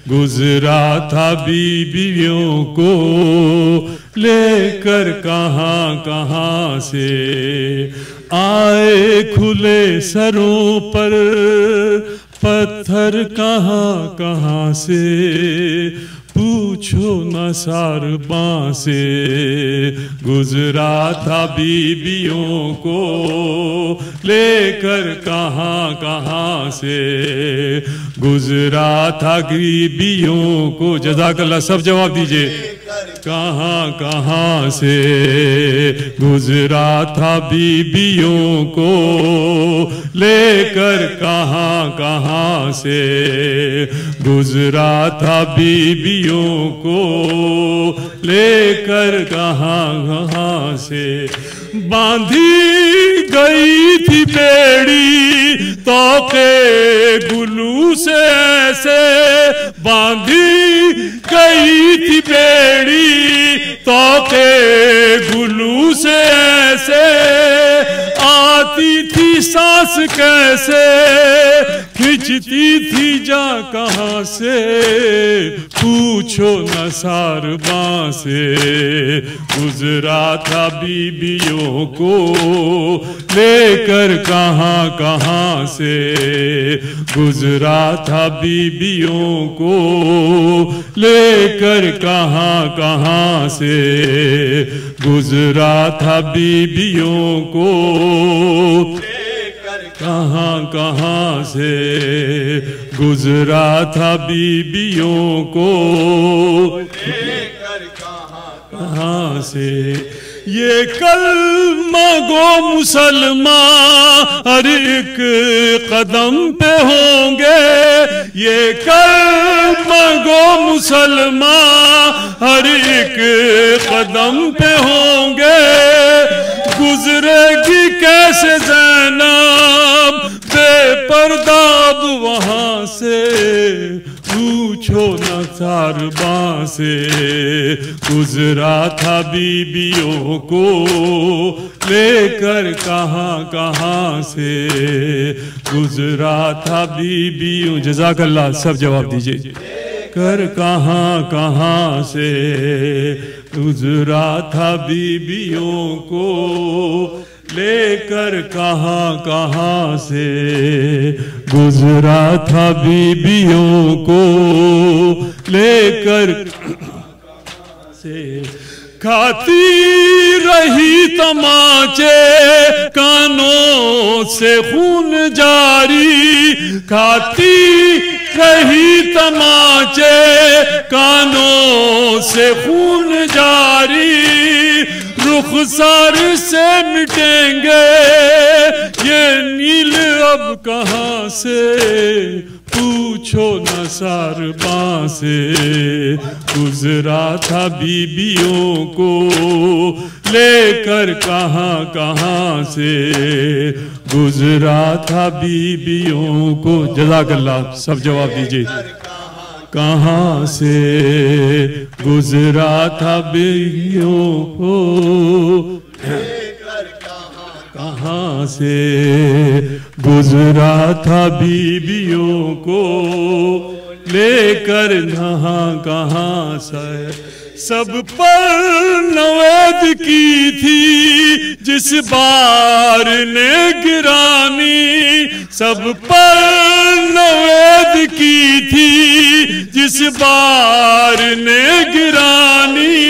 गुजरा था बीबियों को लेकर कहाँ कहाँ से। आए खुले सरों पर पत्थर कहाँ कहाँ से, पूछो न सारबां से, गुजरा था बीबियों को लेकर कहाँ कहाँ से, गुजरा था बीबियों को। जज़ाकल्लाह, सब जवाब दीजिए। कहाँ कहाँ से गुजरा था बीबियों को लेकर, कहाँ कहाँ से गुजरा था बीबियों को लेकर, कहाँ कहाँ से। बांधी गई थी बेड़ी तोके गुलू से ऐसे, बांधी गई थी बेड़ी तोके गुलू से ऐसे, आती थी सांस कैसे खिंचती थी जा कहाँ से, पूछो न सारबां से, गुजरा था बीबियों को लेकर कहाँ कहाँ से, गुजरा था बीबियों को लेकर कहाँ कहाँ से, गुजरा था बीबियों को लेकर कहाँ कहाँ से, गुजरा था बीबियों को लेकर कहाँ कहाँ से। ये कलमा गो मुसलमान हर एक कदम पे होंगे, ये कलमा गो मुसलमान हर एक कदम पे होंगे, गुजरेगी कैसे ज़ैनब बेपर्दाब वहाँ से, पूछो न सारबां से, गुजरा था बीबियों को लेकर कहाँ कहाँ से, गुजरा था बीबियों। जज़ाकल्लाह, सब जवाब दीजिए। कर कहाँ कहाँ से गुजरा था बीबियों को लेकर, कहाँ कहाँ से गुजरा था बीबियों को लेकर से। खाती रही तमाचे कानों से खून जारी, खाती रही तमाचे कानों से खून जारी, रुखसार से मिटेंगे ये नील अब कहाँ से, पूछो न सारबां से, गुजरा था बीबियों को लेकर कहाँ कहाँ से, गुजरा था बीबियों को। जज़ाकल्लाह, सब जवाब दीजिए। कहाँ से गुजरा था बीबियों को लेकर, कहाँ से गुजरा था बीबियों को लेकर, कहाँ कहाँ से। सब पर नवेद की थी जिस बार ने गिरानी, सब पर नवेद की थी जिस बार ने गिरानी,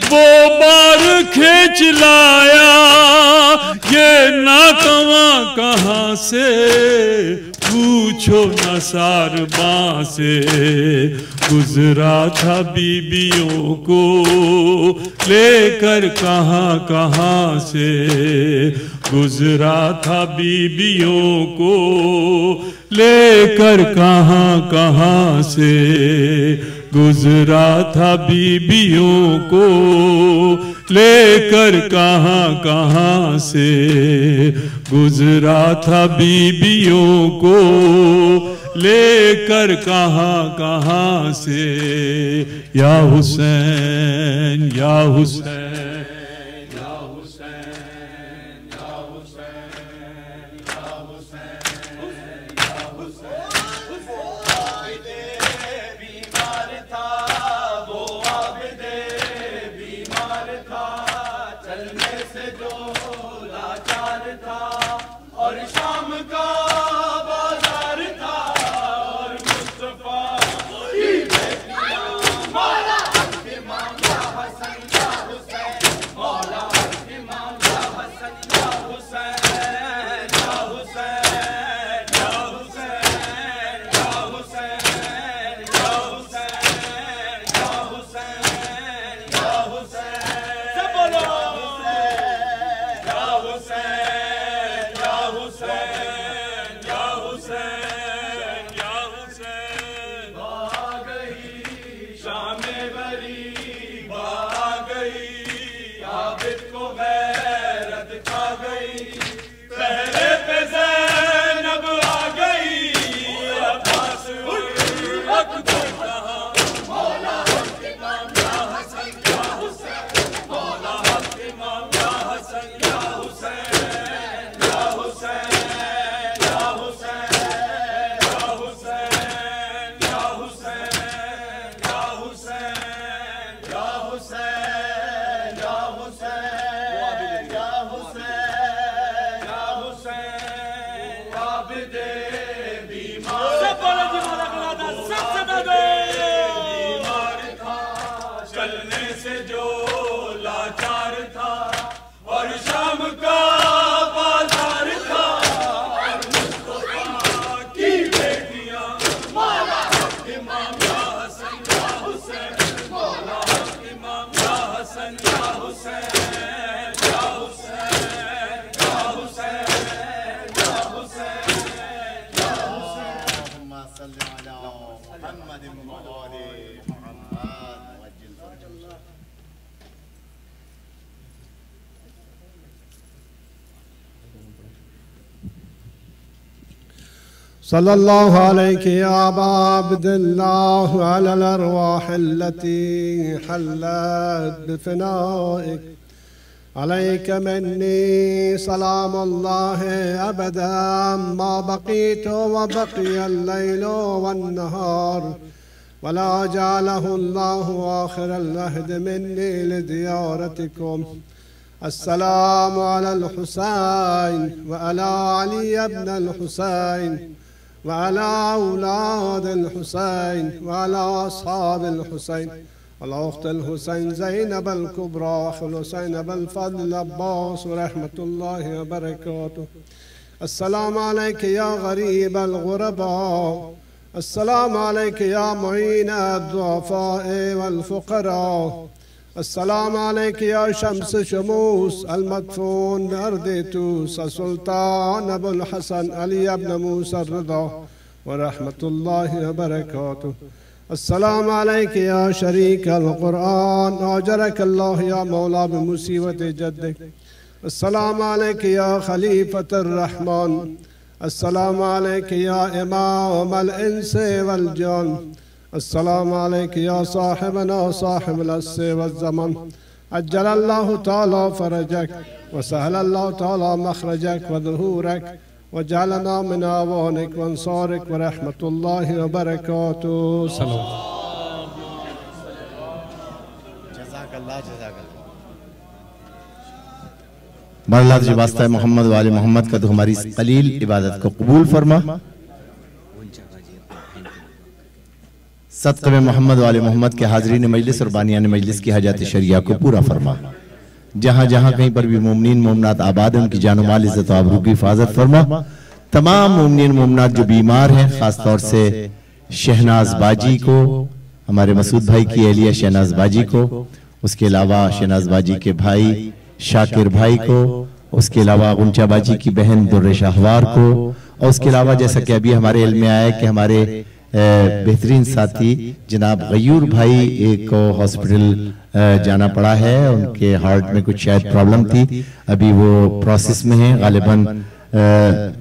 वो बार खींच लाया ये नाकवा कहाँ से, पूछो न सारबां से, गुजरा था बीबियों को लेकर कहाँ कहाँ से, गुजरा था बीबियों को लेकर कहाँ कहाँ से, गुजरा था बीबियों को लेकर कहाँ कहाँ से, गुजरा था बीबियों को लेकर कहाँ कहाँ से। या हुसैन या हुसैन सल्लल्लाहु अलैहि या अब्दल्लाह अलल अरवाह अल्लती हल्लत बिफनाइक अलैक मिन्नी सलामुल्लाह अबदन मा बक़ीतु व बक़ियल लैलु वन नहार वला जअलहु अल्लाहु आखिरल अहद मिन्नी लिज़ियारतिकुम। अस्सलामु अलल हुसैन व अला अली इब्न अल हुसैन वअला औलाद हुसैन वअला अस्हाब हुसैन वअख्त हुसैन ज़ैनब कुब्रा हुसैन अबुल अब्बास रहमतुल्लाहि व बरकातुहू। अस्सलामु अलैका या गरीब अल गुरबा, अस्सलामु अलैका या मुईन अद-दुअफा वल फुक़रा, अस्सलामु अलैका या शम्स शमूस अल-मदफून बिअर्दि तूस सुल्तान अबुल हसन अली इब्न मूसा रिज़ा व रहमतुल्लाहि व बरकातुहू। अस्सलामु अलैका या शरीक अल-कुरआन अजरक अल्लाह या मौला बिमुसीबत जद्दिक। अस्सलामु अलैका या खलीफत अर्रहमान, अस्सलामु अलैका या इमाम अल-इंस वल जन, अस्सलामु अलैका या साहिबना साहिबल अस्र वज़्ज़मान। अज्जलल्लाहु तआला फरजक व सहलल्लाहु तआला मखरजक व ज़ुहूरक व जअलना मिन अवानिक व अंसारिक व रहमतुल्लाहि व बरकातुहू। जज़ाकल्लाह जज़ाकल्लाह। मौला जी वास्ता मोहम्मद वाले मोहम्मद का तो हमारी कलील इबादत को कबूल फरमा। सदक़े में मोहम्मद वाले मोहम्मद के हाज़रीन मजलिस और बानियान मजलिस की हाजात शरिया को पूरा फरमा। जहाँ जहाँ कहीं पर भी मोमिनीन मोमनात आबाद है उनकी जान माल इज़्ज़त और आबरू की हिफाजत फरमा। तमाम मोमिनीन मोमनात जो बीमार हैं ख़ास तौर से शहनाज बाजी को, हमारे मसूद भाई की एहलिया शहनाज बाजी को, उसके अलावा शहनाज बाजी के भाई शाकिर भाई को उसके अलावा गुंचा बाजी की बहन दुर्रे शाहवार को, और उसके अलावा जैसा कि अभी हमारे इल्म में आया कि हमारे बेहतरीन साथी जनाब गयूर भाई एक हॉस्पिटल जाना पड़ा है, उनके हार्ट में कुछ शायद प्रॉब्लम थी, अभी वो प्रोसेस में है, गालिबन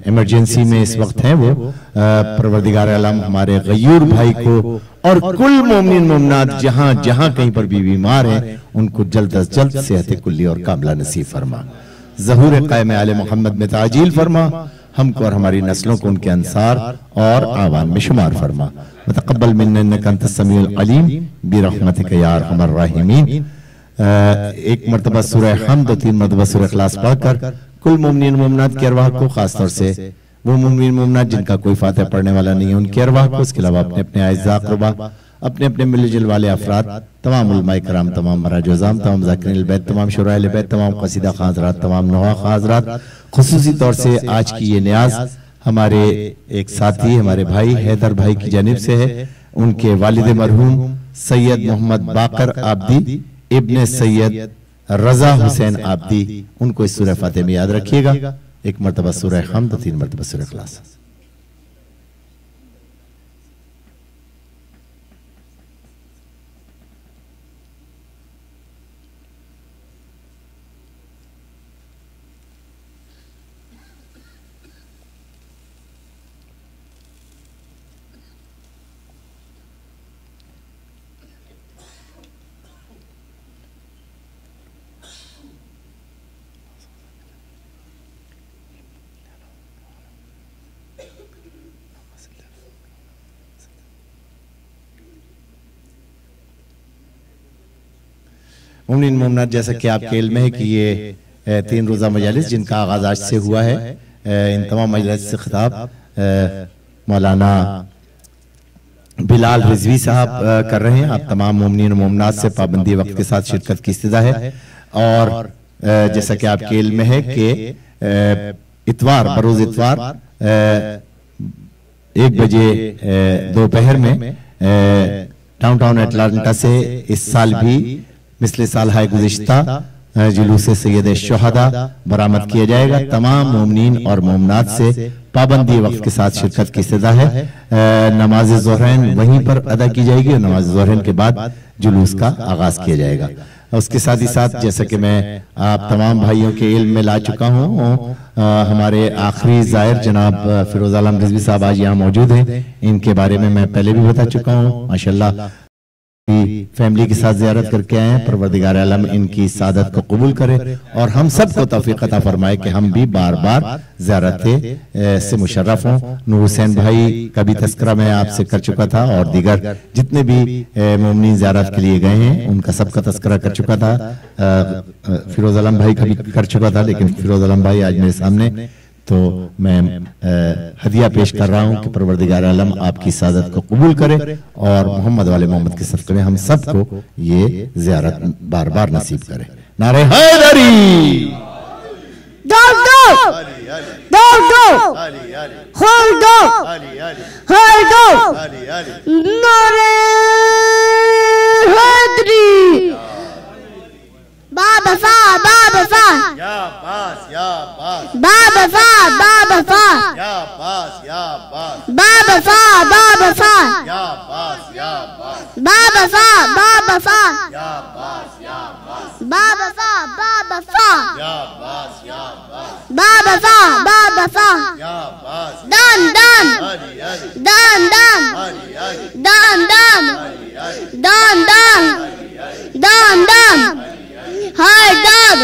इमरजेंसी में इस वक्त है वो। परवरदिगार आलम हमारे गयूर भाई को और कुल मोमिन मोमिनात जहां जहां कहीं पर भी बीमार हैं उनको जल्द अज जल्द सेहत कुल्ली और कामला नसीब फरमा। ज़हूर क़ायम आले मोहम्मद में ताजील फरमा, हमको और हमारी नस्लों को उनके अंसार और आवाम में शुमार फरमा। वतक़ब्बल मिन्ना इन्नका अंतस समीउल अलीम बिरहमतिका या अरहमर राहिमीन। एक मरतबा सूरह हमद और 3 मरतबा सूरह इखलास पढ़कर कुल मोमिनीन मोमिनात की अरवाह को, खासतौर से वो मोमिनीन मोमिनात जिनका कोई फातिहा पढ़ने वाला नहीं है उनकी अरवाह को, इसके अलावा अपने अपने आइज़ा अक़रबा, अपने अपने मिलजुल वाले अफराद, तमाम उलमाए कराम, तमाम मराज-ओ-ज़ाम, तमाम ज़ाकिरीन बैत, तमाम शुराए बैत, तमाम क़सीदा ख़ां हज़रात, तमाम नवा ख़ां हज़रात, खुसूसी तौर से आज की ये न्याज हमारे एक साथी हमारे भाई हैदर भाई की जानिब से है, उनके वालिद मरहूम सैयद मोहम्मद बाकर आब्दी इब्ने सैयद रजा हुसैन आब्दी, उनको इस सूरह फातिहा में याद रखिएगा। एक मरतबा सूरह हमद, 3 मरतबा सूरह इखलास। मोमिनीन मोमिनात, जैसा कि आपके इल्म में है कि ये 3 रोज़ा मजालिस जिनका आगाज आज से हुआ है, इन तमाम मजालिस से खिताब मौलाना बिलाल रिजवी साहब कर रहे हैं। आप तमाम मोमिनीन मोमिनात से पाबंदी वक्त के साथ शिरकत की इस्तदा है, और जैसा कि आपके इल्म में है कि इतवार बरोज इतवार 1 बजे दोपहर में डाउनटाउन अटलांटा से इस साल भी मिसले साल हाय गुज़िश्ता जुलूस सैयद शुहदा बरामद किया जाएगा। तमाम मोमिनीन और मोमिनात से पाबंदी वक्त के साथ शिरकत की इस्तदा है। नमाज ज़ोहरैन वहीं पर अदा की जाएगी और नमाज ज़ोहरैन के बाद जुलूस का आगाज किया जाएगा। उसके साथ ही साथ जैसा कि मैं आप तमाम भाइयों के इल्म में ला चुका हूँ, हमारे आखिरी ज़ायर जनाब फिरोज आलम रिजवी साहब आज यहाँ मौजूद हैं। इनके बारे में मैं पहले भी बता चुका हूँ। माशाल्लाह फैमिली के साथ ज़ियारत करके आए हैं। परवरदिगार आलम इनकी सादत को कबूल करे और हम सब को तौफीक अता फरमाए कि हम भी बार बार ज़ियारत से मुशर्रफ हों। नूर हुसैन भाई का भी तस्करा मैं आपसे कर चुका था और दीगर जितने भी मोमिनीन ज़ियारत के लिए गए हैं उनका सबका तस्करा कर चुका था। फिरोज आलम भाई का भी कर चुका था, लेकिन फिरोज आलम भाई आज मेरे सामने, तो मैं हदिया पेश कर रहा हूं कि परवरदिगार आलम आपकी सादत को कबूल करे और मोहम्मद वाले मोहम्मद के सदक़े में हम सबको ये ज़ियारत बार बार नसीब करे। नारे हैदरी, दो दो दो दो हर दो हर दो, नारे हैदरी, बाबा सा बाबा सा, या बास या बास, बाबा सा बाबा सा, या बास या बास, बाबा सा बाबा सा, या बास या बास, बाबा सा बाबा सा, या बास या बास, बाबा सा बाबा सा, या बास या बास, बाबा सा बाबा सा, या बास, दान दान हरी हरी, दान दान हरी हरी, दान दान हरी हरी, दान दान दान दान, हर दान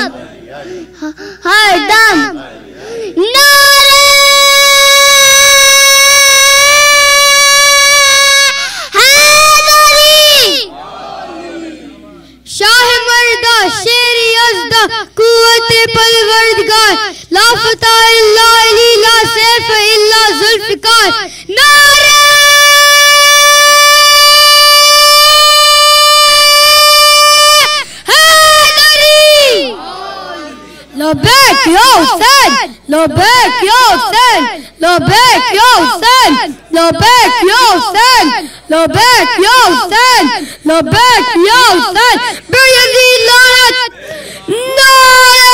हर दान, नारे हैदरी, शाह मर्दा शेरी अज़दा कुव्वत परवरदिगार, ला फता इल्ला अली, ला सैफ इल्ला जुल्फ़िकार, नारे लबैक या हुसैन, लबैक या हुसैन, लबैक या हुसैन, लबैक या हुसैन, लबैक या हुसैन, लबैक या हुसैन, बेयज़ीद लानत, नारे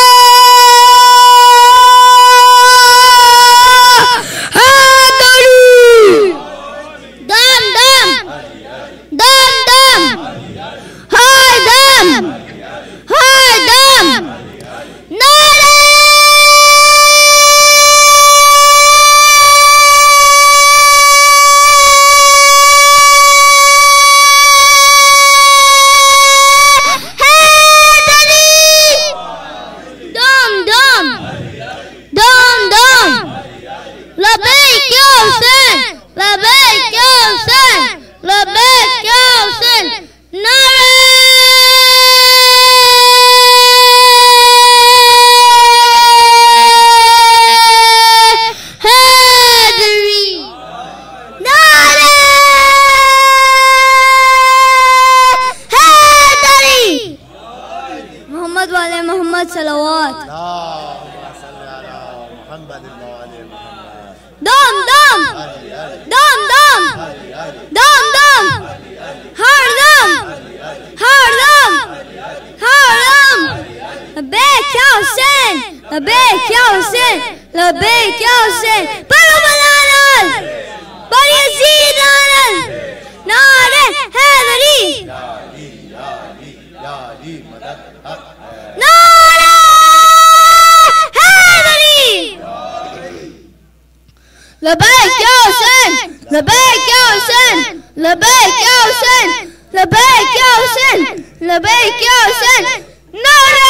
मोहम्मद वाले मोहम्मद सलवात। दम दम दम दम दम दम हर दम हर दम हर दम। लब्बैक या हुसैन लब्बैक या हुसैन लब्बैक या हुसैन। पढ़ो मलाना पर यजीद आनंद नारे हैदरी नारे हैदरी। लब्बैक या हुसैन लब्बैक या हुसैन लब्बैक या हुसैन लब्बैक या हुसैन लब्बैक या हुसैन। नारे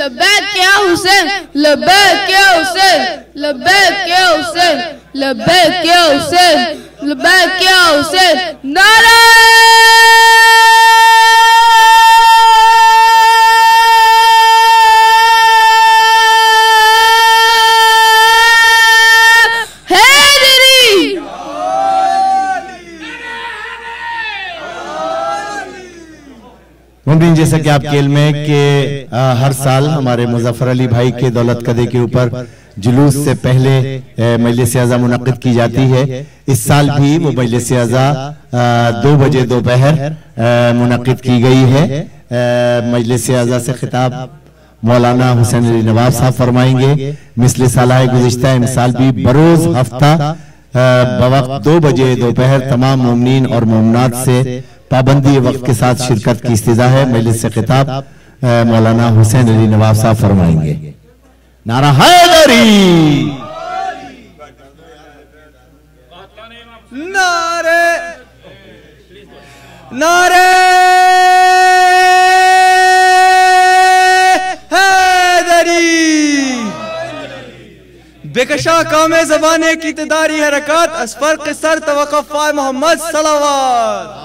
लब्बैक या हुसैन लब्बैक या हुसैन लब्बैक या हुसैन लब्बैक या हुसैन लब्बैक या हुसैन। नारे मुमकिन जैसा कि आपके इल्म में कि हर साल हमारे मुजफ्फर अली भाई के दौलत कदे के ऊपर जुलूस से पहले मजलिस आज़ा मुनक़्क़िद की जाती है। इस साल भी वो मजलिस आज़ा 2 बजे दोपहर मुनक़्क़िद की गई है। मजलिस आज़ा से खिताब मौलाना हुसैन अली नवाब साहब फरमाएंगे। मिसले सालाए गुज़िश्ता इमसाल भी बरोज़ हफ्ता बवक्त 2 बजे दोपहर तमाम मोमिनीन और मोमनात से पाबंदी वक्त के साथ शिरकत की इस्तिज़ा है। मजलिस से खिताब मौलाना हुसैन अली नवाब साहब फरमाएंगे। नारा हैदरी नारे नारे हैदरी। बेकशा कामे ज़बाने की तदारी हरकत असफर के सर तवक़्फ़ा मोहम्मद सलवात।